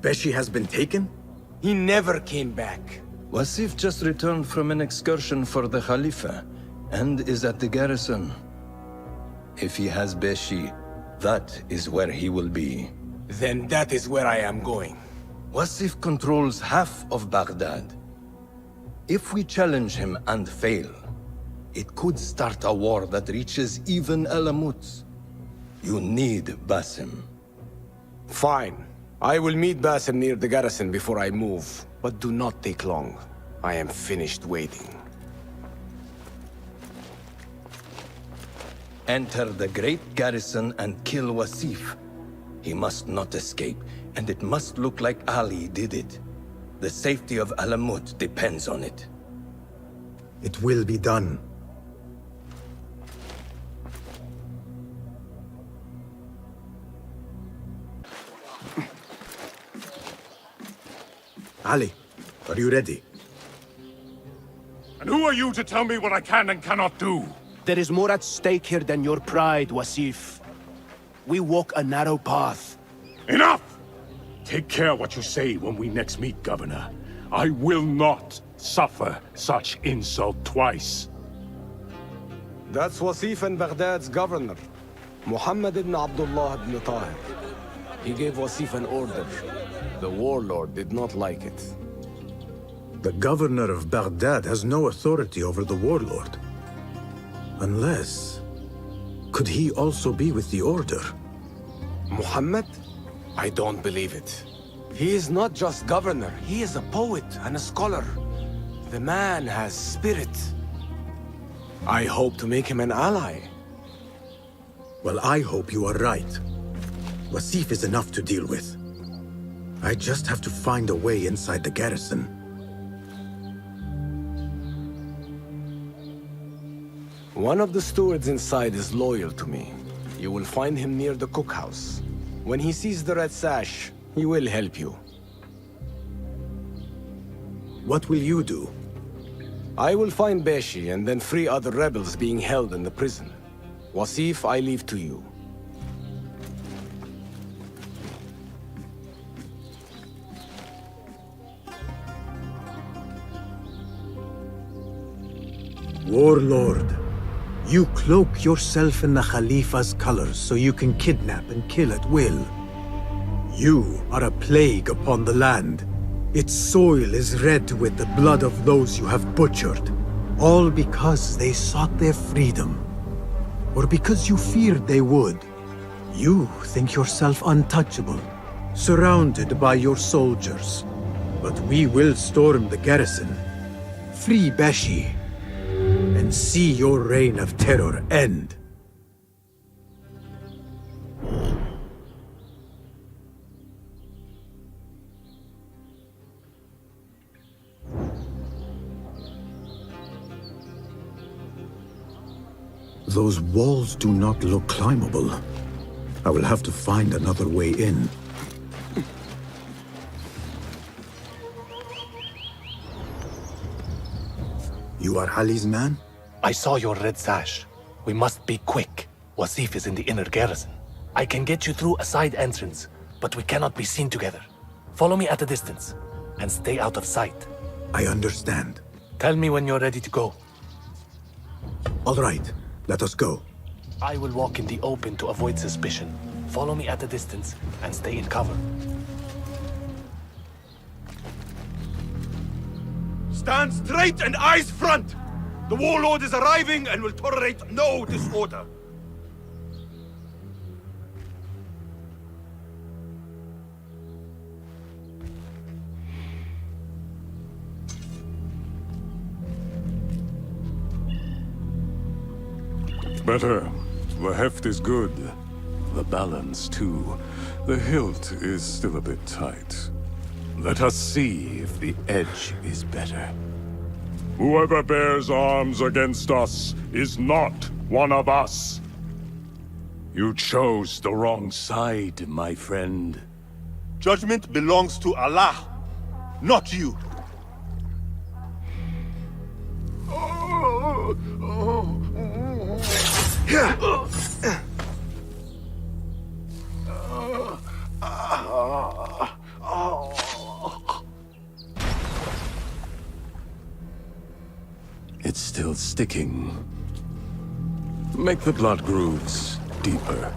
Beshi has been taken?
He never came back.
Wasif just returned from an excursion for the Khalifa, and is at the garrison. If he has Beshi, that is where he will be.
Then that is where I am going.
Wasif controls half of Baghdad. If we challenge him and fail, it could start a war that reaches even Alamut. You need Basim.
Fine. I will meet Basim near the garrison before I move, but do not take long. I am finished waiting.
Enter the great garrison and kill Wasif. He must not escape, and it must look like Ali did it. The safety of Alamut depends on it.
It will be done. Ali, are you ready?
And who are you to tell me what I can and cannot do?
There is more at stake here than your pride, Wasif. We walk a narrow path.
Enough! Take care what you say when we next meet, Governor. I will not suffer such insult twice.
That's Wasif and Baghdad's governor, Muhammad ibn Abdullah ibn Tahir. He gave Wasif an order. The warlord did not like it.
The governor of Baghdad has no authority over the warlord. Unless... could he also be with the order?
Muhammad? I don't believe it. He is not just governor, he is a poet and a scholar. The man has spirit. I hope to make him an ally.
Well, I hope you are right. Wasif is enough to deal with. I just have to find a way inside the garrison.
One of the stewards inside is loyal to me. You will find him near the cookhouse. When he sees the red sash, he will help you.
What will you do?
I will find Beshi and then free other rebels being held in the prison. Wasif, I leave to you.
Warlord, you cloak yourself in the Khalifa's colors so you can kidnap and kill at will. You are a plague upon the land. Its soil is red with the blood of those you have butchered, all because they sought their freedom, or because you feared they would. You think yourself untouchable, surrounded by your soldiers. But we will storm the garrison, free Beshi, and see your reign of terror end. Those walls do not look climbable. I will have to find another way in. You are Ali's man?
I saw your red sash. We must be quick. Wasif is in the inner garrison. I can get you through a side entrance, but we cannot be seen together. Follow me at a distance, and stay out of sight.
I understand.
Tell me when you're ready to go.
All right, let us go.
I will walk in the open to avoid suspicion. Follow me at a distance, and stay in cover.
Stand straight and eyes front! The warlord is arriving and will tolerate no disorder.
Better. The heft is good. The balance, too. The hilt is still a bit tight. Let us see if the edge is better. Whoever bears arms against us is not one of us. You chose the wrong side, my friend.
Judgment belongs to Allah, not you.
It's still sticking. Make the blood grooves deeper.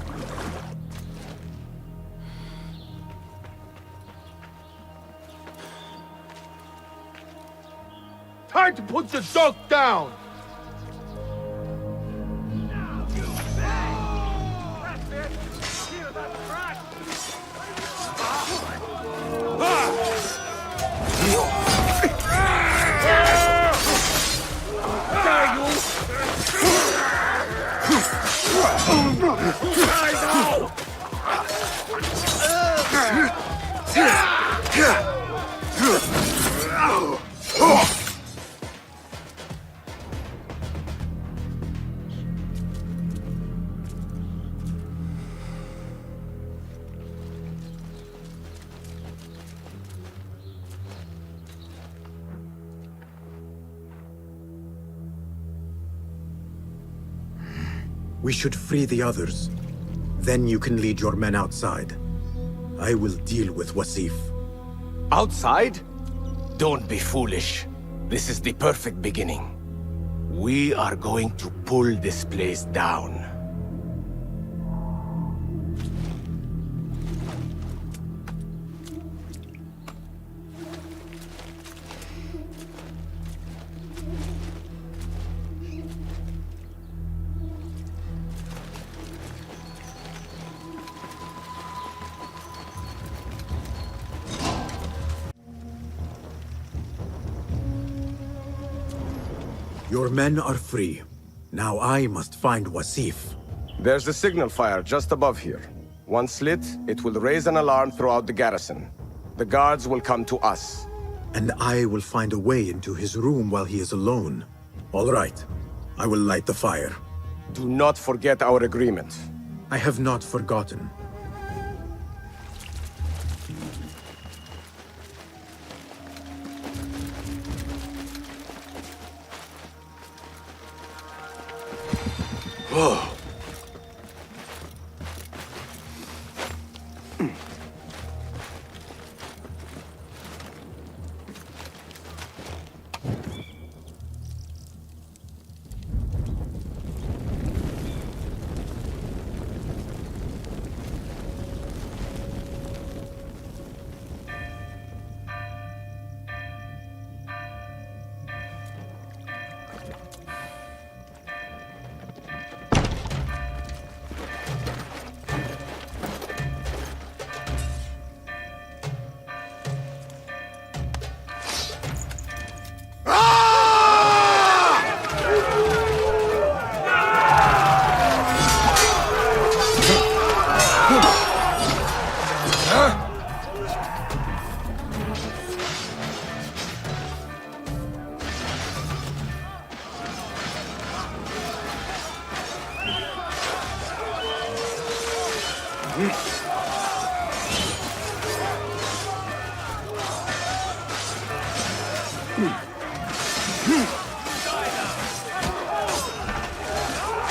Time to put the dog down!
We should free the others. Then you can lead your men outside. I will deal with Wasif.
Outside? Don't be foolish. This is the perfect beginning. We are going to pull this place down.
Your men are free. Now I must find Wasif.
There's a signal fire just above here. Once lit, it will raise an alarm throughout the garrison. The guards will come to us.
And I will find a way into his room while he is alone. All right. I will light the fire.
Do not forget our agreement.
I have not forgotten.
Oh.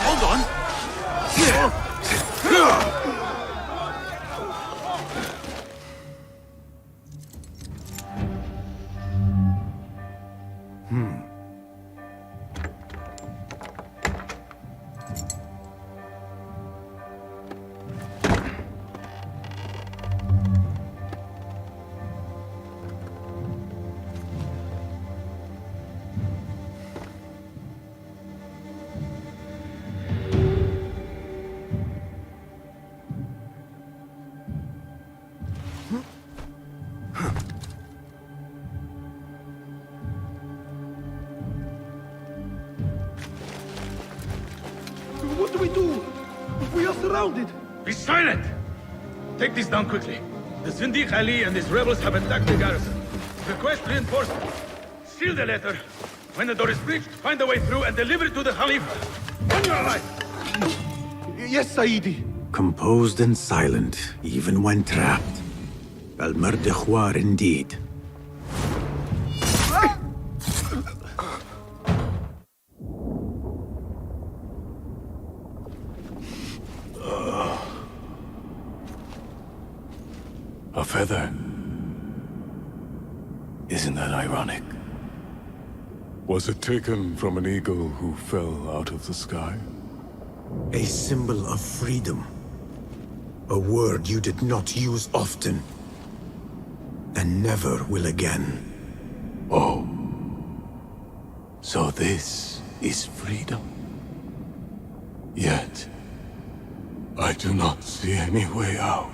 Hold on!
What do we do? We are surrounded.
Be silent! Take this down quickly. The Sindiq Ali and his rebels have attacked the garrison. Request reinforcements. Seal the letter. When the door is breached, find a way through and deliver it to the Khalifa. On your life!
Yes, Saidi.
Composed and silent, even when trapped. Al-Mardikhwar indeed.
A feather. Isn't that ironic? Was it taken from an eagle who fell out of the sky?
A symbol of freedom. A word you did not use often. And never will again.
Oh. So this is freedom. Yet, I do not see any way out.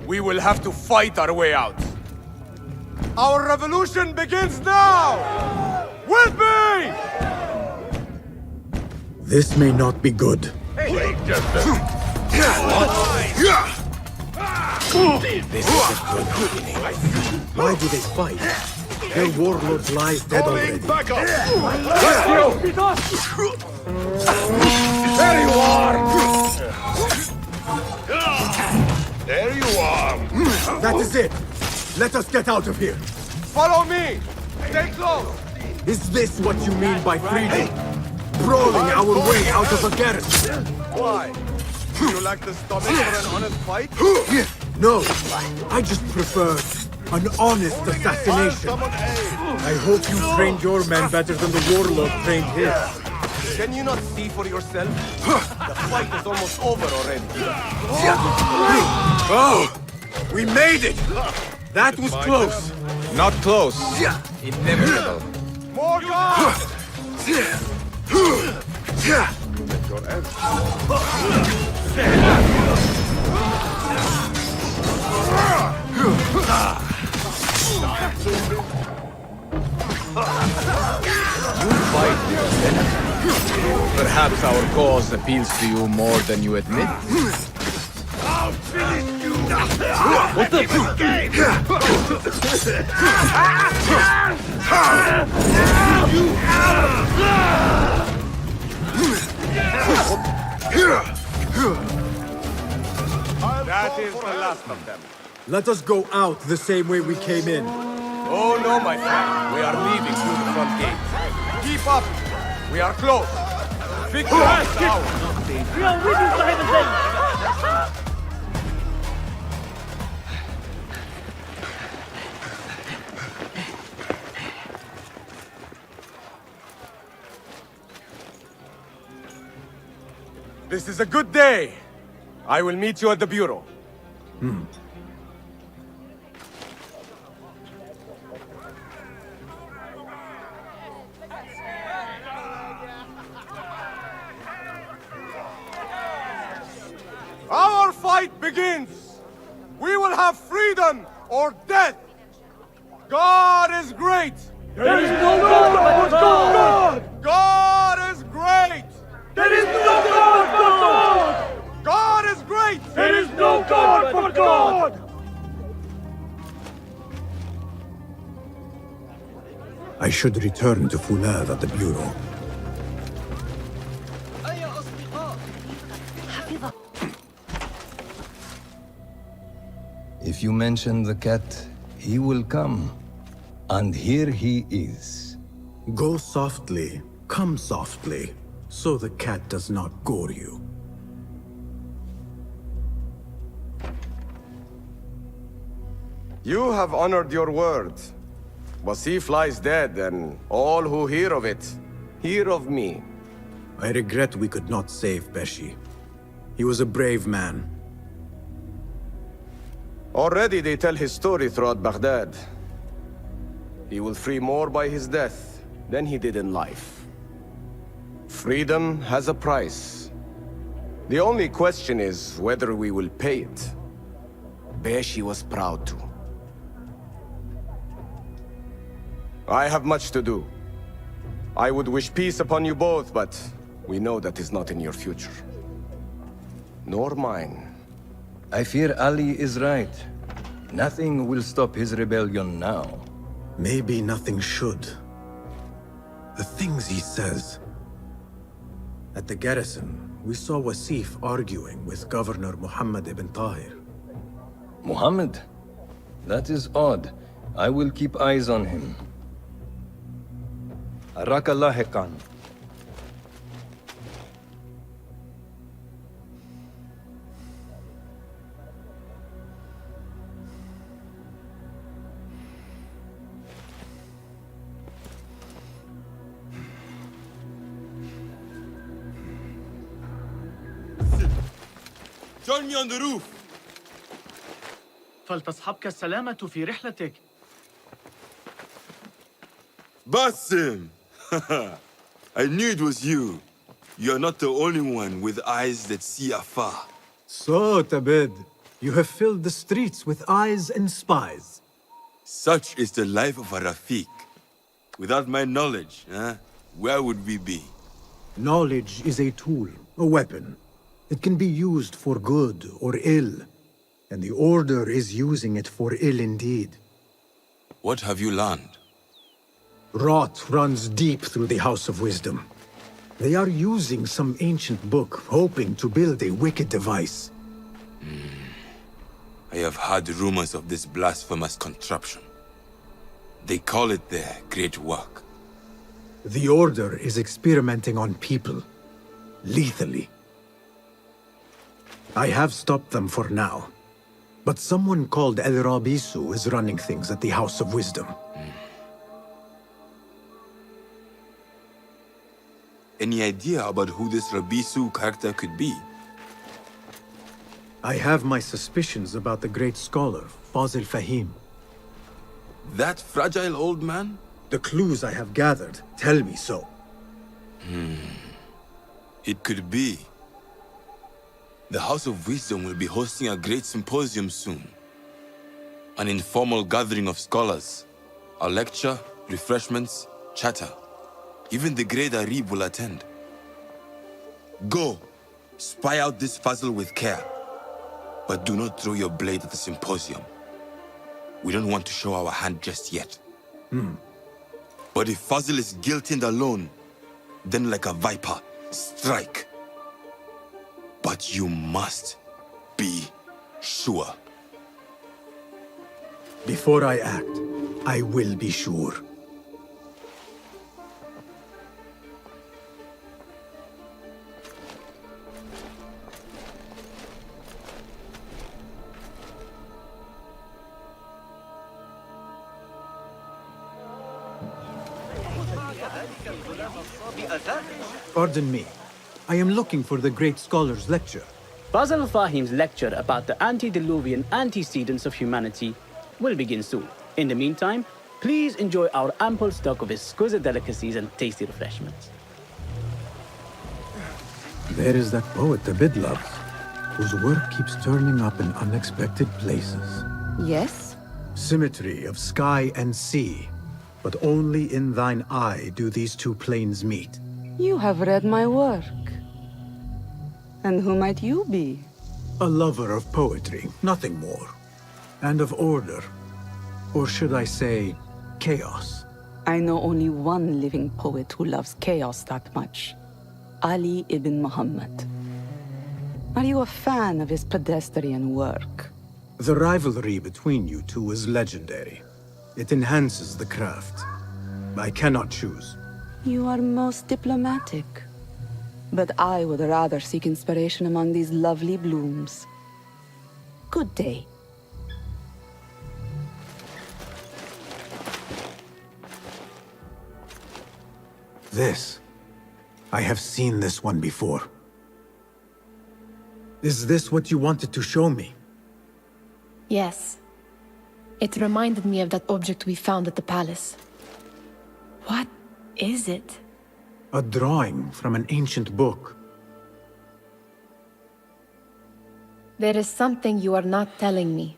We will have to fight our way out. Our revolution begins now! With me!
This may not be good.
Wait just a...
This is a good beginning. Why do they fight? Their warlord lies dead already.
Back up! There you are! There you are!
That is it! Let us get out of here!
Follow me! Stay close!
Is this what you mean by freedom? Brawling our way out of a garrison?
Why? Do you lack the stomach for an honest fight?
No, I just prefer an honest assassination. I hope you trained your men better than the warlord trained his.
Can you not see for yourself? The fight is almost over already.
Oh! We made it! That was close!
Not close. Inevitable. More guards! Let your end.
You fight with your enemy. Perhaps our cause appeals to you more than you admit.
I'll finish you!
What the
That is the last of them.
Let us go out the same way we came in.
Oh no, my friend. We are leaving through the front gate. Keep up! We are close! Victor is ours!
We are with you, Sahib Zain!
This is a good day. I will meet you at the bureau. Our fight begins! We will have freedom or death! God is great!
There is no God but God!
God is great!
There is no God but God!
God is great!
There is no God but God!
I should return to Fulad at the bureau.
If you mention the cat, he will come. And here he is.
Go softly, come softly, so the cat does not gore you.
You have honored your word. Wasif lies dead, and all who hear of it, hear of me.
I regret we could not save Beshi. He was a brave man.
Already they tell his story throughout Baghdad. He will free more by his death than he did in life. Freedom has a price. The only question is whether we will pay it. Beshi was proud to. I have much to do. I would wish peace upon you both, but we know that is not in your future. Nor mine.
I fear Ali is right. Nothing will stop his rebellion now.
Maybe nothing should. The things he says. At the garrison, we saw Wasif arguing with Governor Muhammad ibn Tahir.
Muhammad? That is odd. I will keep eyes on him.
Arakallah Khan.
Join me on the roof.
فلتصحبك السلامة في رحلتك.
Basim! I knew it was you. You're not the only one with eyes that see afar.
So, Tabid, you have filled the streets with eyes and spies.
Such is the life of a Rafiq. Without my knowledge, where would we be?
Knowledge is a tool, a weapon. It can be used for good or ill. And the Order is using it for ill indeed.
What have you learned?
Rot runs deep through the House of Wisdom. They are using some ancient book, hoping to build a wicked device.
I have heard rumors of this blasphemous contraption. They call it their great work.
The Order is experimenting on people. Lethally. I have stopped them for now. But someone called El Rabisu is running things at the House of Wisdom.
Any idea about who this Rabisu character could be?
I have my suspicions about the great scholar, Fazil Fahim.
That fragile old man?
The clues I have gathered tell me so.
It could be. The House of Wisdom will be hosting a great symposium soon. An informal gathering of scholars. A lecture, refreshments, chatter. Even the great Arib will attend. Go, spy out this puzzle with care.
But do not throw your blade at the symposium. We don't want to show our hand just yet. But if Fazil is guilty and alone, then like a viper, strike. But you must be sure.
Before I act, I will be sure. Pardon me. I am looking for the great scholar's lecture.
Basil Fahim's lecture about the antediluvian antecedents of humanity will begin soon. In the meantime, please enjoy our ample stock of exquisite delicacies and tasty refreshments.
There is that poet Abid loves, whose work keeps turning up in unexpected places.
Yes?
Symmetry of sky and sea, but only in thine eye do these two planes meet.
You have read my work. And who might you be?
A lover of poetry, nothing more. And of order. Or should I say, chaos.
I know only one living poet who loves chaos that much. Ali ibn Muhammad. Are you a fan of his pedestrian work?
The rivalry between you two is legendary. It enhances the craft. I cannot choose.
You are most diplomatic. But I would rather seek inspiration among these lovely blooms. Good day.
This. I have seen this one before. Is this what you wanted to show me?
Yes. It reminded me of that object we found at the palace. What is it?
A drawing from an ancient book.
There is something you are not telling me.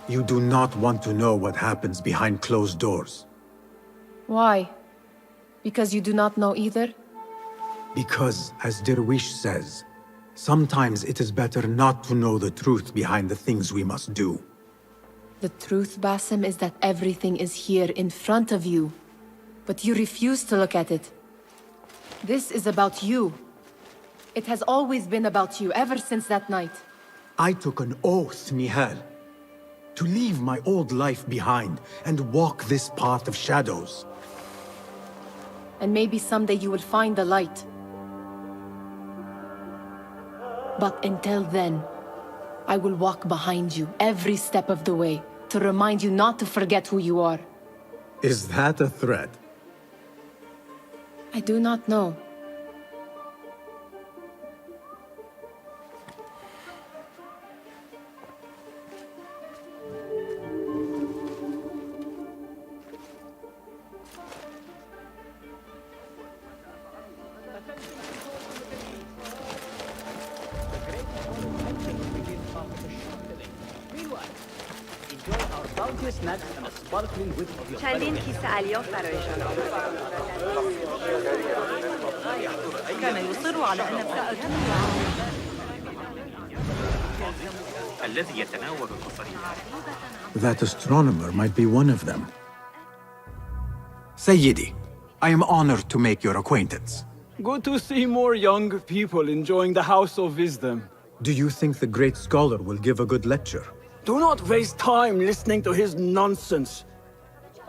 You do not want to know what happens behind closed doors.
Why? Because you do not know either?
Because, as Derwish says, sometimes it is better not to know the truth behind the things we must do.
The truth, Basim, is that everything is here in front of you. But you refuse to look at it. This is about you. It has always been about you, ever since that night.
I took an oath, Nihal, to leave my old life behind and walk this path of shadows.
And maybe someday you will find the light. But until then, I will walk behind you every step of the way to remind you not to forget who you are.
Is that a threat?
I do not know.
چندین کیسه الیاف برای جناب.
كان يصر على أن الذي يتناول المصاريف.
That astronomer might be one of them. Sayyidi, I am honored to make your acquaintance.
Good to see more young people enjoying the House of Wisdom.
Do you think the great scholar will give a good lecture?
Do not waste time listening to his nonsense.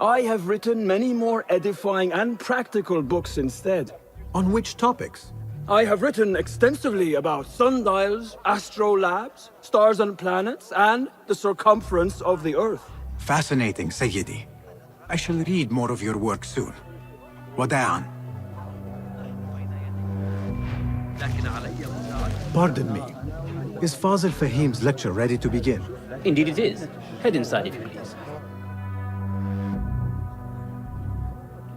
I have written many more edifying and practical books instead.
On which topics?
I have written extensively about sundials, astrolabes, stars and planets, and the circumference of the Earth.
Fascinating, Sayyidi. I shall read more of your work soon. Wada'an. Pardon me. Is Fazil Fahim's lecture ready to begin?
Indeed it is. Head inside if you please.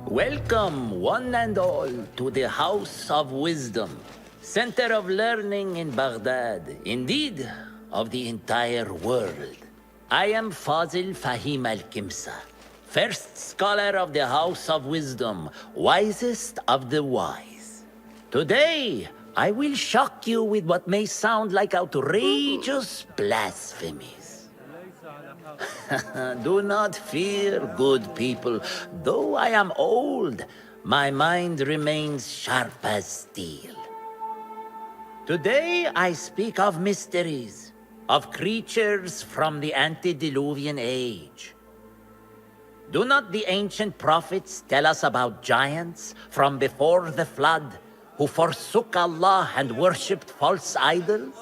Welcome, one and all, to the House of Wisdom, center of learning in Baghdad, indeed, of the entire world. I am Fazil Fahim al-Kimsa, first scholar of the House of Wisdom, wisest of the wise. Today, I will shock you with what may sound like outrageous blasphemies. Do not fear, good people. Though I am old, my mind remains sharp as steel. Today I speak of mysteries, of creatures from the antediluvian age. Do not the ancient prophets tell us about giants from before the flood who forsook Allah and worshipped false idols?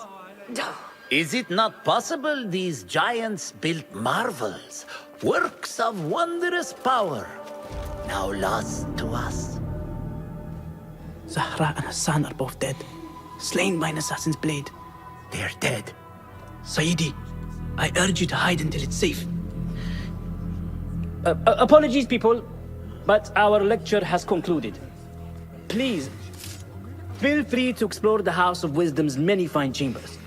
Is it not possible these giants built marvels, works of wondrous power, now lost to us?
Zahra and Hassan are both dead, slain by an assassin's blade. They are dead. Sayyidi, I urge you to hide until it's safe. Apologies, people, but our lecture has concluded. Please, feel free to explore the House of Wisdom's many fine chambers.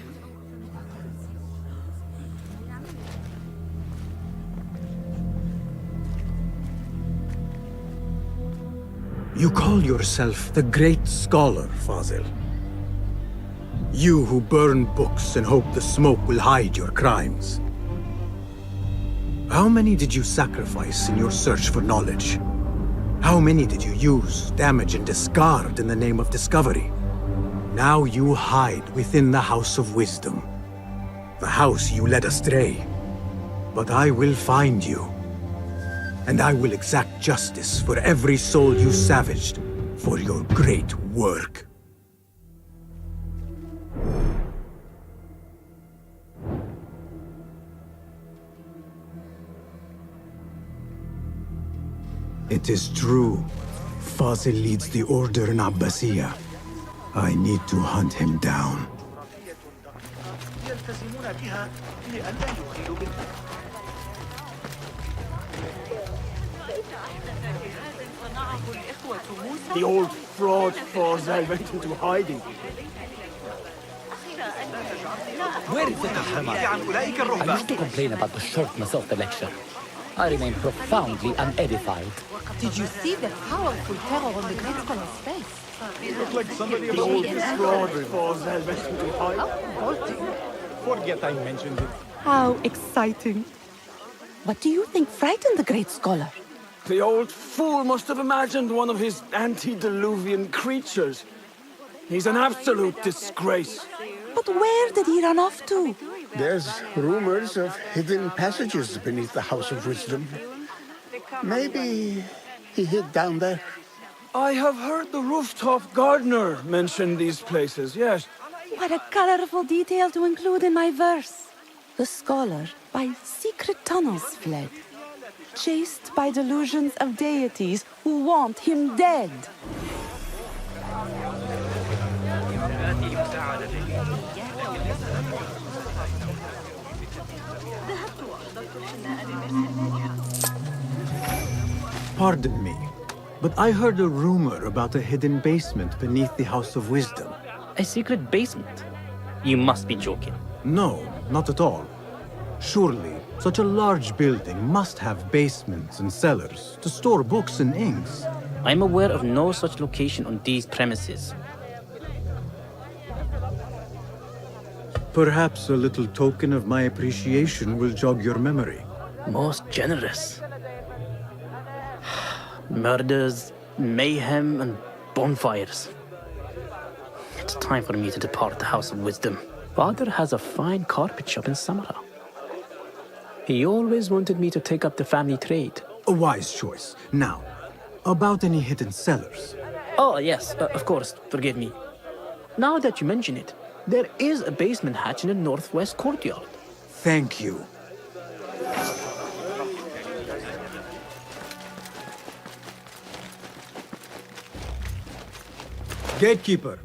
You call yourself the great scholar, Fazil. You who burn books and hope the smoke will hide your crimes. How many did you sacrifice in your search for knowledge? How many did you use, damage, and discard in the name of discovery? Now you hide within the House of Wisdom. The house you led astray. But I will find you. And I will exact justice for every soul you savaged for your great work. It is true. Fazil leads the order in Abbasiyah. I need to hunt him down.
The old fraud Fazil went into hiding.
Where is the Kahraman? I used to complain about the shortness of the lecture. I remain profoundly unedified.
Did you see the powerful terror on the great scholar's face?
It looked like somebody the old fraud Fazil went into hiding.
Forget I mentioned it.
How exciting. What do you think frightened the great scholar?
The old fool must have imagined one of his antediluvian creatures. He's an absolute disgrace.
But where did he run off to?
There's rumors of hidden passages beneath the House of Wisdom. Maybe he hid down there.
I have heard the rooftop gardener mention these places, yes.
What a colorful detail to include in my verse. The scholar by secret tunnels fled, chased by delusions of deities who want him dead.
Pardon me, but I heard a rumor about a hidden basement beneath the House of Wisdom.
A secret basement? You must be joking.
No, not at all. Surely, such a large building must have basements and cellars to store books and inks.
I'm aware of no such location on these premises.
Perhaps a little token of my appreciation will jog your memory.
Most generous. Murders, mayhem, and bonfires. It's time for me to depart the House of Wisdom. Father has a fine carpet shop in Samara. He always wanted me to take up the family trade.
A wise choice. Now, about any hidden cellars.
Oh, yes, of course, forgive me. Now that you mention it, there is a basement hatch in the northwest courtyard.
Thank you. Gatekeeper,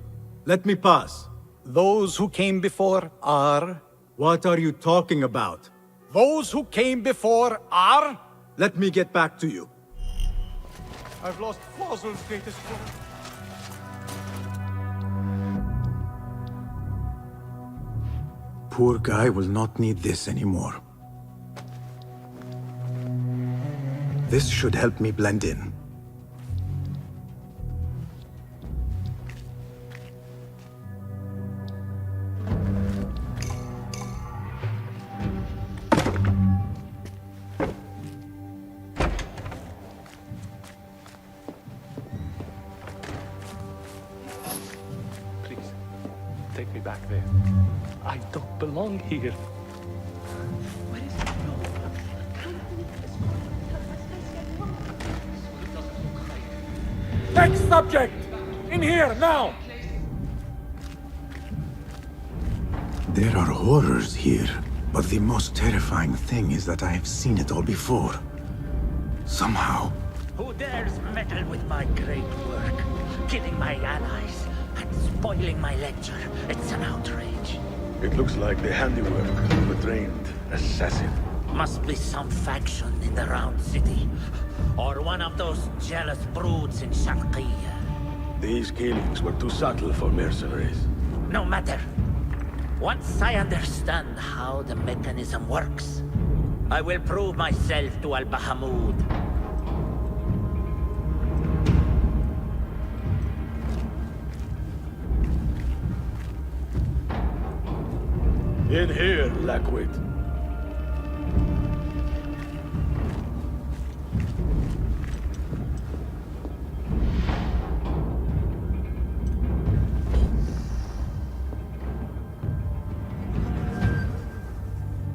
let me pass.
Those who came before are...
What are you talking about?
Those who came before are...
Let me get back to you.
I've lost Fazil's greatest friend.
Poor guy will not need this anymore. This should help me blend in.
take me back there. I don't belong here.
Next subject! In here, now!
There are horrors here, but the most terrifying thing is that I have seen it all before. Somehow.
Who dares meddle with my great work? Killing my allies and spoiling my lecture. It's an outrage.
It looks like the handiwork of a trained assassin.
Must be some faction in the Round City. Or one of those jealous broods in Sharqiyya.
These killings were too subtle for mercenaries.
No matter. Once I understand how the mechanism works, I will prove myself to Al-Bahamud.
In here, Lackwit.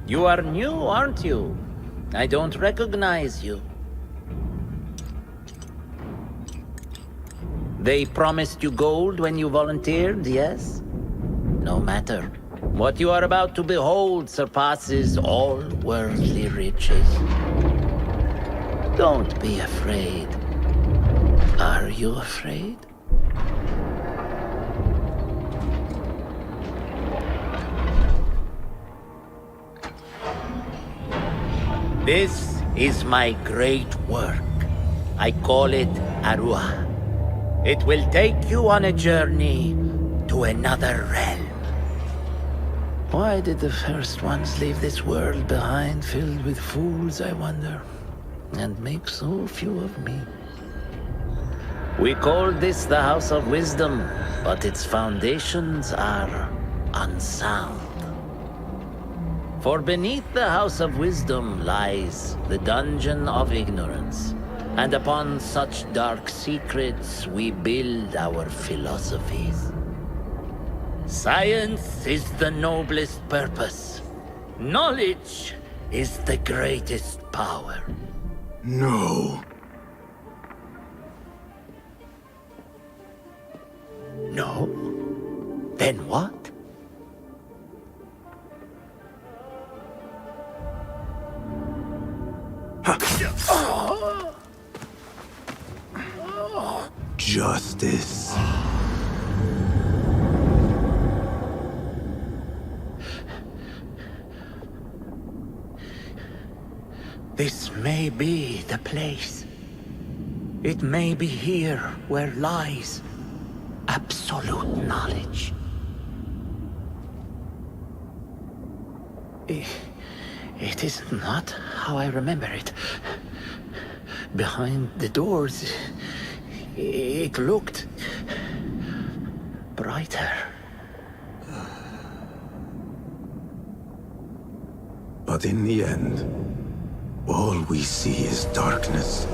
You are new, aren't you? I don't recognize you. They promised you gold when you volunteered, yes? No matter. What you are about to behold surpasses all worldly riches. Don't be afraid. Are you afraid? This is my great work. I call it Arua. It will take you on a journey to another realm. Why did the first ones leave this world behind, filled with fools, I wonder, and make so few of me? We called this the House of Wisdom, but its foundations are unsound. For beneath the House of Wisdom lies the Dungeon of Ignorance, and upon such dark secrets we build our philosophies. Science is the noblest purpose. Knowledge is the greatest power.
No.
No? Then what?
Justice.
This may be the place. It may be here where lies absolute knowledge. It is not how I remember it. Behind the doors, it looked brighter.
But in the end, all we see is darkness.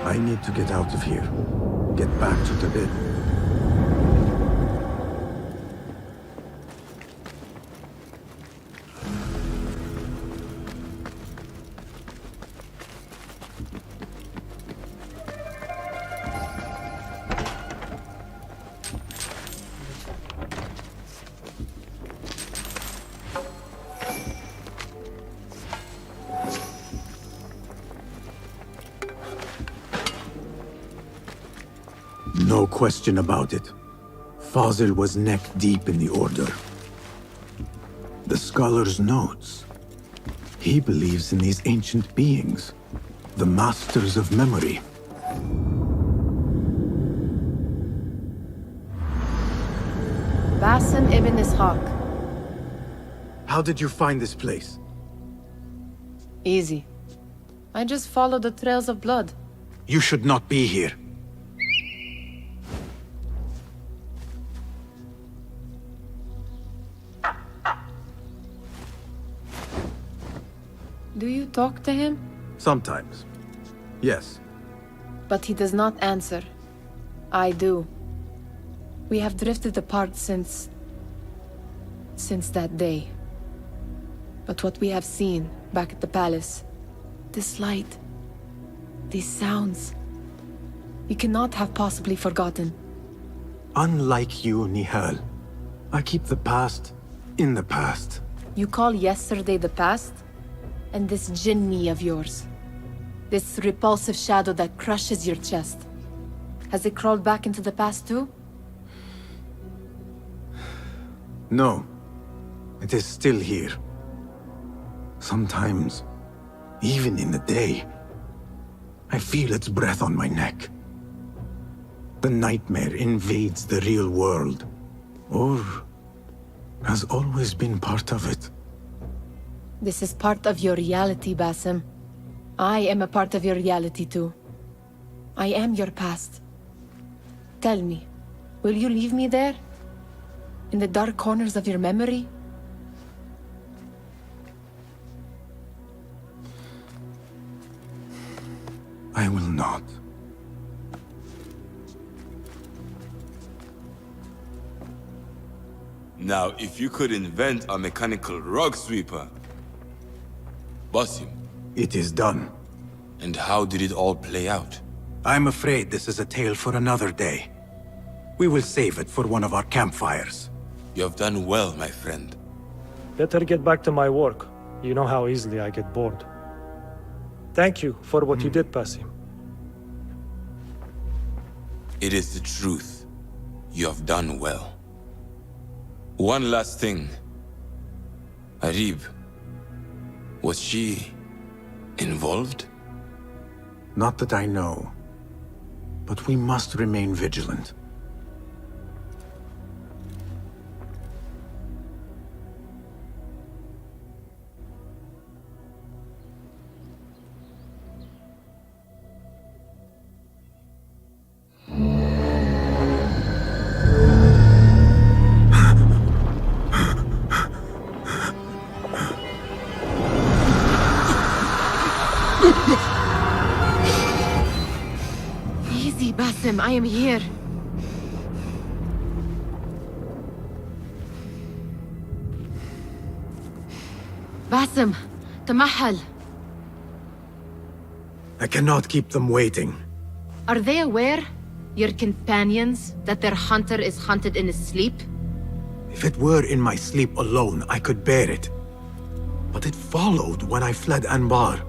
I need to get out of here. Get back to the bed. No question about it. Fazil was neck deep in the Order. The scholar's notes. He believes in these ancient beings, the masters of memory.
Basim ibn Ishaq.
How did you find this place?
Easy. I just followed the trails of blood.
You should not be here.
Do you talk to him?
Sometimes. Yes.
But he does not answer. I do. We have drifted apart since that day. But what we have seen back at the palace, this light, these sounds, you cannot have possibly forgotten.
Unlike you, Nihal, I keep the past in the past.
You call yesterday the past? And this jinni of yours, this repulsive shadow that crushes your chest, has it crawled back into the past too?
No. It is still here. Sometimes, even in the day, I feel its breath on my neck. The nightmare invades the real world, or has always been part of it.
This is part of your reality, Basim. I am a part of your reality too. I am your past. Tell me, will you leave me there? In the dark corners of your memory?
I will not.
Now, if you could invent a mechanical rug sweeper, Basim.
It is done.
And how did it all play out?
I'm afraid this is a tale for another day. We will save it for one of our campfires.
You have done well, my friend.
Better get back to my work. You know how easily I get bored. Thank you for what you did, Basim.
It is the truth. You have done well. One last thing. Arib, was she involved?
Not that I know. But we must remain vigilant.
Easy, Basim, I am here. Basim, Tamahal.
I cannot keep them waiting.
Are they aware, your companions, that their hunter is hunted in his sleep?
If it were in my sleep alone, I could bear it. But it followed when I fled Anbar.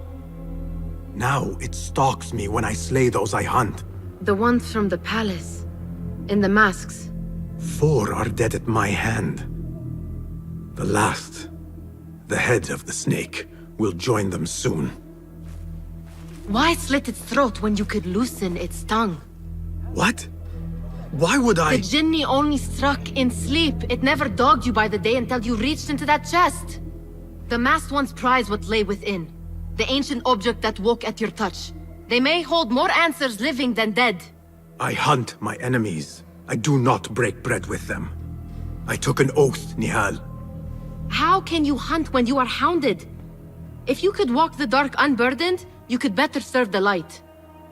Now it stalks me when I slay those I hunt.
The ones from the palace, in the masks.
4 are dead at my hand. The last, the head of the snake, will join them soon.
Why slit its throat when you could loosen its tongue?
What? Why would I?
The Jinni only struck in sleep. It never dogged you by the day until you reached into that chest. The masked ones prize what lay within. The ancient object that woke at your touch. They may hold more answers living than dead.
I hunt my enemies. I do not break bread with them. I took an oath, Nihal.
How can you hunt when you are hounded? If you could walk the dark unburdened, you could better serve the light.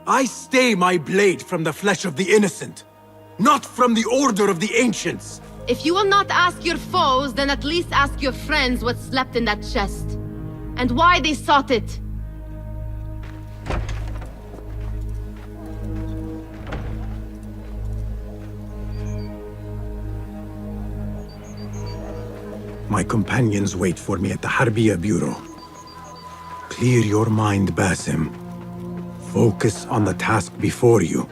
I stay my blade from the flesh of the innocent, not from the order of the ancients.
If you will not ask your foes, then at least ask your friends what slept in that chest. And why they sought it.
My companions wait for me at the Harbiya Bureau. Clear your mind, Basim. Focus on the task before you.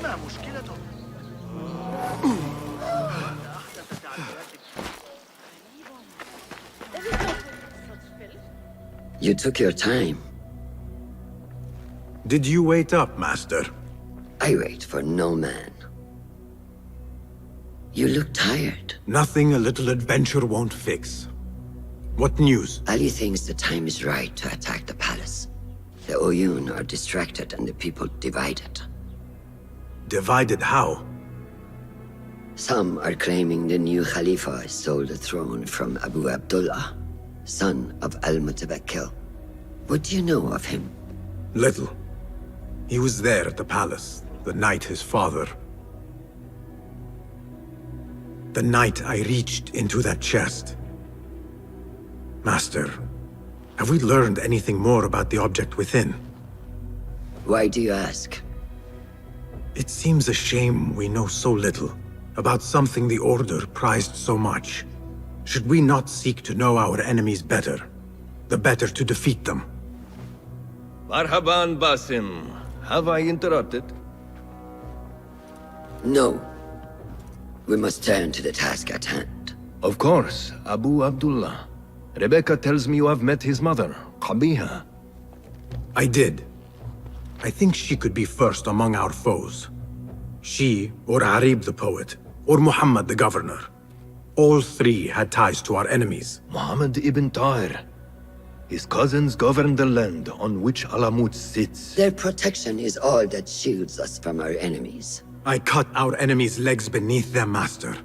ما مشكلته؟
You took your time.
Did you wait up, Master?
I wait for no man. You look tired.
Nothing a little adventure won't fix. What news?
Ali thinks the time is right to attack the palace. The Oyun are distracted and the people divided.
Divided how?
Some are claiming the new Khalifa stole the throne from Abu Abdullah, son of Al-Mutawakkil. What do you know of him?
Little. He was there at the palace, the night his father... The night I reached into that chest. Master, have we learned anything more about the object within?
Why do you ask?
It seems a shame we know so little about something the Order prized so much. Should we not seek to know our enemies better, the better to defeat them?
Marhaban, Basim. Have I interrupted?
No. We must turn to the task at hand.
Of course, Abu Abdullah. Rebecca tells me you have met his mother, Qabiha.
I did. I think she could be first among our foes. She, or Arib the poet, or Muhammad the governor. All three had ties to our enemies.
Muhammad ibn Tahir. His cousins govern the land on which Alamut sits.
Their protection is all that shields us from our enemies.
I cut our enemies' legs beneath them, Master.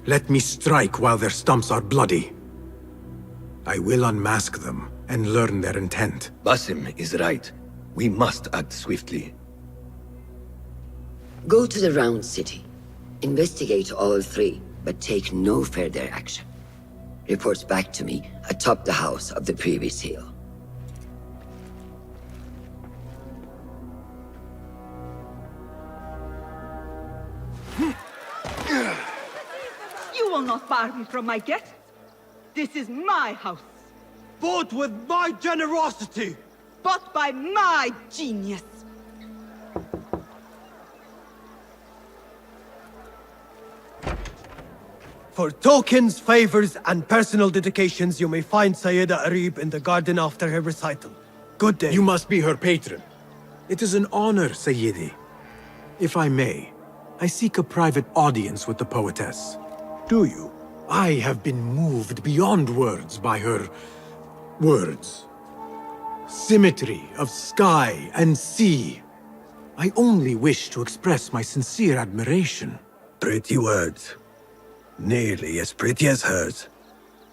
Let me strike while their stumps are bloody. I will unmask them and learn their intent.
Basim is right. We must act swiftly.
Go to the Round City. Investigate all three, but take no further action. Reports back to me atop the house of the previous hill.
You will not bar me from my guests. This is my house.
Bought with my generosity.
Bought by my genius.
For tokens, favors, and personal dedications, you may find Sayyida Arib in the garden after her recital. Good day.
You must be her patron. It is an honor, Sayyidi. If I may, I seek a private audience with the poetess.
Do you?
I have been moved beyond words by her... words. Symmetry of sky and sea. I only wish to express my sincere admiration.
Pretty words. Nearly as pretty as hers,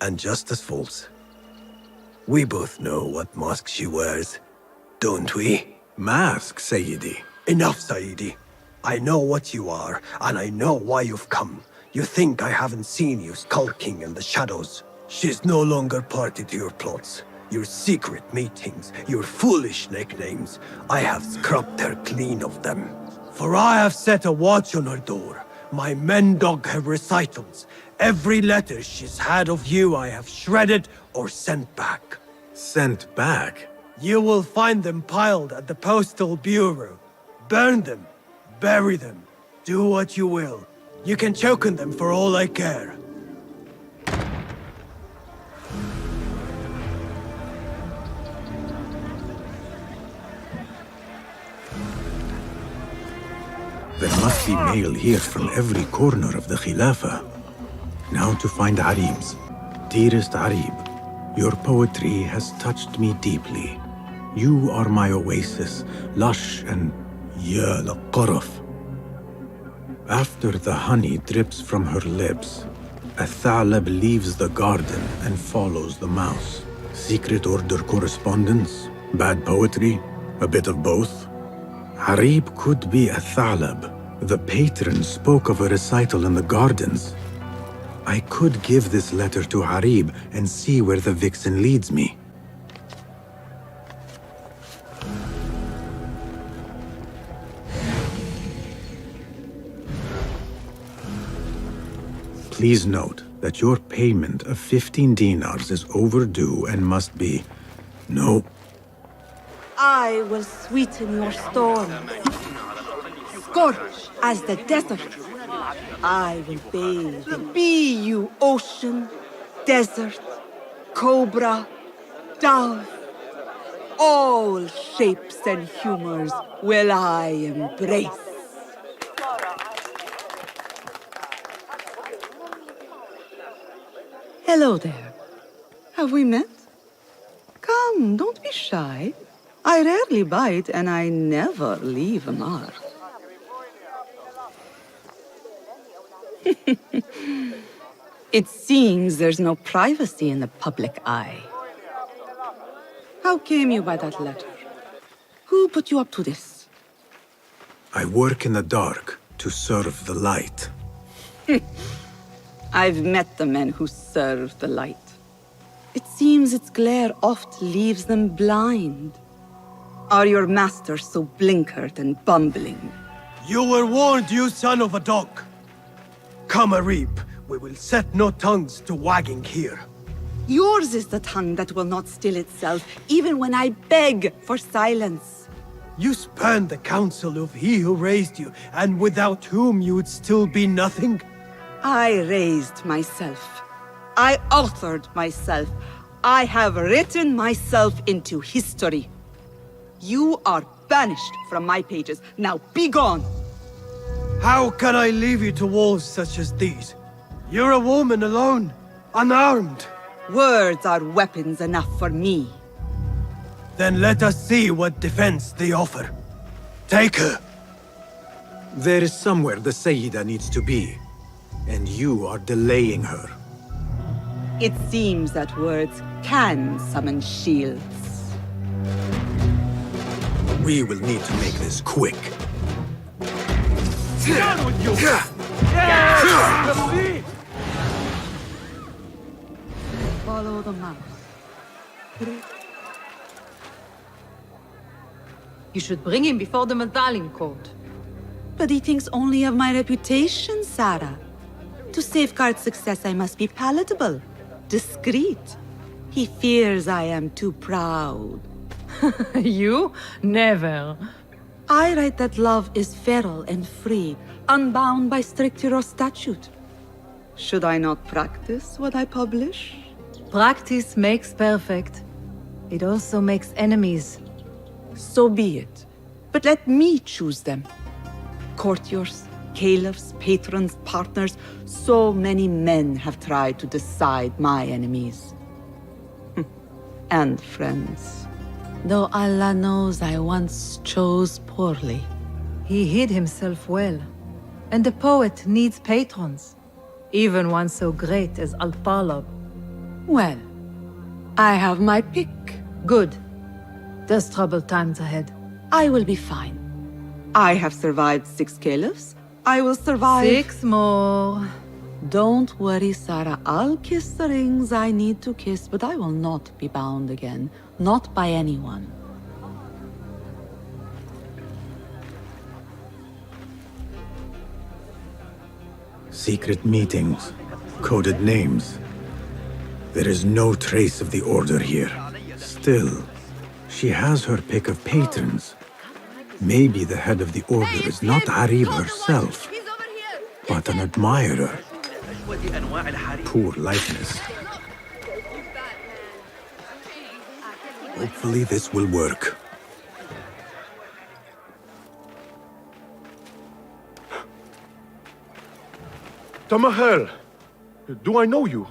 and just as false. We both know what mask she wears, don't we?
Mask, Sayyidi?
Enough, Sayyidi. I know what you are, and I know why you've come. You think I haven't seen you skulking in the shadows. She's no longer party to your plots, your secret meetings, your foolish nicknames. I have scrubbed her clean of them. For I have set a watch on her door. My men dog her recitals. Every letter she's had of you I have shredded or sent back.
Sent back?
You will find them piled at the Postal Bureau. Burn them. Bury them. Do what you will. You can choke on them for all I care.
There must be mail here from every corner of the Khilafah. Now to find Arib's. Dearest Arib, your poetry has touched me deeply. You are my oasis, lush and ya la-qaraf. After the honey drips from her lips, a thalab leaves the garden and follows the mouse. Secret order correspondence? Bad poetry? A bit of both? Arib could be a thalab. The patron spoke of a recital in the gardens. I could give this letter to Arib and see where the vixen leads me. Please note that your payment of 15 dinars is overdue and must be... No.
I will sweeten your storm. Scorch as the desert. I will bathe and be you ocean, desert, cobra, dove,
All shapes and humors will I embrace. Hello there. Have we met? Come, don't be shy. I rarely bite and I never leave a mark. It seems there's no privacy in the public eye. How came you by that letter? Who put you up to this?
I work in the dark to serve the light.
I've met the men who serve the light. It seems its glare oft leaves them blind. Are your masters so blinkered and bumbling?
You were warned, you son of a dog. Come a reap, we will set no tongues to wagging here.
Yours is the tongue that will not still itself, even when I beg for silence.
You spurned the counsel of he who raised you, and without whom you would still be nothing?
I raised myself. I authored myself. I have written myself into history. You are banished from my pages. Now be gone!
How can I leave you to wolves such as these? You're a woman alone, unarmed.
Words are weapons enough for me.
Then let us see what defense they offer. Take her.
There is somewhere the Sayyida needs to be, and you are delaying her.
It seems that words can summon shields.
We will need to make this quick.
Down with you!
Follow the mouse.
You should bring him before the medallion court.
But he thinks only of my reputation, Sarah. To safeguard success, I must be palatable, discreet. He fears I am too proud.
You? Never.
I write that love is feral and free, unbound by strict hero statute. Should I not practice what I publish?
Practice makes perfect. It also makes enemies.
So be it. But let me choose them. Courtiers, caliphs, patrons, partners, so many men have tried to decide my enemies. And friends. Though Allah knows I once chose poorly.
He hid himself well. And the poet needs patrons. Even one so great as Al-Talab.
Well, I have my pick.
Good. There's troubled times ahead.
I will be fine. I have survived 6 caliphs. I will survive
6 more.
Don't worry, Sarah. I'll kiss the rings I need to kiss, but I will not be bound again. Not by anyone.
Secret meetings, coded names. There is no trace of the Order here. Still, she has her pick of patrons. Maybe the head of the Order is not Arib herself, but an admirer. Poor likeness. Hopefully this will work.
Tamahel, do I know you?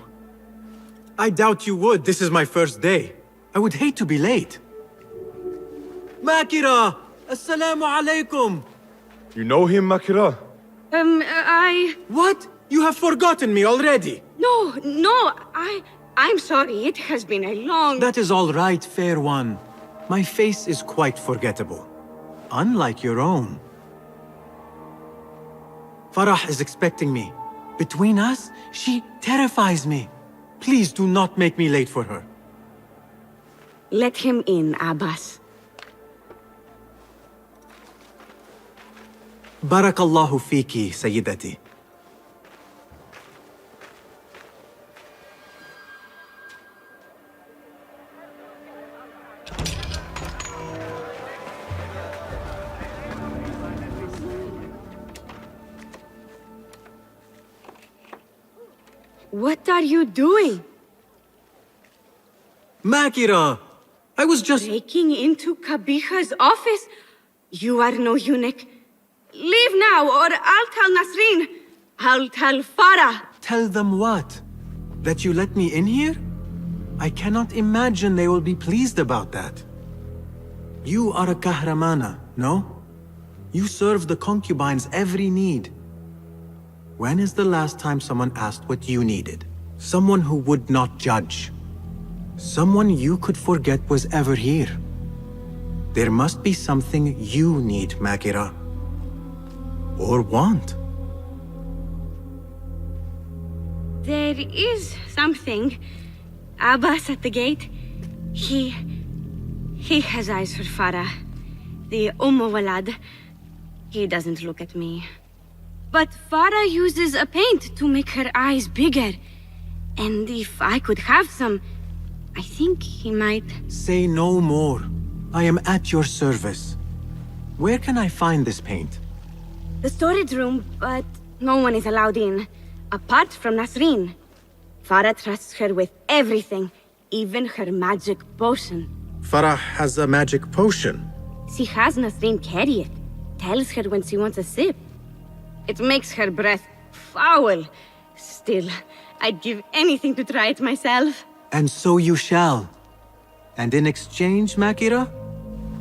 I doubt you would. This is my first day. I would hate to be late. Makira! Assalamu alaikum!
You know him, Makira?
What? You have forgotten me already!
No, I'm sorry. It has been a long...
That is all right, fair one. My face is quite forgettable. Unlike your own. Farah is expecting me. Between us, she terrifies me. Please do not make me late for her.
Let him in, Abbas.
Barakallahu fiki, Sayyidati.
What are you doing?
Makira! I was just...
Breaking into Kabiha's office? You are no eunuch. Leave now, or I'll tell Nasreen. I'll tell Farah.
Tell them what? That you let me in here? I cannot imagine they will be pleased about that. You are a kahramana, no? You serve the concubines every need. When is the last time someone asked what you needed? Someone who would not judge. Someone you could forget was ever here. There must be something you need, Makira. Or want.
There is something. Abbas at the gate. He has eyes for Farah. The Walad. He doesn't look at me. But Farah uses a paint to make her eyes bigger. And if I could have some, I think he might...
Say no more. I am at your service. Where can I find this paint?
The storage room, but no one is allowed in. Apart from Nasreen. Farah trusts her with everything, even her magic potion.
Farah has a magic potion.
She has Nasreen carry it. Tells her when she wants a sip. It makes her breath foul. Still, I'd give anything to try it myself.
And so you shall. And in exchange, Makira,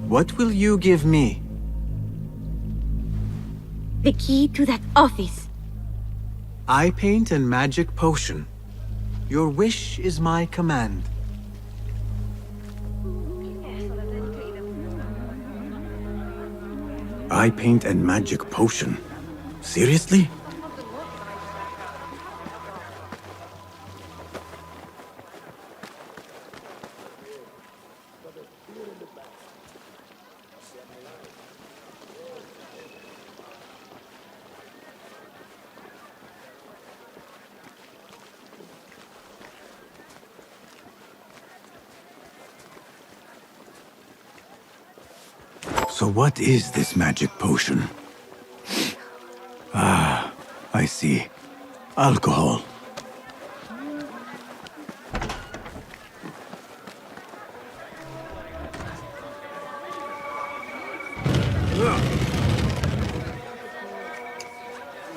what will you give me?
The key to that office.
Eye paint and magic potion. Your wish is my command. Eye paint and magic potion. Seriously? So what is this magic potion? Ah, I see. Alcohol.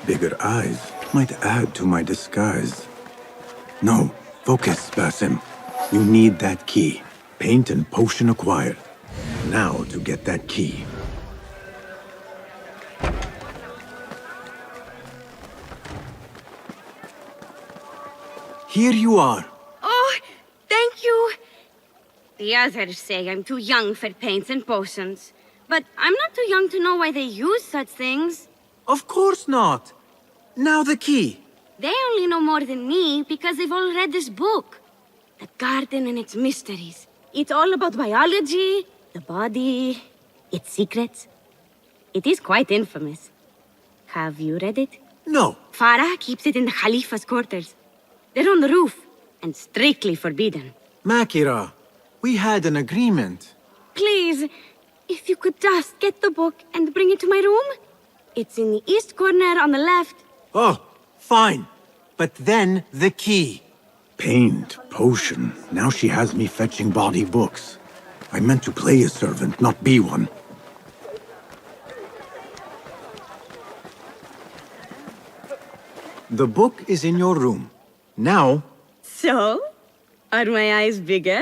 Bigger eyes might add to my disguise. No, focus, Basim. You need that key. Paint and potion acquired. Now to get that key. Here you are.
Oh, thank you. The others say I'm too young for paints and potions. But I'm not too young to know why they use such things.
Of course not. Now the key.
They only know more than me because they've all read this book. The garden and its mysteries. It's all about biology, the body, its secrets. It is quite infamous. Have you read it?
No.
Farah keeps it in the Khalifa's quarters. They're on the roof, and strictly forbidden.
Makira, we had an agreement.
Please, if you could just get the book and bring it to my room? It's in the east corner on the left.
Oh, fine. But then the key. Paint, potion. Now she has me fetching body books. I meant to play a servant, not be one. The book is in your room. Now...
So? Are my eyes bigger?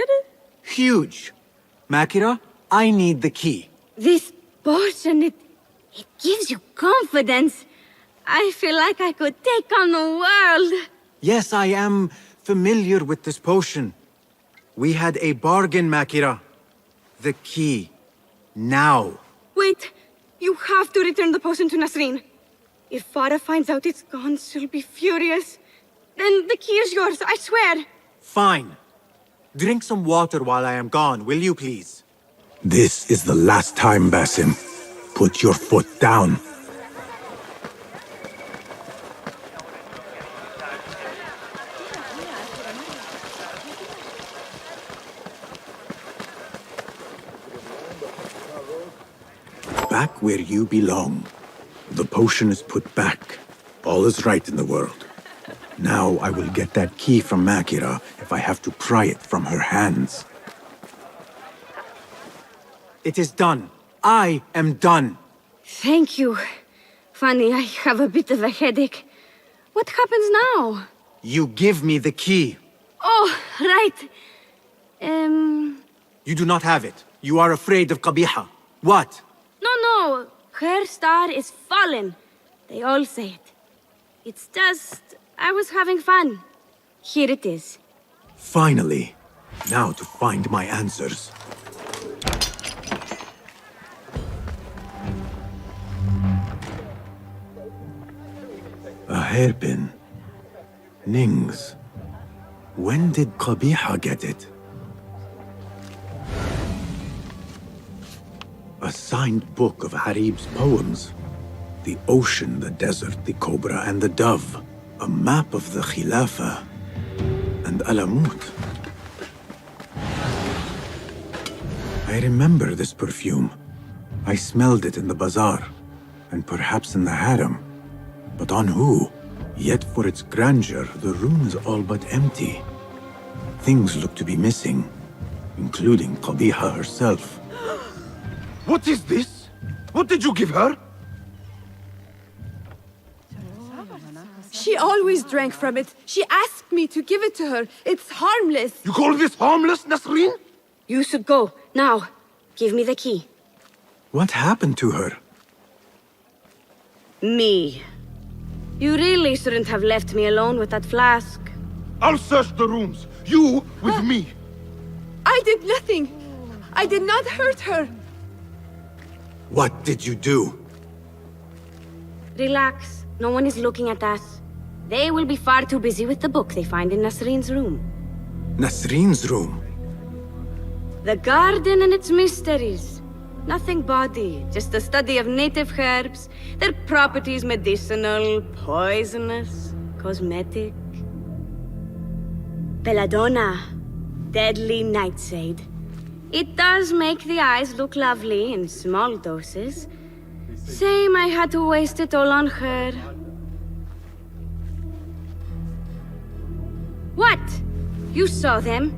Huge. Makira, I need the key.
This potion, it gives you confidence. I feel like I could take on the world.
Yes, I am familiar with this potion. We had a bargain, Makira. The key. Now.
Wait. You have to return the potion to Nasreen. If Farah finds out it's gone, she'll be furious. Then the key is yours, I swear.
Fine. Drink some water while I am gone, will you please? This is the last time, Basim. Put your foot down. Back where you belong. The potion is put back. All is right in the world. Now I will get that key from Makira if I have to pry it from her hands. It is done. I am done.
Thank you. Funny, I have a bit of a headache. What happens now?
You give me the key.
Oh, right.
You do not have it. You are afraid of Qabiha. What?
No. Her star is fallen. They all say it. It's just... I was having fun. Here it is.
Finally. Now to find my answers. A hairpin. Nings. When did Qabiha get it? A signed book of Harib's poems. The ocean, the desert, the cobra, and the dove. A map of the Khilafah. And Alamut. I remember this perfume. I smelled it in the bazaar. And perhaps in the harem. But on who? Yet for its grandeur, the room is all but empty. Things look to be missing. Including Qabiha herself.
What is this? What did you give her?
She always drank from it. She asked me to give it to her. It's harmless.
You call this harmless, Nasreen?
You should go. Now, give me the key.
What happened to her?
Me. You really shouldn't have left me alone with that flask.
I'll search the rooms. You with me.
I did nothing. I did not hurt her.
What did you do?
Relax. No one is looking at us. They will be far too busy with the book they find in Nasreen's room.
Nasreen's room?
The garden and its mysteries. Nothing bawdy, just a study of native herbs, their properties medicinal, poisonous, cosmetic. Belladonna, deadly nightshade. It does make the eyes look lovely in small doses. Shame I had to waste it all on her. What? You saw them?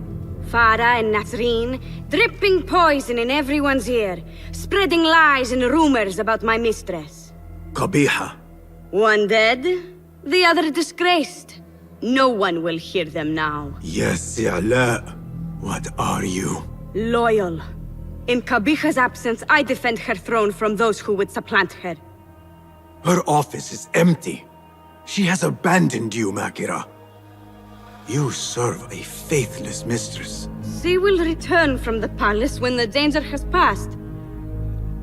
Farah and Nasreen, dripping poison in everyone's ear, spreading lies and rumors about my mistress.
Qabiha.
One dead, the other disgraced. No one will hear them now.
Yes, Ya'la. What are you?
Loyal. In Qabiha's absence, I defend her throne from those who would supplant her.
Her office is empty. She has abandoned you, Makira. You serve a faithless mistress.
She will return from the palace when the danger has passed.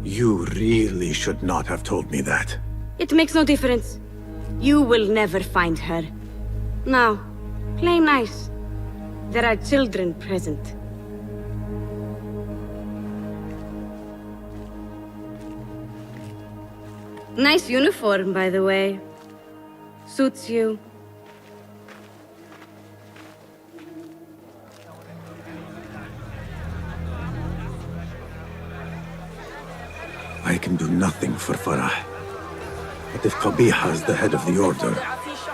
You really should not have told me that.
It makes no difference. You will never find her. Now, play nice. There are children present. Nice uniform, by the way. Suits you.
I can do nothing for Farah. But if Qabiha is the head of the Order,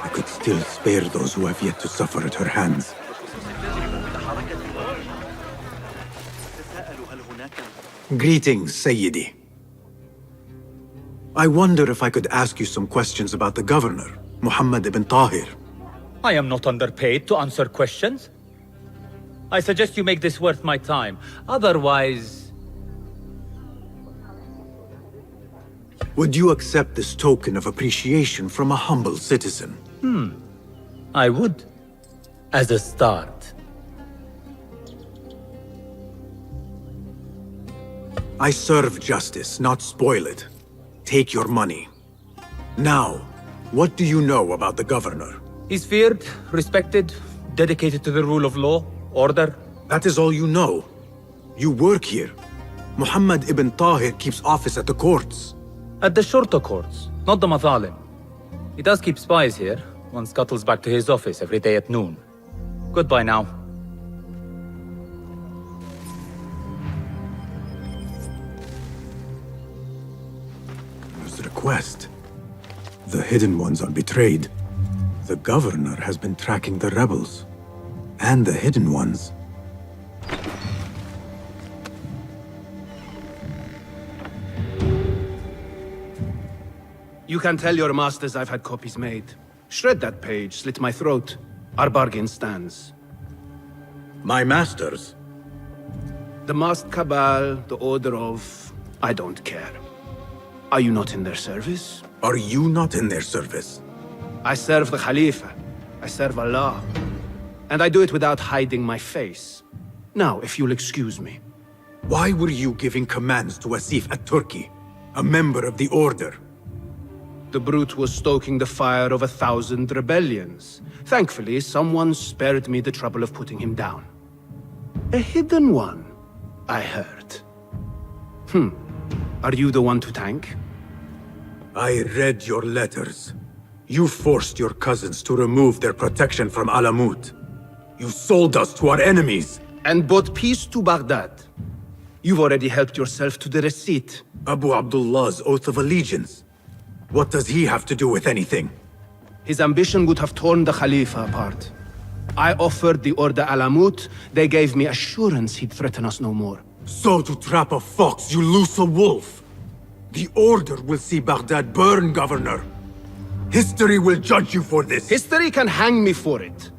I could still spare those who have yet to suffer at her hands. Greetings, Sayyidi. I wonder if I could ask you some questions about the governor, Muhammad ibn Tahir.
I am not underpaid to answer questions. I suggest you make this worth my time. Otherwise...
Would you accept this token of appreciation from a humble citizen?
I would. As a start.
I serve justice, not spoil it. Take your money. Now, what do you know about the governor?
He's feared, respected, dedicated to the rule of law, order.
That is all you know. You work here. Muhammad ibn Tahir keeps office at the courts.
At the shorter courts, not the Mathalim. He does keep spies here. One scuttles back to his office every day at noon. Goodbye now.
His request. The hidden ones are betrayed. The governor has been tracking the rebels. And the hidden ones.
You can tell your masters I've had copies made. Shred that page, slit my throat. Our bargain stands.
My masters?
The masked cabal, the order of... I don't care. Are you not in their service?
Are you not in their service?
I serve the Khalifa. I serve Allah. And I do it without hiding my face. Now, if you'll excuse me.
Why were you giving commands to Asif at Turkey, a member of the Order?
The brute was stoking the fire of 1,000 rebellions. Thankfully, someone spared me the trouble of putting him down. A hidden one, I heard. Are you the one to thank?
I read your letters. You forced your cousins to remove their protection from Alamut. You sold us to our enemies.
And brought peace to Baghdad. You've already helped yourself to the receipt.
Abu Abdullah's oath of allegiance. What does he have to do with anything?
His ambition would have torn the Khalifa apart. I offered the Order Alamut. They gave me assurance he'd threaten us no more.
So to trap a fox, you loose a wolf. The Order will see Baghdad burn, Governor. History will judge you for this.
History can hang me for it.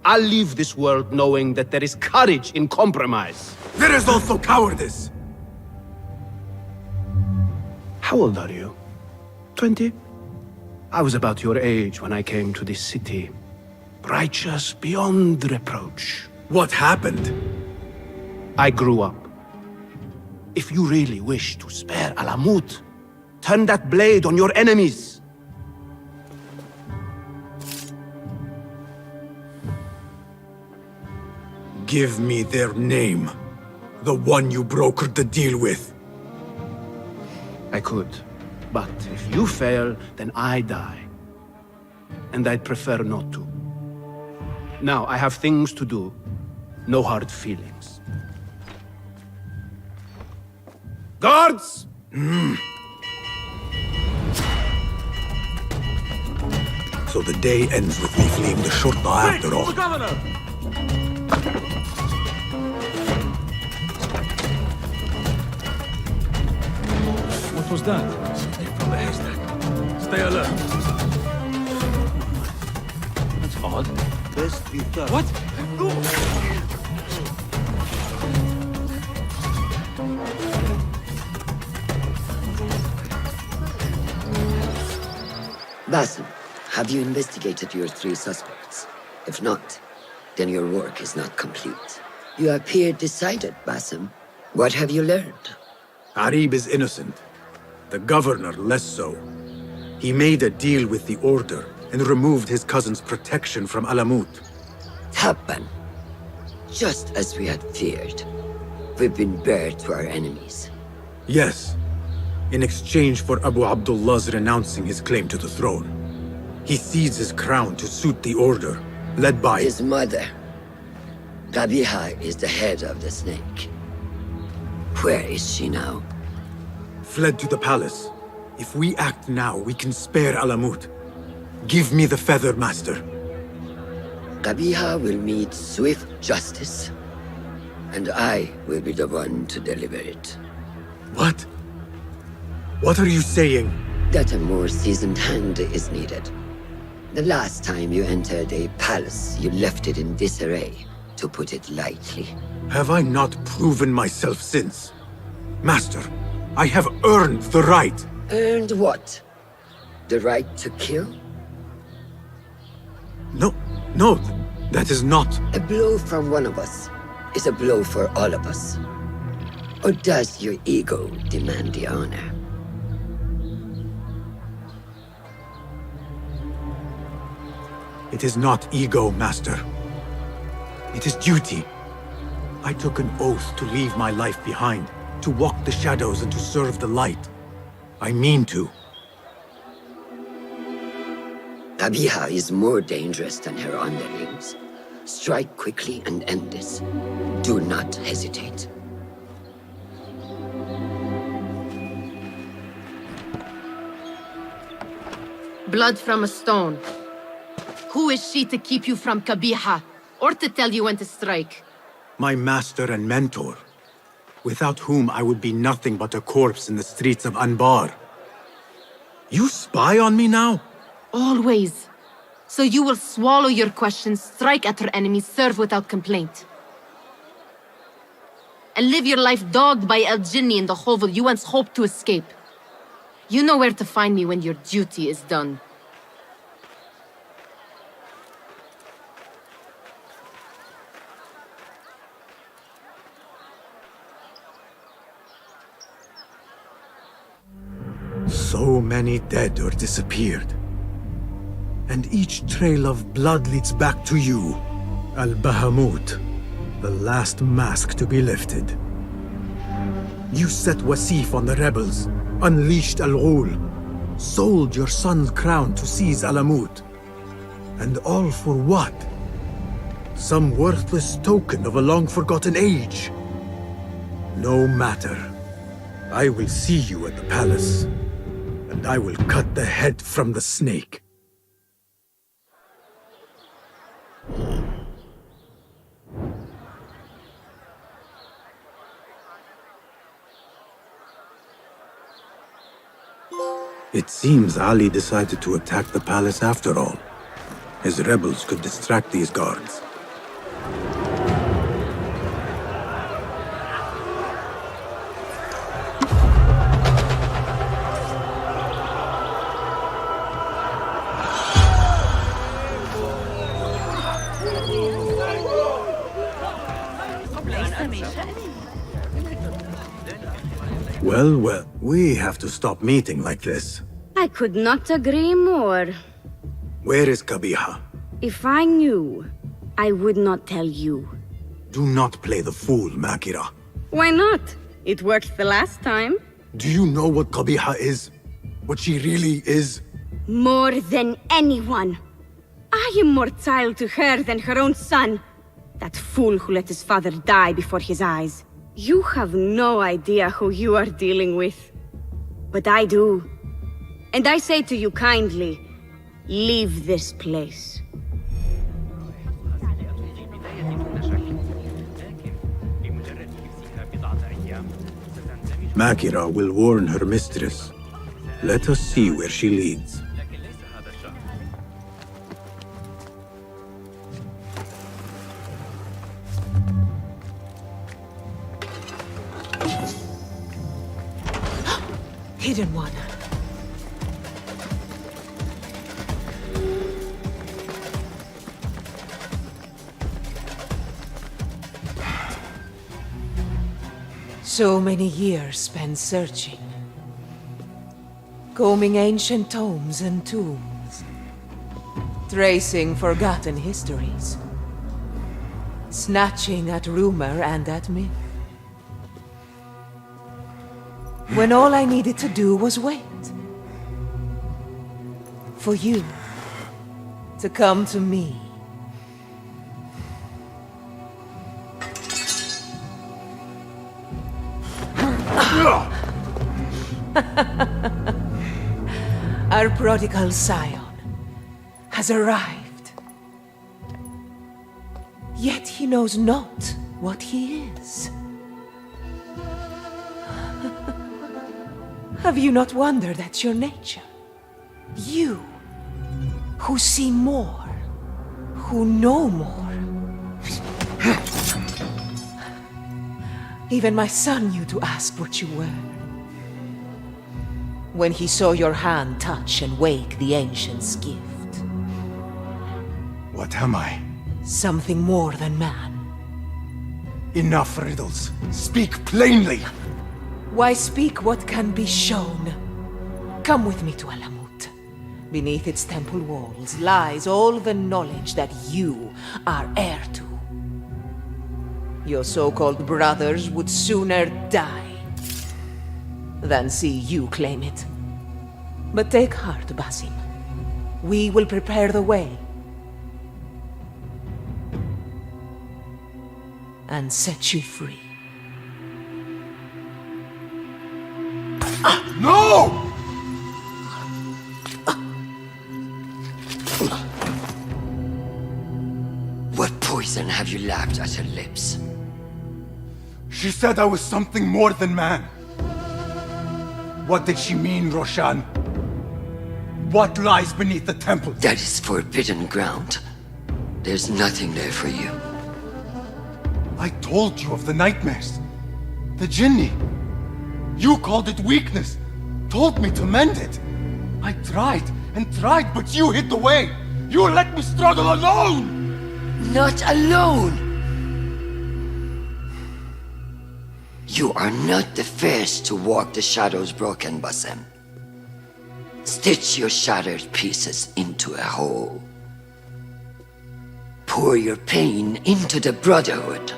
I'll leave this world knowing that there is courage in compromise.
There is also cowardice.
How old are you? 20? I was about your age when I came to this city. Righteous beyond reproach.
What happened?
I grew up. If you really wish to spare Alamut, turn that blade on your enemies.
Give me their name. The one you brokered the deal with.
I could. But if you fail, then I die. And I'd prefer not to. Now, I have things to do. No hard feelings. Guards!
So the day ends with me fleeing the Shurta after all.
The governor!
What was that?
Something from the haystack. Stay alert.
That's odd.
Best be done.
What?
Basim, have you investigated your 3 suspects? If not, then your work is not complete. You appear decided, Basim. What have you learned?
Arib is innocent. The governor less so. He made a deal with the Order and removed his cousin's protection from Alamut.
Tabban. Just as we had feared. We've been bared to our enemies.
Yes. In exchange for Abu Abdullah's renouncing his claim to the throne. He cedes his crown to suit the Order, led by
his mother. Qabiha is the head of the snake. Where is she now?
Fled to the palace. If we act now, we can spare Alamut. Give me the feather, Master.
Qabiha will meet swift justice. And I will be the one to deliver it.
What? What are you saying?
That a more seasoned hand is needed. The last time you entered a palace, you left it in disarray, to put it lightly.
Have I not proven myself since? Master, I have earned the right.
Earned what? The right to kill?
No, that is not.
A blow from one of us is a blow for all of us. Or does your ego demand the honor?
It is not ego, Master. It is duty. I took an oath to leave my life behind, to walk the shadows and to serve the light. I mean to.
Qabiha is more dangerous than her underlings. Strike quickly and end this. Do not hesitate.
Blood from a stone. Who is she to keep you from Qabiha, or to tell you when to strike?
My master and mentor, without whom I would be nothing but a corpse in the streets of Anbar. You spy on me now?
Always. So you will swallow your questions, strike at our enemies, serve without complaint. And live your life dogged by El Jinni in the hovel you once hoped to escape. You know where to find me when your duty is done.
So many dead or disappeared. And each trail of blood leads back to you, Al-Bahamut, the last mask to be lifted. You set Wasif on the rebels, unleashed Al-Ghul, sold your son's crown to seize Alamut. And all for what? Some worthless token of a long-forgotten age. No matter. I will see you at the palace, and I will cut the head from the snake. It seems Ali decided to attack the palace after all. His rebels could distract these guards. Well, we have to stop meeting like this.
I could not agree more.
Where is Kabiha?
If I knew, I would not tell you.
Do not play the fool, Makira.
Why not? It worked the last time.
Do you know what Kabiha is? What she really is?
More than anyone. I am more child to her than her own son. That fool who let his father die before his eyes. You have no idea who you are dealing with. But I do. And I say to you kindly, leave this place.
Makira will warn her mistress. Let us see where she leads.
Hidden one. So many years spent searching. Combing ancient tomes and tombs. Tracing forgotten histories. Snatching at rumor and at myth. When all I needed to do was wait. For you to come to me. Our prodigal scion has arrived. Yet he knows not what he is. Have you not wondered at your nature? You, who see more, who know more. Even my son knew to ask what you were. When he saw your hand touch and wake the ancient's gift.
What am I?
Something more than man.
Enough riddles. Speak plainly!
Why speak what can be shown? Come with me to Alamut. Beneath its temple walls lies all the knowledge that you are heir to. Your so-called brothers would sooner die than see you claim it. But take heart, Basim. We will prepare the way. And set you free.
No!
What poison have you lapped at her lips?
She said I was something more than man. What did she mean, Roshan?
What lies beneath the temple?
That is forbidden ground. There's nothing there for you.
I told you of the nightmares. The Jinni. You called it weakness. Told me to mend it. I tried and tried, but you hid the way. You let me struggle alone!
Not alone! You are not the first to walk the shadows broken, Basim. Stitch your shattered pieces into a whole. Pour your pain into the Brotherhood.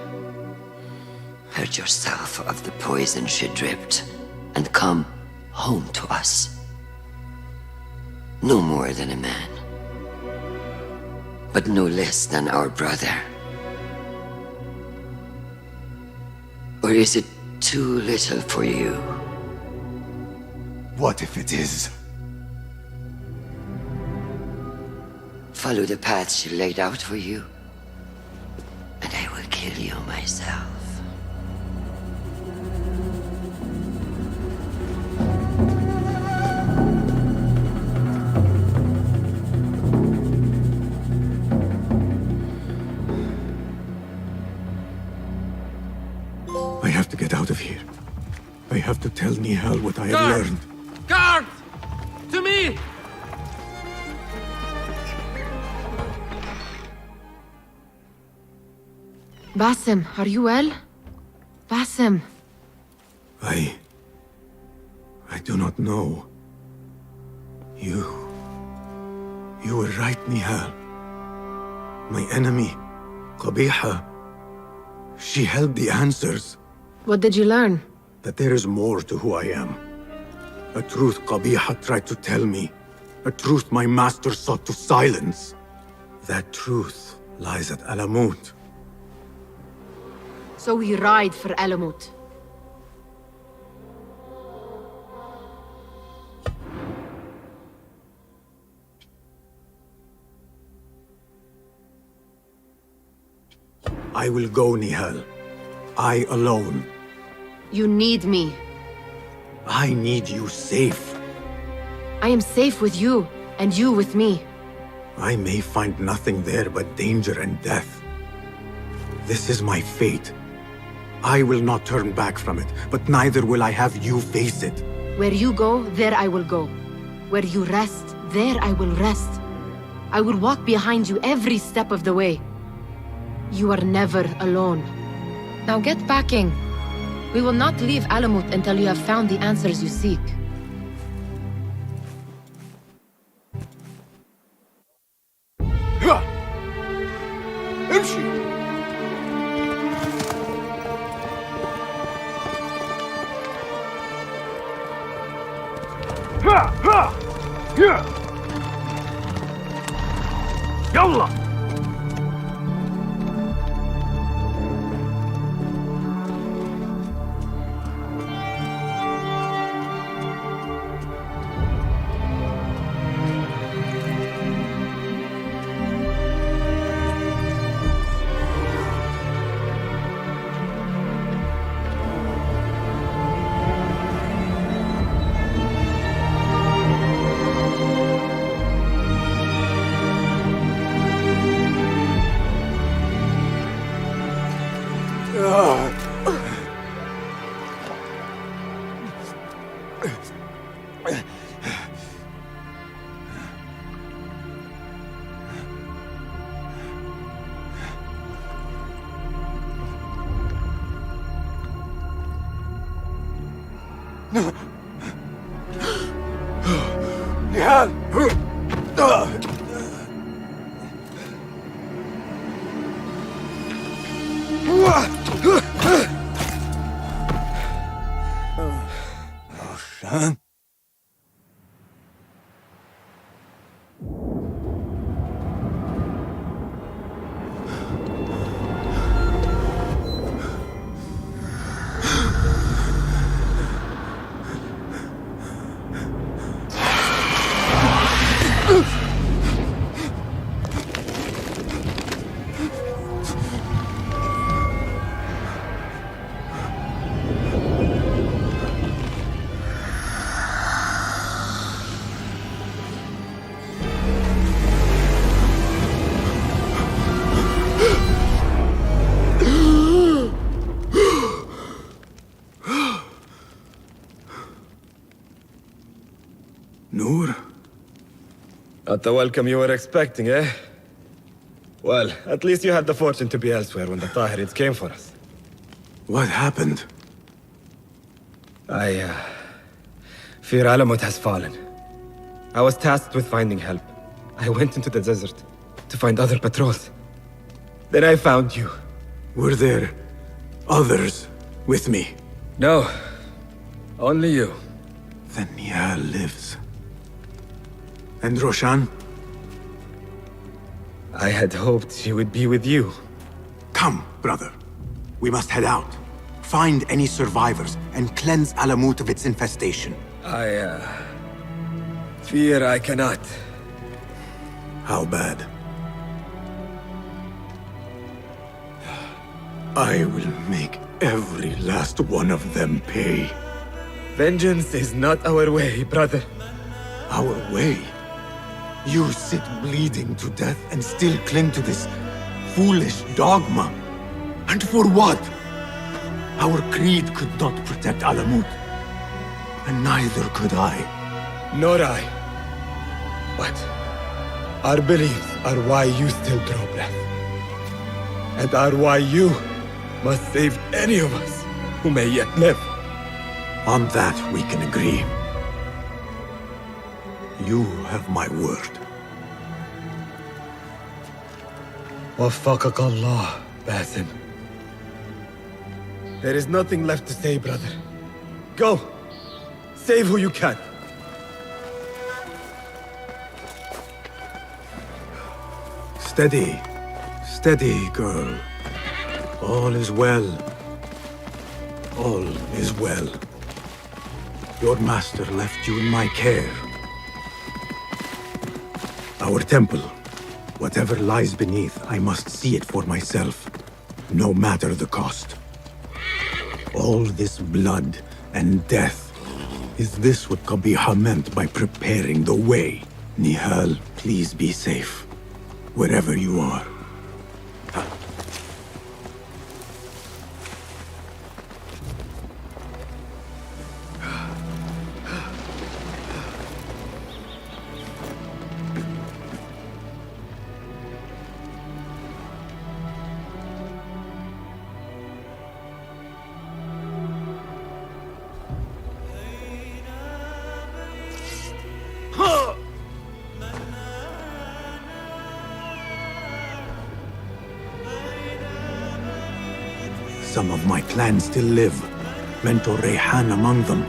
Hurt yourself of the poison she dripped, and come home to us. No more than a man, but no less than our brother. Or is it too little for you?
What if it is?
Follow the path she laid out for you, and I will kill you myself.
I have to get out of here. I have to tell Nihal what I have learned.
Guard! To me!
Basim, are you well? Basim.
I do not know. You were right, Nihal. My enemy, Qabiha, she held the answers.
What did you learn?
That there is more to who I am. A truth Qabiha tried to tell me. A truth my master sought to silence. That truth lies at Alamut.
So we ride for Alamut.
I will go, Nihal. I alone.
You need me.
I need you safe.
I am safe with you, and you with me.
I may find nothing there but danger and death. This is my fate. I will not turn back from it, but neither will I have you face it.
Where you go, there I will go. Where you rest, there I will rest. I will walk behind you every step of the way. You are never alone. Now get packing. We will not leave Alamut until you have found the answers you seek.
يلا
Nihal! Roshan?
Not the welcome you were expecting, eh? Well, at least you had the fortune to be elsewhere when the Tahirids came for us.
What happened?
I fear Alamut has fallen. I was tasked with finding help. I went into the desert to find other patrols. Then I found you.
Were there others with me?
No. Only you.
Then Nihal lives. And Roshan?
I had hoped she would be with you.
Come, brother. We must head out. Find any survivors and cleanse Alamut of its infestation.
I fear I cannot.
How bad? I will make every last one of them pay.
Vengeance is not our way, brother.
Our way? You sit bleeding to death and still cling to this foolish dogma. And for what? Our creed could not protect Alamut. And neither could I.
Nor I. But our beliefs are why you still draw breath. And are why you must save any of us who may yet live.
On that we can agree. You have my word.
Waffaqak Allah, Basim. There is nothing left to say, brother. Go! Save who you can.
Steady. Steady, girl. All is well. All is well. Your master left you in my care. Our temple. Whatever lies beneath, I must see it for myself. No matter the cost. All this blood and death. Is this what Qabiha meant by preparing the way? Nihal, please be safe. Wherever you are. Some of my clan still live. Mentor Rayhan among them.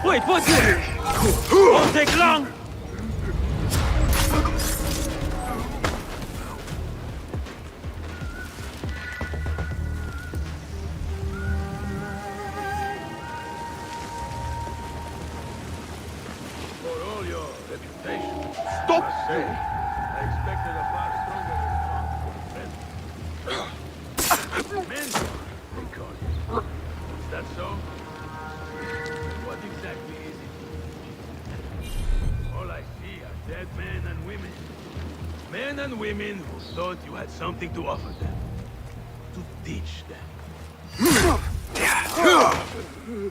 Wait, what's here? Won't take long!
For all your reputation. Stop! I expected a far stronger response. Mentor, they call you. Is that so? What exactly is it? All I see are dead men and women. Men and women who thought you had something to offer them. To teach them.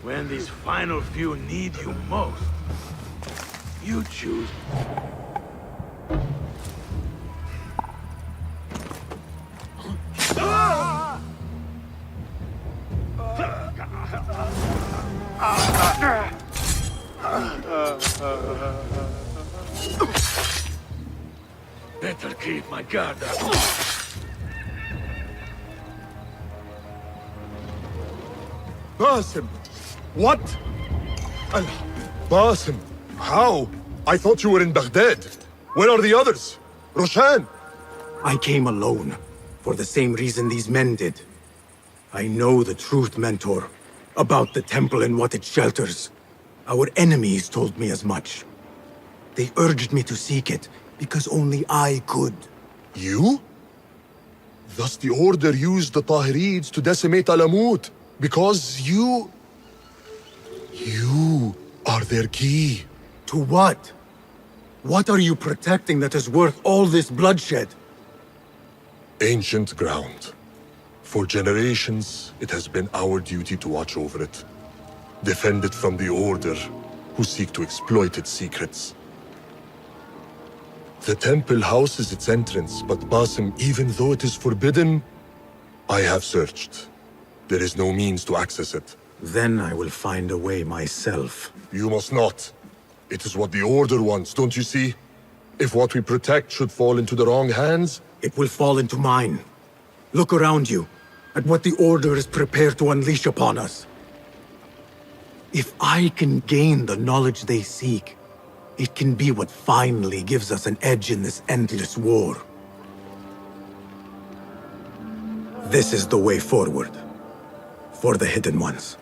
When these final few need you most, you choose. Better keep my guard up.
Basim! What? Basim, how? I thought you were in Baghdad. Where are the others? Roshan?
I came alone, for the same reason these men did. I know the truth, Mentor. About the temple and what it shelters. Our enemies told me as much. They urged me to seek it, because only I could.
You? Thus the Order used the Tahirids to decimate Alamut, because you are their key.
To what? What are you protecting that is worth all this bloodshed?
Ancient ground. For generations, it has been our duty to watch over it. Defend it from the Order, who seek to exploit its secrets. The temple houses its entrance, but Basim, even though it is forbidden, I have searched. There is no means to access it.
Then I will find a way myself.
You must not. It is what the Order wants, don't you see? If what we protect should fall into the wrong hands...
It will fall into mine. Look around you, at what the Order is prepared to unleash upon us. If I can gain the knowledge they seek, it can be what finally gives us an edge in this endless war. This is the way forward. For the Hidden Ones.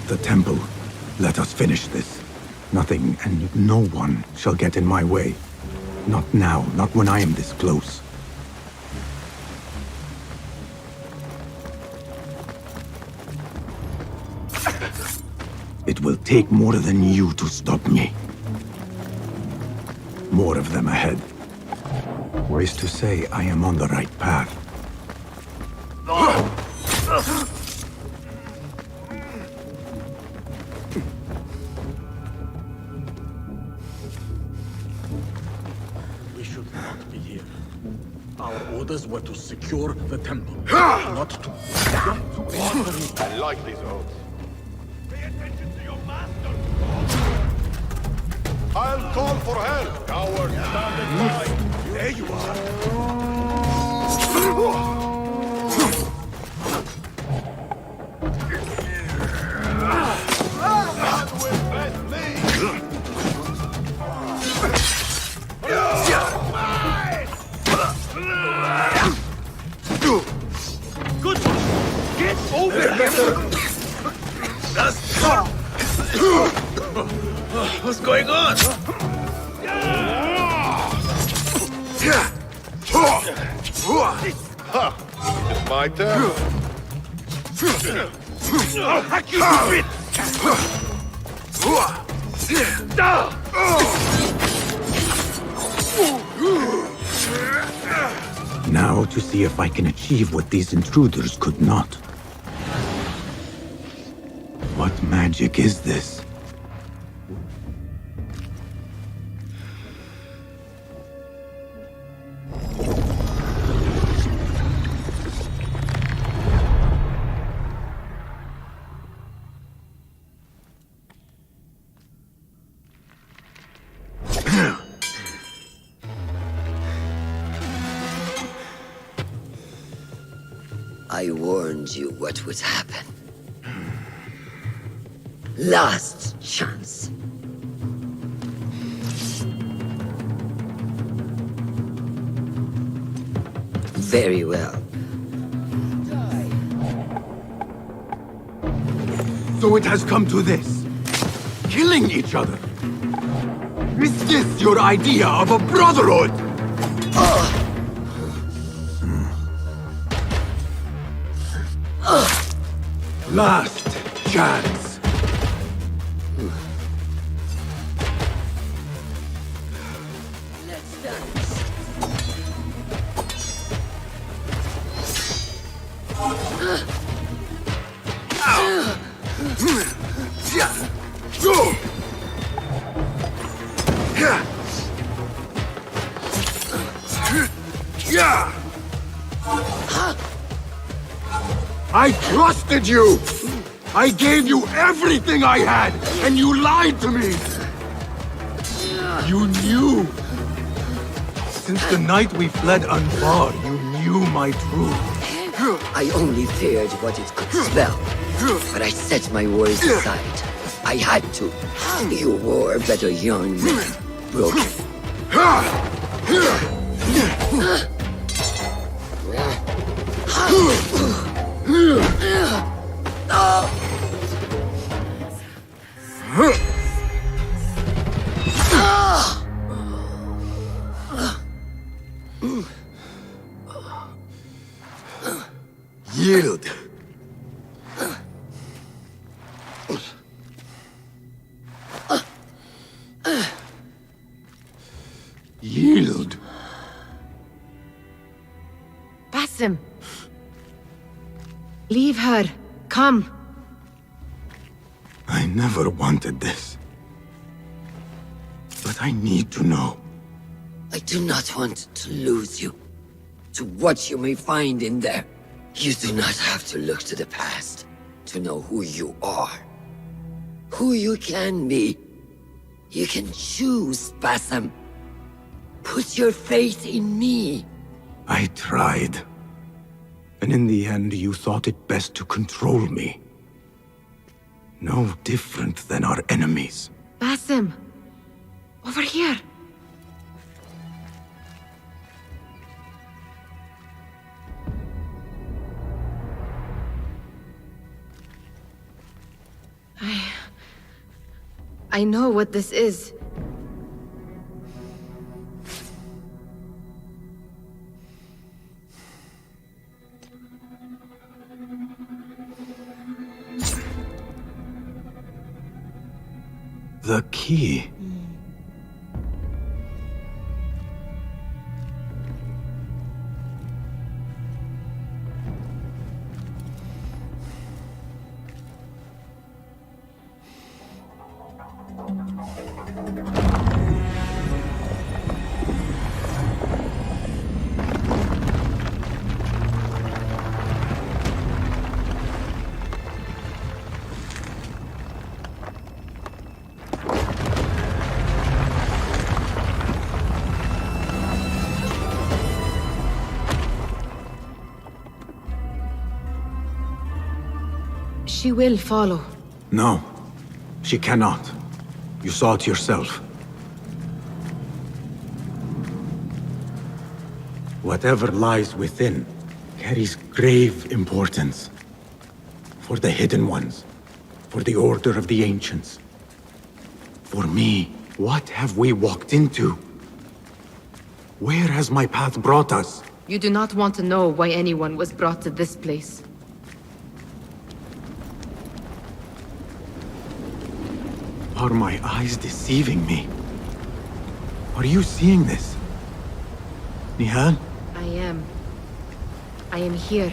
The temple. Let us finish this. Nothing and no one shall get in my way. Not now, not when I am this close. It will take more than you to stop me. More of them ahead. Wise to say I am on the right path.
Orders were to secure the temple, not to...
I like these oaths. Pay attention to your master! I'll call for help! Coward, stand aside! There you are! God will bless me!
Good one! Get over here! What's going on?
It's my turn.
I'll hack you to bits!
Now to see if I can achieve what these intruders could not. What magic is this?
I warned you what would happen. Last chance. Very well.
So it has come to this. Killing each other. Is this your idea of a brotherhood? Last chance.
Let's dance.
I trusted you! I gave you everything I had, and you lied to me! You knew! Since the night we fled Anbar, you knew my truth.
I only feared what it could spell, but I set my worries aside. I had to. You were better young, broken.
Yield. Yield.
Basim. Leave her. Come.
I never wanted this. But I need to know.
I do not want to lose you to what you may find in there. You do not have to look to the past to know who you are, who you can be. You can choose, Basim. Put your faith in me.
I tried. And in the end, you thought it best to control me. No different than our enemies.
Basim. Over here. I know what this is.
The key.
She will follow.
No, she cannot. You saw it yourself. Whatever lies within carries grave importance. For the hidden ones, for the order of the ancients. For me, what have we walked into? Where has my path brought us?
You do not want to know why anyone was brought to this place.
Are my eyes deceiving me? Are you seeing this? Nihal?
I am. I am here.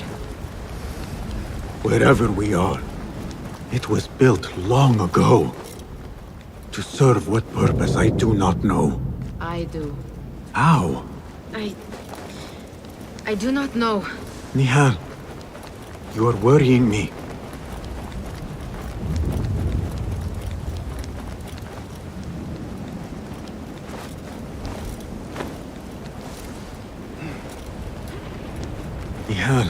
Wherever we are, it was built long ago. To serve what purpose I do not know.
I do.
How?
I do not know.
Nihal, you are worrying me. Nihal,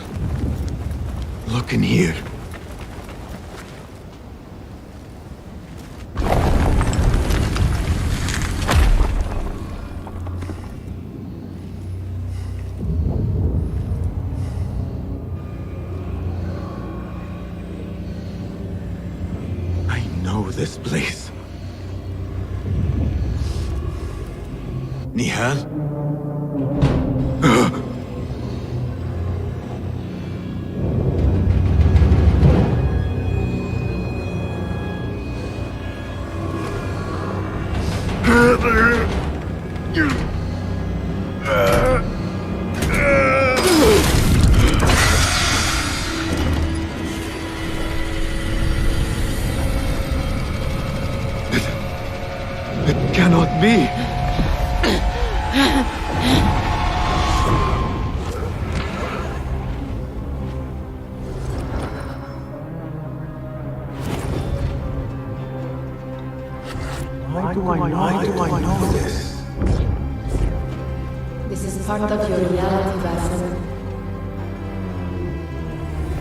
look in here. I know this place. Nihal? It cannot be. Why do I know this?
The This is part of your reality, Basim.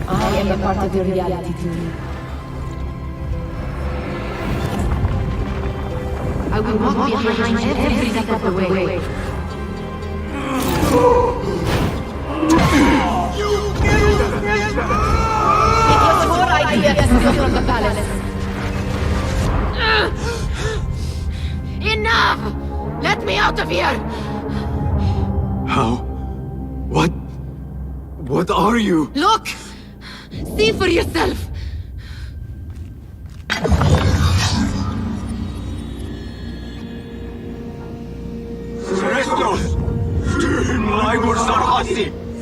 I am a part of your reality too. I will walk behind you every step of the way. It was your idea to steal from the palace. Enough! Let me out of here!
How? What? What are you?
Look! See for yourself!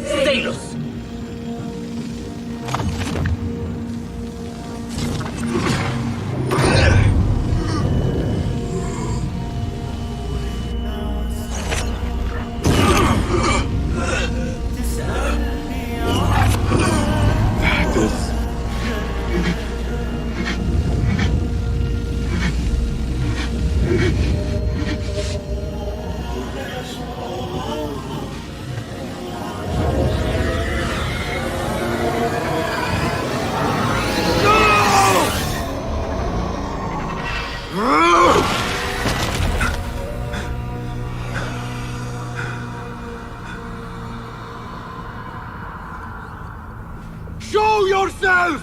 Stay
Show yourself!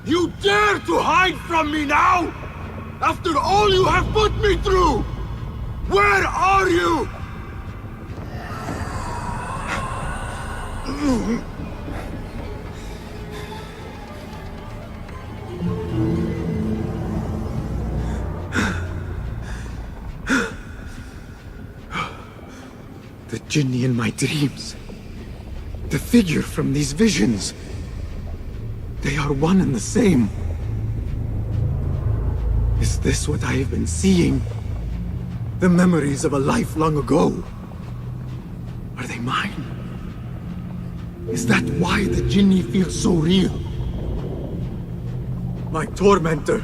You dare to hide from me now? After all you have put me through! Where are you? The Jinni in my dreams. The figure from these visions. They are one and the same. Is this what I have been seeing? The memories of a life long ago? Are they mine? Is that why the Jinni feels so real? My tormentor.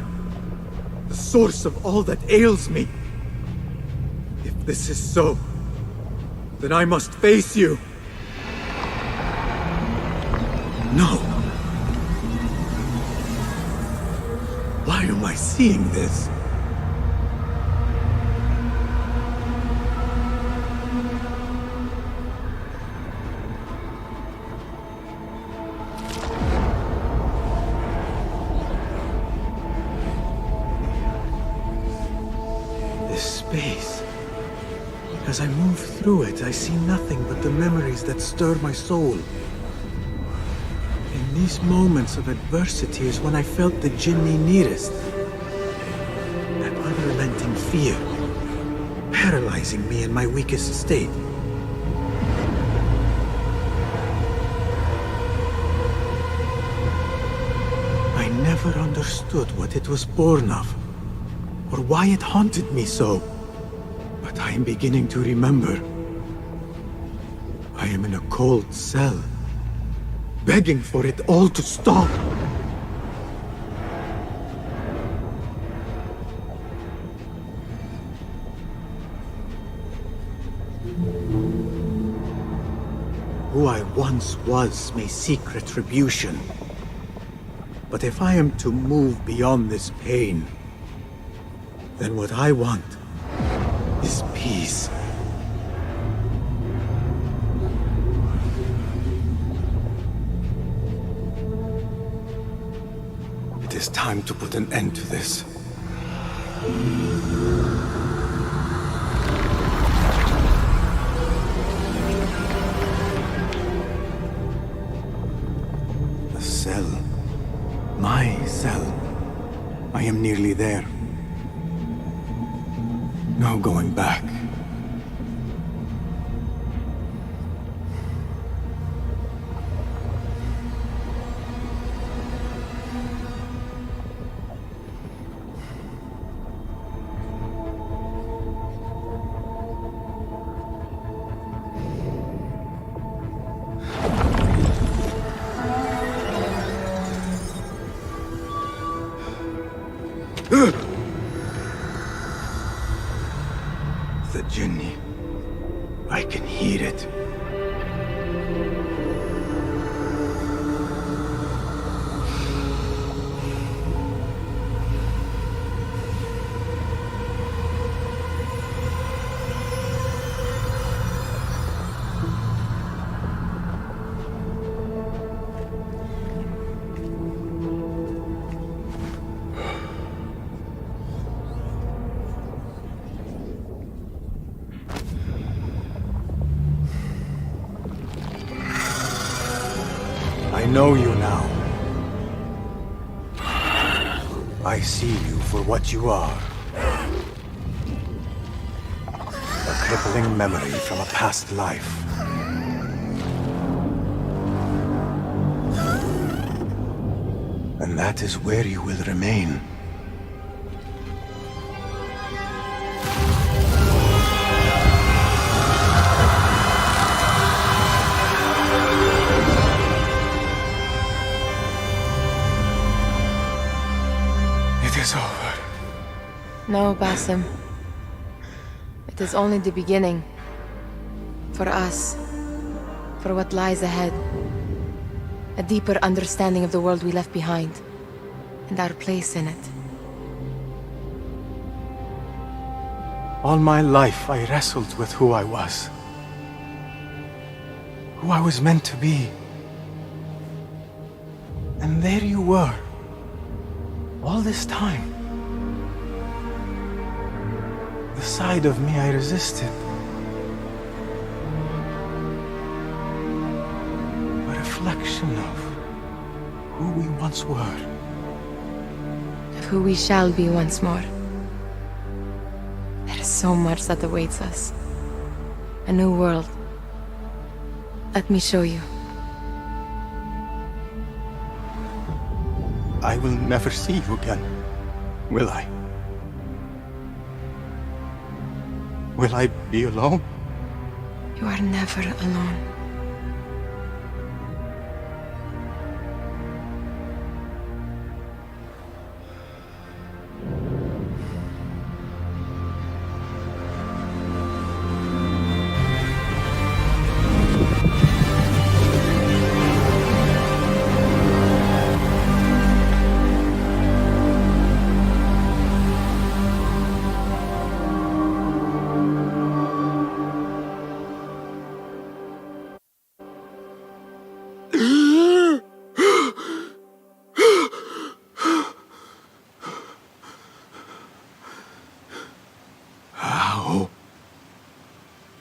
The source of all that ails me. If this is so, then I must face you. No. Why am I seeing this? This space. As I move through it, I see nothing but the memories that stir my soul. These moments of adversity is when I felt the Jinni nearest. That unrelenting fear, paralyzing me in my weakest state. I never understood what it was born of, or why it haunted me so. But I am beginning to remember. I am in a cold cell, begging for it all to stop. Who I once was may seek retribution. But if I am to move beyond this pain, then what I want is peace. It is time to put an end to this. The cell. My cell. I am nearly there. No going back. The Jinni. I
I can hear it. I know you now. I see you for what you are. A crippling memory from a past life. And that is where you will remain. It is over.
No, Basim. It is only the beginning. For us. For what lies ahead. A deeper understanding of the world we left behind. And our place in it.
All my life I wrestled with who I was. Who I was meant to be. And there you were. All this time. The side of me I resisted. A reflection of who we once were.
Of who we shall be once more. There is so much that awaits us. A new world. Let me show you.
I will never see you again, will I? Will I be alone?
You are never alone.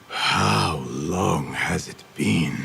How long has it been?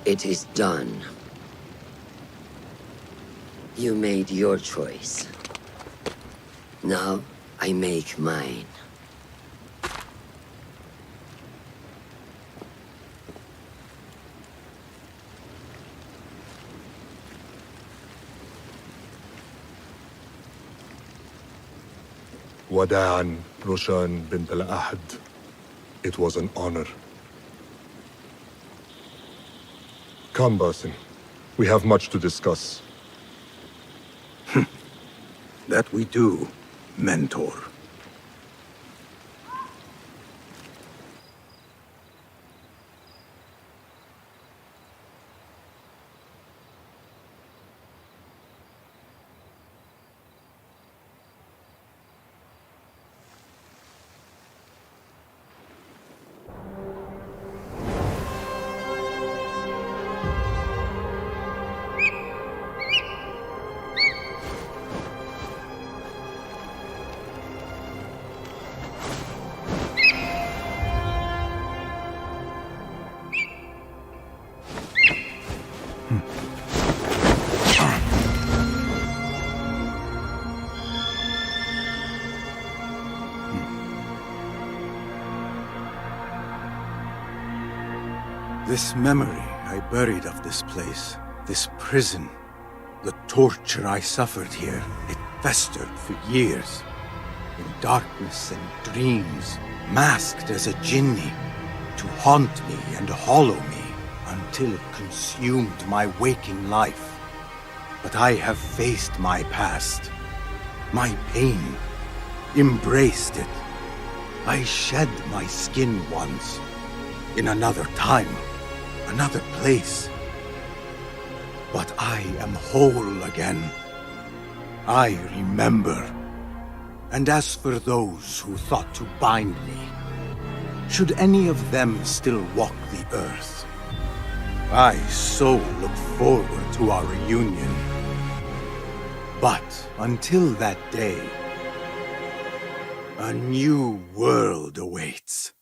It is done. You made your choice. Now, I make mine.
وداعا روشان بنت الأحد. It was an honor. Come, Basim. We have much to discuss.
That we do, Mentor. this memory I buried of this place, this prison. The torture I suffered here, it festered for years. In darkness and dreams, masked as a jinni, to haunt me and hollow me, until it consumed my waking life. But I have faced my past, my pain, embraced it. I shed my skin once, in another time, another place. But I am whole again. I remember. And as for those who thought to bind me, should any of them still walk the earth, I so look forward to our reunion. But until that day, a new world awaits.